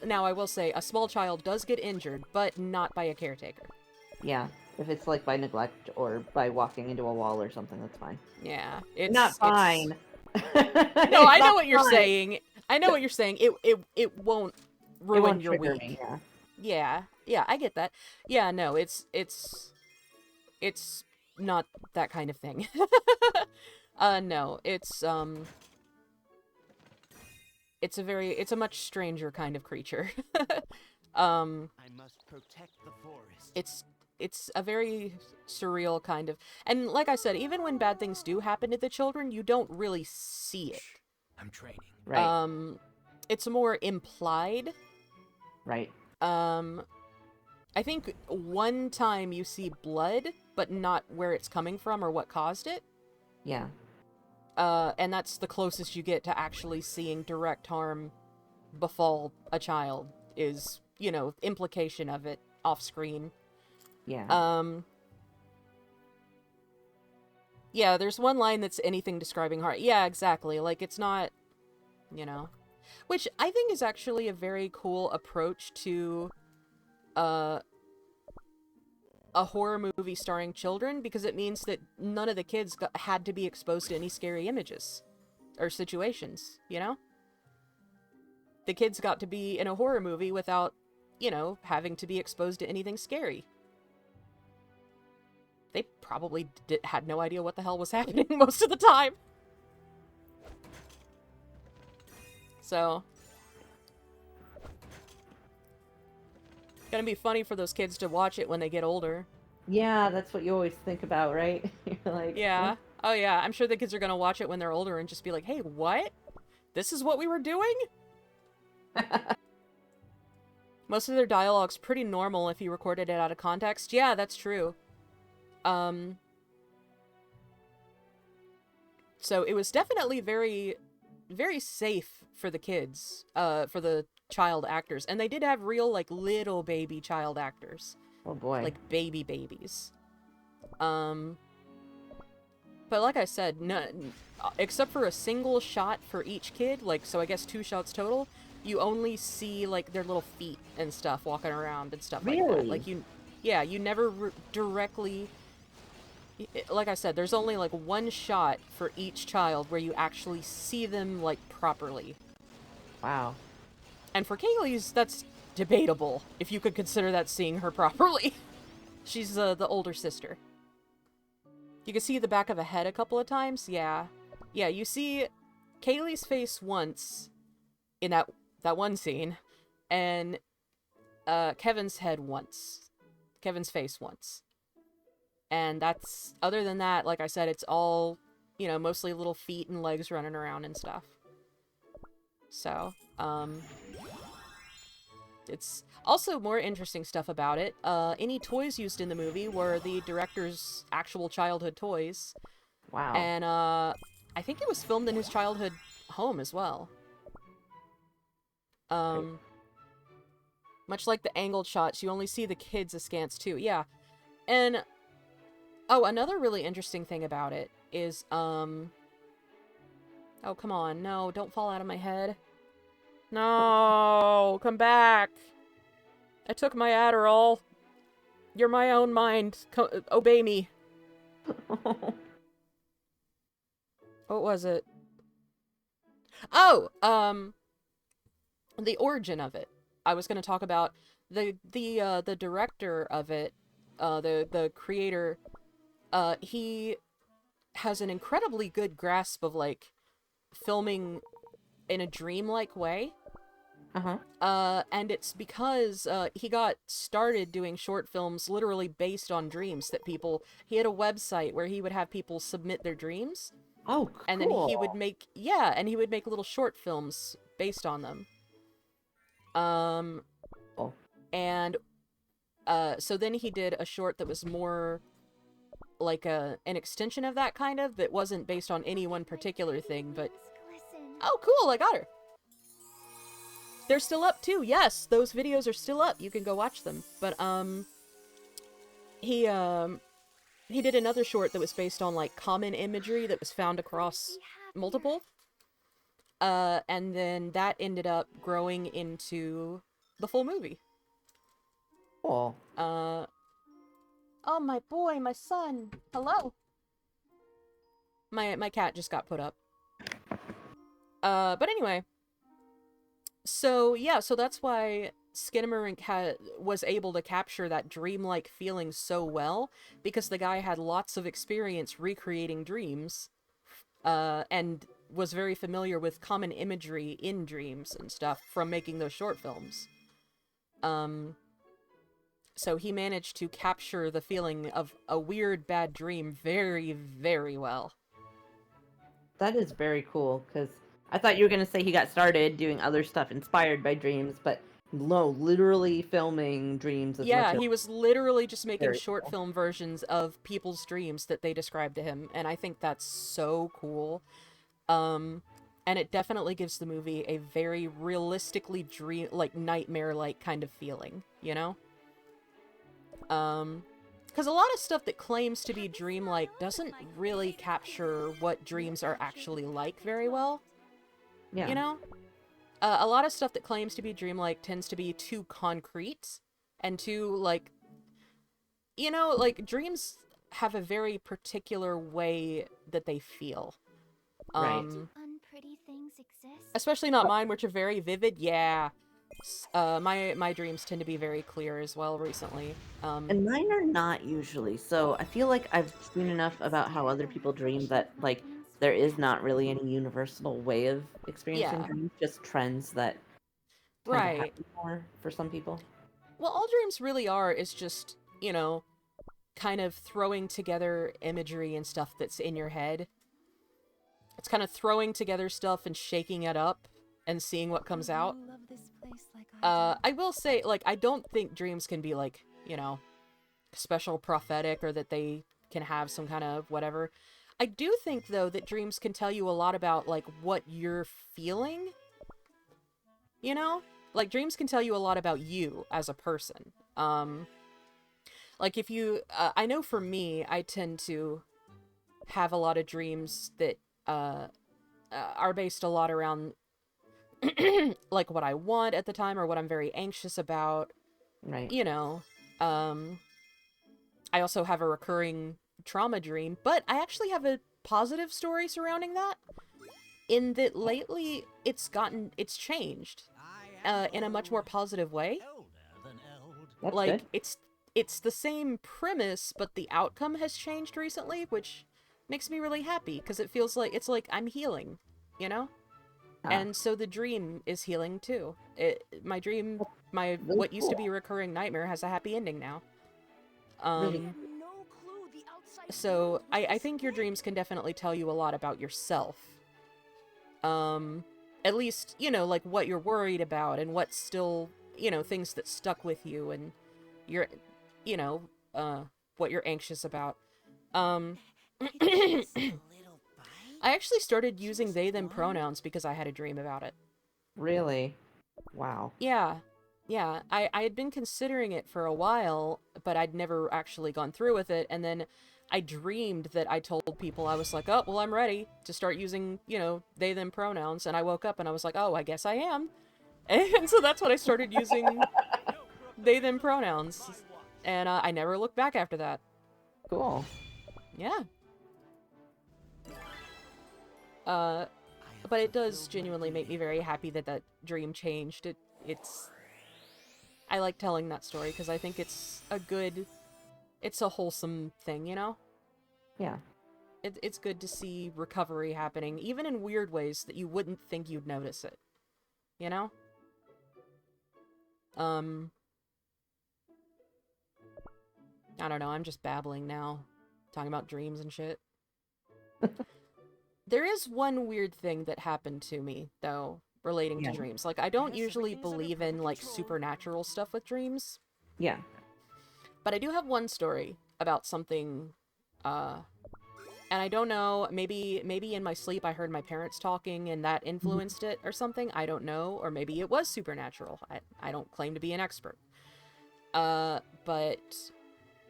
Now I will say a small child does get injured, but not by a caretaker. Yeah, if it's like by neglect or by walking into a wall or something, that's fine. Yeah. It's Not fine. No, I know what you're saying. I know what you're saying. It won't ruin won't your trigger week. me, yeah. Yeah. Yeah, I get that. Yeah, no, it's not that kind of thing. No, it's a much stranger kind of creature. I must protect the forest. It's a very surreal kind of, and like I said, even when bad things do happen to the children, you don't really see it. I'm training. Right. It's more implied. Right. I think one time you see blood, but not where it's coming from or what caused it. Yeah. And that's the closest you get to actually seeing direct harm befall a child is, you know, implication of it off screen. Yeah. Yeah, there's one line that's anything describing heart. Yeah, exactly. Like, it's not, you know, which I think is actually a very cool approach to, a horror movie starring children, because it means that none of the kids had to be exposed to any scary images or situations, you know? The kids got to be in a horror movie without, you know, having to be exposed to anything scary. They probably had no idea what the hell was happening most of the time. So, gonna be funny for those kids to watch it when they get older. Yeah, that's what you always think about, right? You're like, Yeah. Oh yeah, I'm sure the kids are gonna watch it when they're older and just be like, hey, what? This is what we were doing? Most of their dialogue's pretty normal if you recorded it out of context. Yeah, that's true. So it was definitely very, very safe for the kids, for the child actors. And they did have real, like, little baby child actors. Oh boy. Like, babies. But like I said, no, except for a single shot for each kid, like, so I guess 2 shots total, you only see, like, their little feet and stuff walking around and stuff like that. Really? Like, you never directly... Like I said, there's only, like, 1 shot for each child where you actually see them, like, properly. Wow. And for Kaylee's, that's debatable, if you could consider that seeing her properly. She's the older sister. You can see the back of a head a couple of times, yeah. Yeah, you see Kaylee's face once in that one scene, and Kevin's head once. Kevin's face once. And that's, other than that, like I said, it's all, you know, mostly little feet and legs running around and stuff. So, it's also more interesting stuff about it. Any toys used in the movie were the director's actual childhood toys. Wow. And, I think it was filmed in his childhood home as well. Much like the angled shots, you only see the kids askance too. Yeah. And, oh, another really interesting thing about it is, oh, come on. No, don't fall out of my head. No, come back. I took my Adderall. You're my own mind. Obey me. What was it? Oh, the origin of it. I was going to talk about the director of it, the creator. He has an incredibly good grasp of, like, filming in a dreamlike way. And it's because he got started doing short films literally based on dreams that people... He had a website where he would have people submit their dreams. Oh, cool. And then he would make... Yeah, and he would make little short films based on them. And so then he did a short that was more like an extension of that, kind of, that wasn't based on any one particular thing, but... Oh, cool, I got her! They're still up, too, yes! Those videos are still up, you can go watch them. But, he did another short that was based on like common imagery that was found across multiple. And then that ended up growing into the full movie. Cool. Oh, my boy, my son. Hello. My cat just got put up. But anyway. So, yeah, so that's why Skinamarink was able to capture that dreamlike feeling so well, because the guy had lots of experience recreating dreams, and was very familiar with common imagery in dreams and stuff from making those short films. So he managed to capture the feeling of a weird, bad dream very, very well. That is very cool, because I thought you were going to say he got started doing other stuff inspired by dreams, but no, literally filming dreams. Yeah, he was literally just making Very short cool. film versions of people's dreams that they described to him, and I think that's so cool. And it definitely gives the movie a very realistically nightmare-like kind of feeling, you know? Because a lot of stuff that claims to be dreamlike doesn't really capture what dreams are actually like very well. Yeah. You know? A lot of stuff that claims to be dreamlike tends to be too concrete and too, like... You know, like, dreams have a very particular way that they feel. Right. Unpretty things exist? Especially not mine, which are very vivid. Yeah. My dreams tend to be very clear as well recently. And mine are not usually. So I feel like I've seen enough about how other people dream that, like, there is not really any universal way of experiencing Yeah. dreams, just trends that tend to Right. happen more for some people. Well, all dreams really are is just, you know, kind of throwing together imagery and stuff that's in your head. It's kind of throwing together stuff and shaking it up and seeing what comes out. I will say, like, I don't think dreams can be, like, you know, special prophetic or that they can have some kind of whatever. I do think, though, that dreams can tell you a lot about, like, what you're feeling. You know? Like, dreams can tell you a lot about you as a person. Like, if you... I know for me, I tend to have a lot of dreams that are based a lot around like what I want at the time or what I'm very anxious about. Right. You know, I also have a recurring trauma dream, but I actually have a positive story surrounding that, in that lately it's changed in a much more positive way. That's Like, good. it's the same premise, but the outcome has changed recently, which makes me really happy, because it feels like it's like I'm healing, you know? Ah. And so the dream is healing too. My dream, Really what used to cool. be a recurring nightmare has a happy ending now. Really So I think your dreams can definitely tell you a lot about yourself. At least, you know, like what you're worried about and what's still, you know, things that stuck with you and you're, you know, what you're anxious about. I actually started using they, them pronouns because I had a dream about it. Really? Wow. Yeah. Yeah. I had been considering it for a while, but I'd never actually gone through with it. And then I dreamed that I told people, I was like, oh, well, I'm ready to start using, you know, they, them pronouns. And I woke up and I was like, oh, I guess I am. And so that's when I started using they, them pronouns. And I never looked back after that. Cool. Yeah. But it does genuinely make me very happy that that dream changed. It's... I like telling that story because I think it's a wholesome thing, you know? Yeah. It's good to see recovery happening, even in weird ways that you wouldn't think you'd notice it. You know? I don't know, I'm just babbling now. Talking about dreams and shit. There is one weird thing that happened to me, though, relating Yeah. to dreams. Like, I don't usually believe in, like, supernatural stuff with dreams. Yeah. But I do have one story about something, and I don't know, maybe in my sleep I heard my parents talking and that influenced it or something, I don't know, or maybe it was supernatural. I don't claim to be an expert. But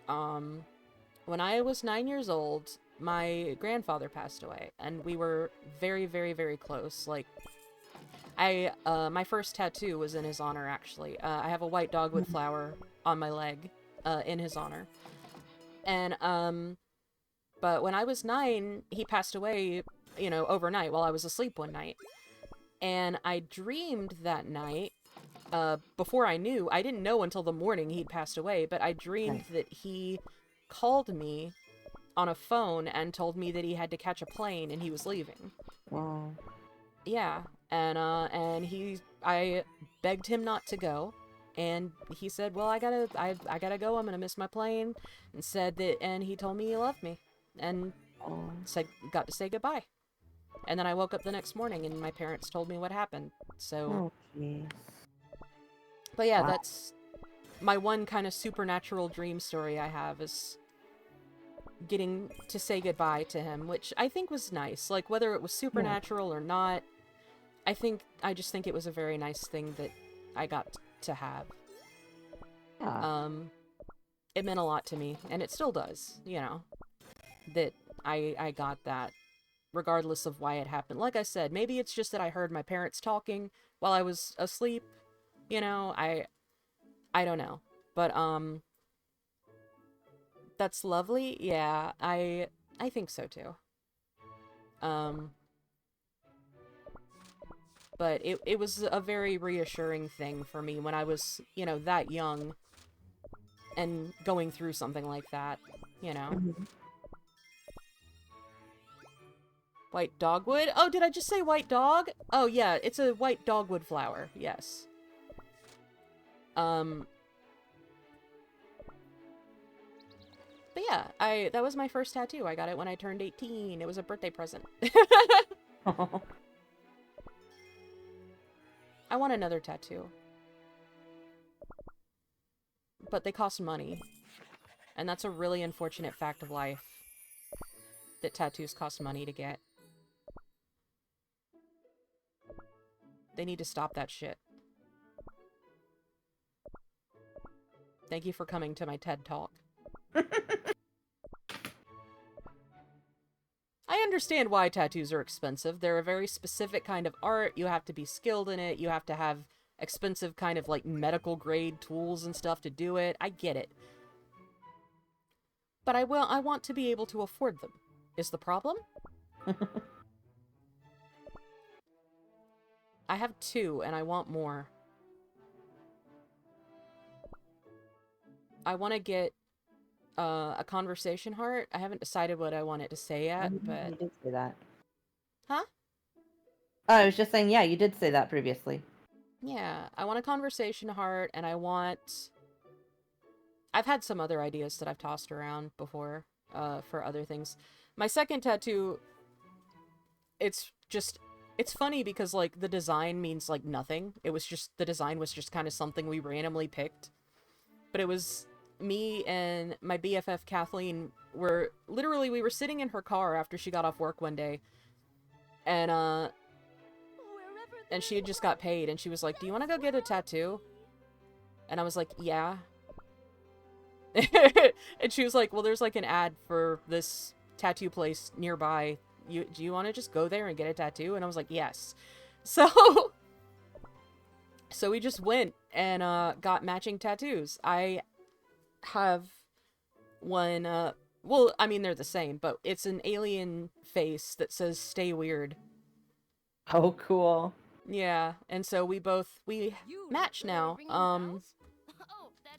when I was 9 years old, my grandfather passed away, and we were very, very, very close. Like, my first tattoo was in his honor, actually. I have a white dogwood flower on my leg, in his honor. And, but when I was 9, he passed away, you know, overnight while I was asleep one night. And I dreamed that night, before I knew, I didn't know until the morning he'd passed away, but I dreamed that he called me on a phone and told me that he had to catch a plane and he was leaving. Wow. Yeah, and I begged him not to go, and he said, well, I gotta go, I'm gonna miss my plane, and said that, and he told me he loved me, and got to say goodbye. And then I woke up the next morning, and my parents told me what happened, so... Oh, jeez. But yeah, Wow. that's my one kind of supernatural dream story I have, is getting to say goodbye to him, which I think was nice. Like, whether it was supernatural or not, I just think it was a very nice thing that I got to have. Yeah. It meant a lot to me, and it still does, you know, that I got that, regardless of why it happened. Like I said, maybe it's just that I heard my parents talking while I was asleep, you know, I don't know. But, that's lovely. Yeah, I think so too. But it was a very reassuring thing for me when I was, you know, that young and going through something like that, you know. Mhm. White dogwood? Oh, did I just say white dog? Oh, yeah, it's a white dogwood flower. Yes. But yeah, that was my first tattoo. I got it when I turned 18. It was a birthday present. I want another tattoo. But they cost money. And that's a really unfortunate fact of life. That tattoos cost money to get. They need to stop that shit. Thank you for coming to my TED Talk. I understand why tattoos are expensive. They're a very specific kind of art. You have to be skilled in it. You have to have expensive kind of like medical grade tools and stuff to do it. I get it. But I want to be able to afford them. Is the problem? I have 2 and I want more. I want to get a conversation heart. I haven't decided what I want it to say yet, but... You did say that. Huh? Oh, I was just saying, yeah, you did say that previously. Yeah, I want a conversation heart, and I want... I've had some other ideas that I've tossed around before, for other things. My second tattoo, it's funny because, like, the design means, like, nothing. The design was just kind of something we randomly picked. But it was... me and my BFF Kathleen we were sitting in her car after she got off work one day, and she had just got paid, and she was like, do you want to go get a tattoo? And I was like, yeah. And she was like, well, there's like an ad for this tattoo place nearby. Do you want to just go there and get a tattoo? And I was like, yes. So we just went and got matching tattoos. I have one, well, I mean, they're the same, but it's an alien face that says "Stay Weird." Oh, cool. Yeah, and so we match now. I'm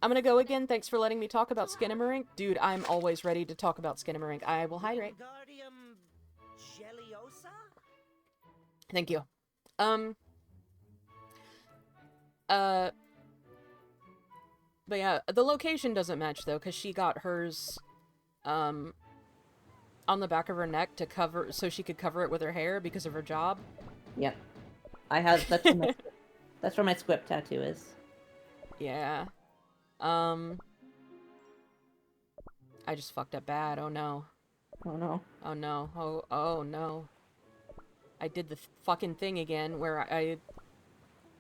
gonna go again. Thanks for letting me talk about Skinamarink. Dude, I'm always ready to talk about Skinamarink. I will hydrate. Wingardium Leviosa? Thank you. But yeah, the location doesn't match, though, because she got hers, on the back of her neck to cover, so she could cover it with her hair because of her job. Yep. That's where my squip tattoo is. Yeah. I just fucked up bad. Oh no. Oh no. Oh no. Oh no. I did the fucking thing again where I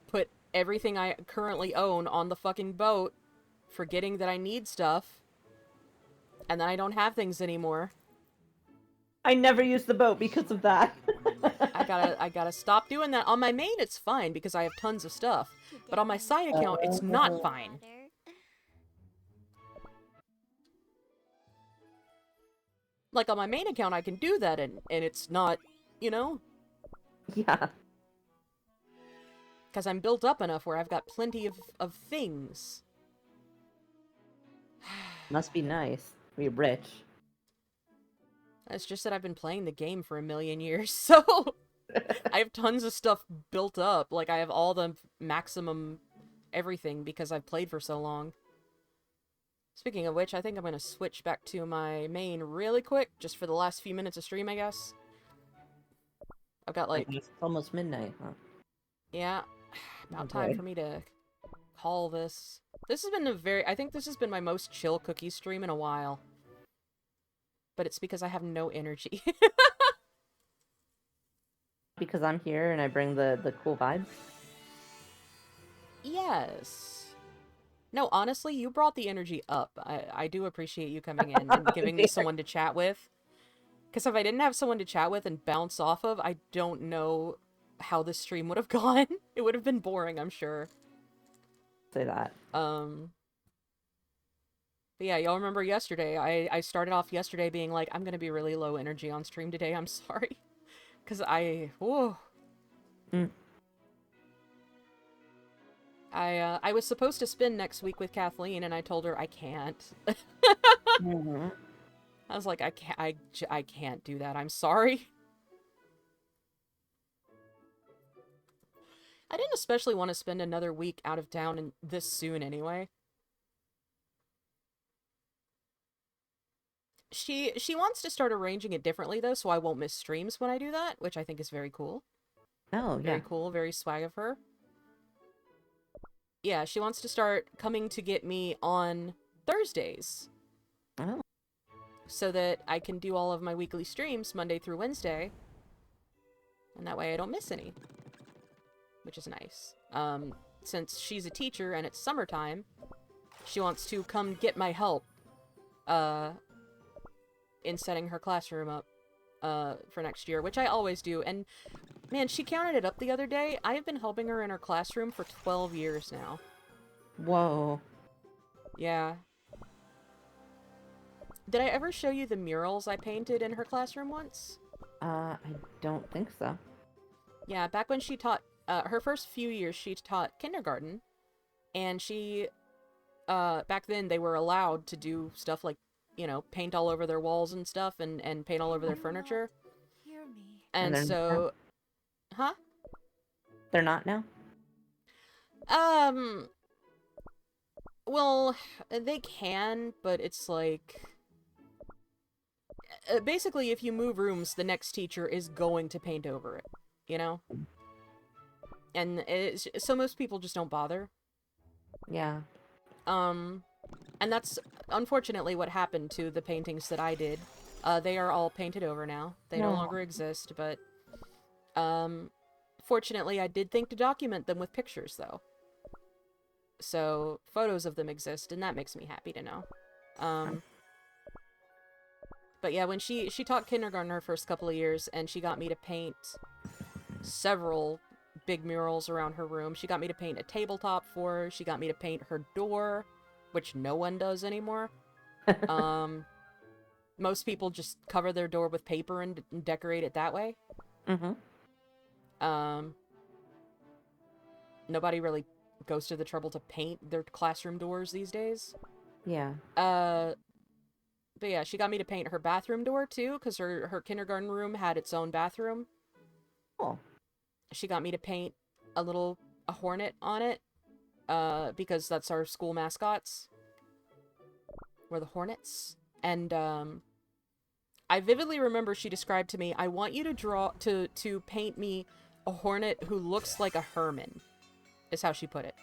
put everything I currently own on the fucking boat, forgetting that I need stuff. And then I don't have things anymore. I never use the boat because of that. I gotta stop doing that. On my main, it's fine because I have tons of stuff. But on my side account, it's not fine. Like, on my main account, I can do that, and it's not, you know? Yeah. Because I'm built up enough where I've got plenty of things. Must be nice. Be rich. It's just that I've been playing the game for a million years, so... I have tons of stuff built up. Like, I have all the maximum everything because I've played for so long. Speaking of which, I think I'm going to switch back to my main really quick, just for the last few minutes of stream, I guess. I've got, like... It's almost midnight, huh? Yeah. About time for me to call this. This has been a very... I think this has been my most chill cookie stream in a while. But it's because I have no energy. Because I'm here and I bring the cool vibes? Yes. No, honestly, you brought the energy up. I do appreciate you coming in and giving me someone to chat with. Because if I didn't have someone to chat with and bounce off of, I don't know how this stream would have gone. It would have been boring, I'm sure. Say that. But yeah, y'all remember yesterday, I started off yesterday being like, I'm gonna be really low energy on stream today, I'm sorry. Because whoa. I was supposed to spend next week with Kathleen, and I told her I can't. I was like, I can't do that, I'm sorry. I didn't especially want to spend another week out of town and this soon anyway. She wants to start arranging it differently, though, so I won't miss streams when I do that, which I think is very cool. Oh, yeah. Very cool, very swag of her. Yeah, she wants to start coming to get me on Thursdays. Oh. So that I can do all of my weekly streams Monday through Wednesday. And that way I don't miss any. Which is nice. Since she's a teacher and it's summertime, she wants to come get my help. In setting her classroom up for next year, which I always do. And man, she counted it up the other day. I have been helping her in her classroom for 12 years now. Whoa. Yeah. Did I ever show you the murals I painted in her classroom once? I don't think so. Yeah, back when she taught, her first few years, she taught kindergarten. And she, back then they were allowed to do stuff like, you know, paint all over their walls and stuff, and paint all over their furniture. Hear me. And so... Huh? They're not now? Well, they can, but it's like... basically, if you move rooms, the next teacher is going to paint over it, you know? And so most people just don't bother. Yeah. And that's unfortunately what happened to the paintings that I did. They are all painted over now. They no longer exist, but fortunately I did think to document them with pictures, though. So photos of them exist, and that makes me happy to know. But yeah, when she taught kindergarten her first couple of years, and she got me to paint several big murals around her room. She got me to paint a tabletop for her. She got me to paint her door, which no one does anymore. Most people just cover their door with paper and decorate it that way. Nobody really goes to the trouble to paint their classroom doors these days. Yeah. But yeah, she got me to paint her bathroom door, too, because her kindergarten room had its own bathroom. Cool. She got me to paint a hornet on it, because that's our school mascots. We're the Hornets. And, I vividly remember she described to me, I want you to paint me a hornet who looks like a Herman, is how she put it.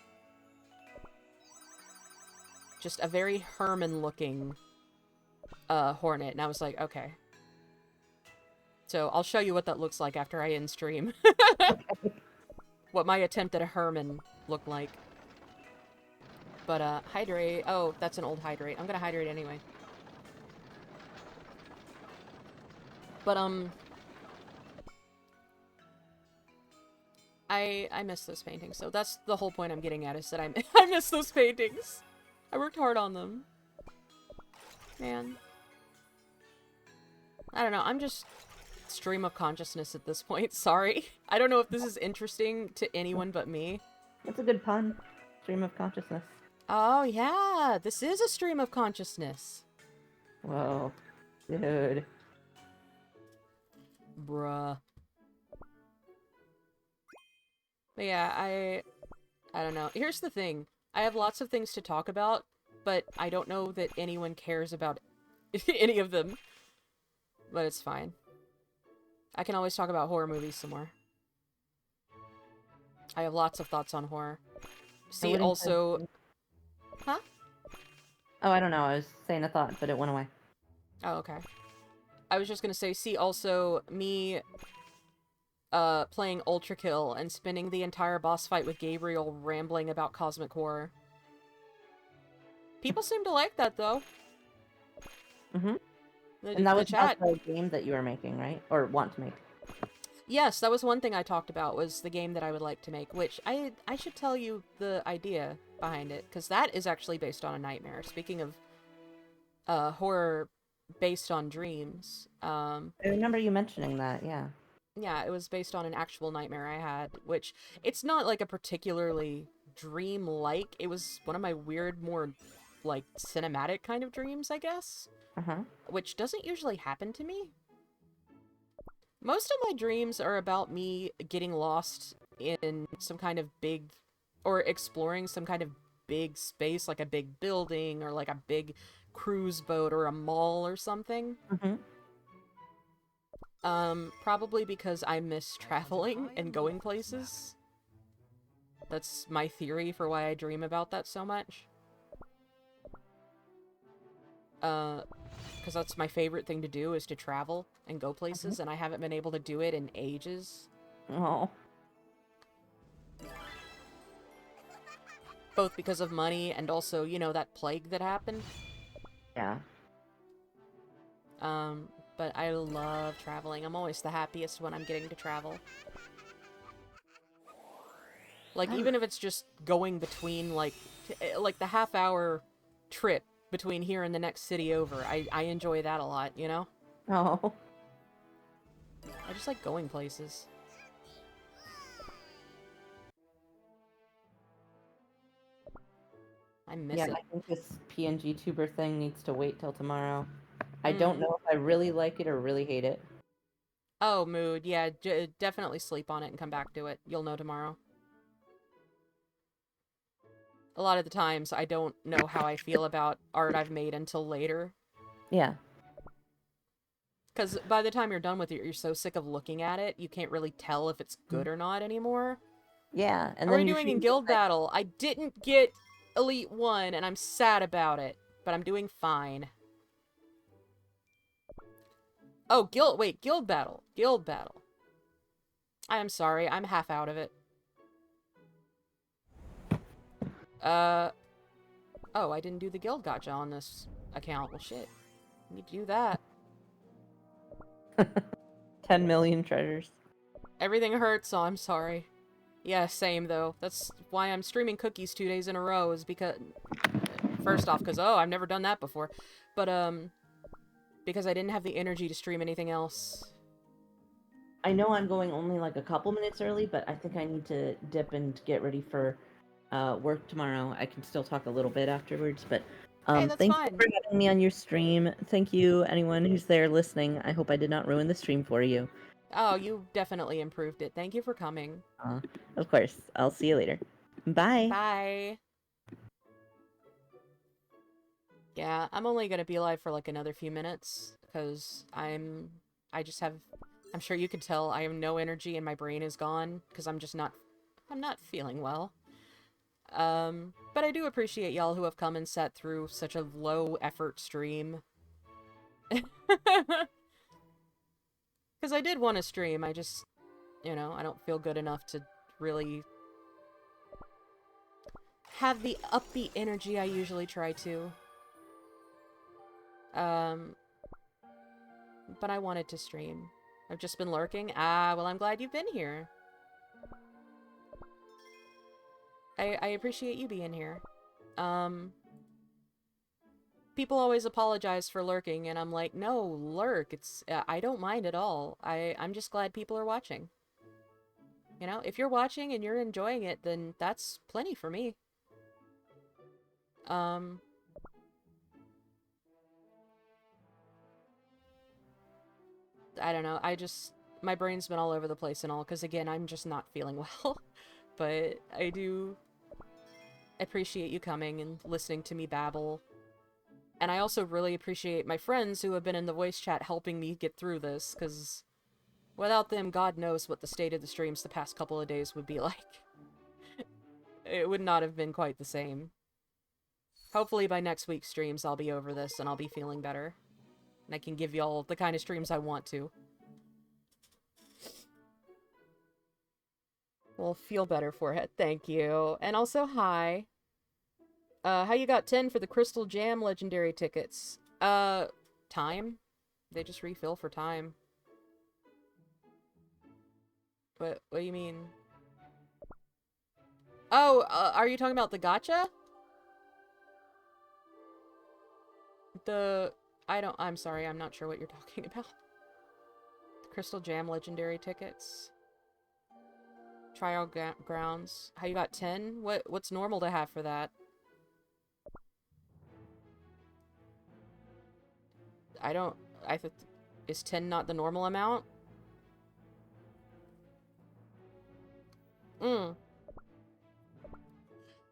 Just a very Herman-looking hornet, and I was like, okay. So I'll show you what that looks like after I end stream. What my attempt at a Herman looked like. But hydrate. Oh, that's an old hydrate. I'm gonna hydrate anyway. But, I miss those paintings, so that's the whole point I'm getting at, is that I miss those paintings. I worked hard on them. Man. I don't know, I'm just stream of consciousness at this point, sorry. I don't know if this is interesting to anyone but me. That's a good pun. Stream of consciousness. Oh yeah, this is a stream of consciousness. Whoa. Dude. Bruh. But yeah, I don't know. Here's the thing. I have lots of things to talk about, but I don't know that anyone cares about any of them. But it's fine. I can always talk about horror movies some more. I have lots of thoughts on horror. See, also... Huh? Oh, I don't know. I was saying a thought, but it went away. Oh, okay. I was just gonna say, see, also, me... playing Ultra Kill and spending the entire boss fight with Gabriel rambling about cosmic horror. People seem to like that, though. Mm-hmm. The, And that the was chat. also a game that you were making, right? Or want to make. Yes, that was one thing I talked about, was the game that I would like to make, which I should tell you the idea behind it, because that is actually based on a nightmare. Speaking of horror based on dreams. I remember you mentioning that, yeah. Yeah, it was based on an actual nightmare I had, which it's not like a particularly dream-like. It was one of my weird, more like cinematic kind of dreams, I guess. Uh-huh. Which doesn't usually happen to me. Most of my dreams are about me getting lost in some kind of big, or exploring some kind of big space, like a big building, or like a big cruise boat, or a mall, or something. Mm-hmm. Probably because I miss traveling and going places. That's my theory for why I dream about that so much. Because that's my favorite thing to do, is to travel and go places, and I haven't been able to do it in ages. Oh. Both because of money and also, you know, that plague that happened. Yeah. But I love traveling. I'm always the happiest when I'm getting to travel. Like, even if it's just going between, like the half-hour trip between here and the next city over, I enjoy that a lot, you know? Oh. I just like going places. I miss Yeah, it. I think this PNG tuber thing needs to wait till tomorrow. I don't know if I really like it or really hate it. Oh, mood. Yeah, definitely sleep on it and come back to it. You'll know tomorrow. A lot of the times, I don't know how I feel about art I've made until later. Yeah. Because by the time you're done with it, you're so sick of looking at it, you can't really tell if it's good or not anymore. Yeah, and How are then we you doing in should- Guild Battle? I didn't get Elite 1, and I'm sad about it. But I'm doing fine. Oh, Guild Battle. Guild Battle. I am sorry, I'm half out of it. Oh, I didn't do the Guild Gacha on this account. Well, shit. I need to do that. 10 million treasures. Everything hurts, so I'm sorry. Yeah, same, though. That's why I'm streaming cookies 2 days in a row, is because... First off, because, oh, I've never done that before. But, because I didn't have the energy to stream anything else. I know I'm going only like a couple minutes early, but I think I need to dip and get ready for work tomorrow. I can still talk a little bit afterwards, but Hey, that's thank fine. you for having me on your stream. Thank you, anyone who's there listening. I hope I did not ruin the stream for you. Oh, you definitely improved it. Thank you for coming. Of course. I'll see you later. Bye. Bye. Yeah, I'm only gonna be live for like another few minutes, because I'm sure you can tell I have no energy and my brain is gone, because I'm not feeling well. But I do appreciate y'all who have come and sat through such a low effort stream. Because I did want to stream, I just, you know, I don't feel good enough to really have the upbeat energy I usually try to. but I wanted to stream. I've just been lurking. Ah, well, I'm glad you've been here. I appreciate you being here. People always apologize for lurking, and I'm like, no, lurk. It's I don't mind at all. I'm just glad people are watching. You know, if you're watching and you're enjoying it, then that's plenty for me. I don't know. My brain's been all over the place and all, because again, I'm just not feeling well. But I do appreciate you coming and listening to me babble. And I also really appreciate my friends who have been in the voice chat helping me get through this, because without them, God knows what the state of the streams the past couple of days would be like. It would not have been quite the same. Hopefully by next week's streams, I'll be over this and I'll be feeling better. And I can give y'all the kind of streams I want to. Well, feel better for it. Thank you. And also, hi. How you got 10 for the Crystal Jam legendary tickets? Time? They just refill for time. What do you mean? Oh, are you talking about the gacha? I'm sorry, I'm not sure what you're talking about. The Crystal Jam legendary tickets. Trial grounds. How you got 10? What's normal to have for that? Is 10 not the normal amount?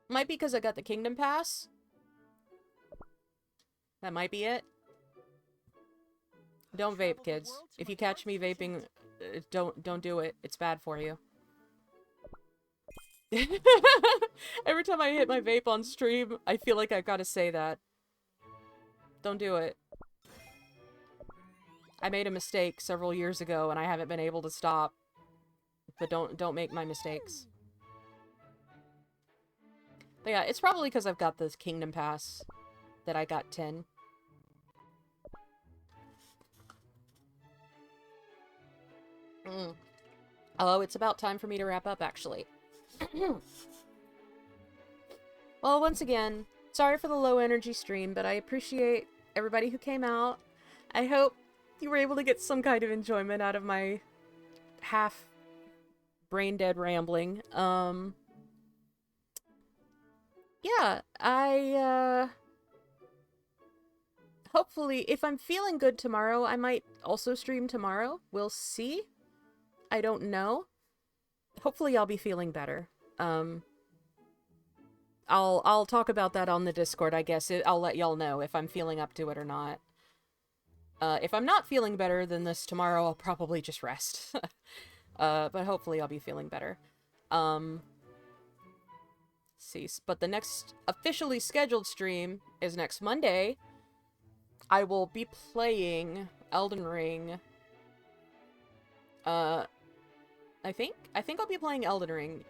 Might be because I got the Kingdom Pass. That might be it. Don't vape, kids. If you catch me vaping, don't do it. It's bad for you. Every time I hit my vape on stream, I feel like I've got to say that. Don't do it. I made a mistake several years ago and I haven't been able to stop. But don't make my mistakes. But yeah, it's probably because I've got this Kingdom Pass that I got 10. Oh, it's about time for me to wrap up, actually. Well, once again, sorry for the low energy stream, but I appreciate everybody who came out. I hope you were able to get some kind of enjoyment out of my half brain dead rambling. Yeah, hopefully, if I'm feeling good tomorrow, I might also stream tomorrow. We'll see. I don't know. Hopefully I'll be feeling better. I'll talk about that on the Discord, I guess. I'll let y'all know if I'm feeling up to it or not. If I'm not feeling better than this tomorrow, I'll probably just rest. But hopefully I'll be feeling better. See, but the next officially scheduled stream is next Monday. I will be playing Elden Ring. I think I'll be playing Elden Ring.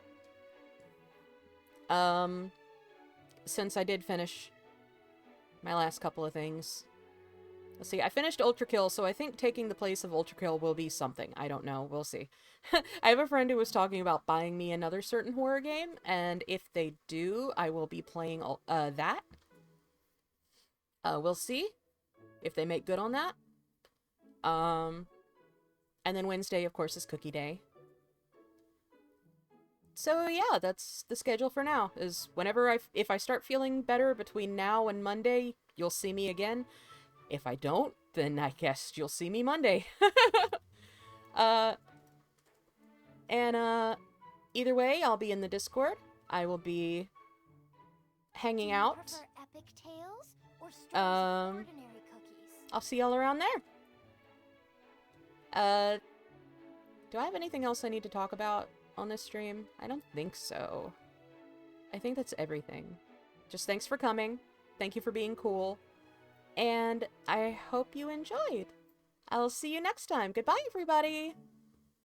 Since I did finish my last couple of things. Let's see, I finished Ultra Kill, so I think taking the place of Ultra Kill will be something. I don't know, we'll see. I have a friend who was talking about buying me another certain horror game, and if they do, I will be playing that. We'll see if they make good on that. And then Wednesday, of course, is Cookie Day. So yeah, that's the schedule for now, is whenever if I start feeling better between now and Monday, you'll see me again. If I don't, then I guess you'll see me Monday. Either way, I'll be in the Discord. I will be hanging out. Epic tales or stories of ordinary cookies? I'll see y'all around there. Do I have anything else I need to talk about on this stream? I don't think so. I think that's everything. Just thanks for coming. Thank you for being cool. And I hope you enjoyed. I'll see you next time. Goodbye, everybody!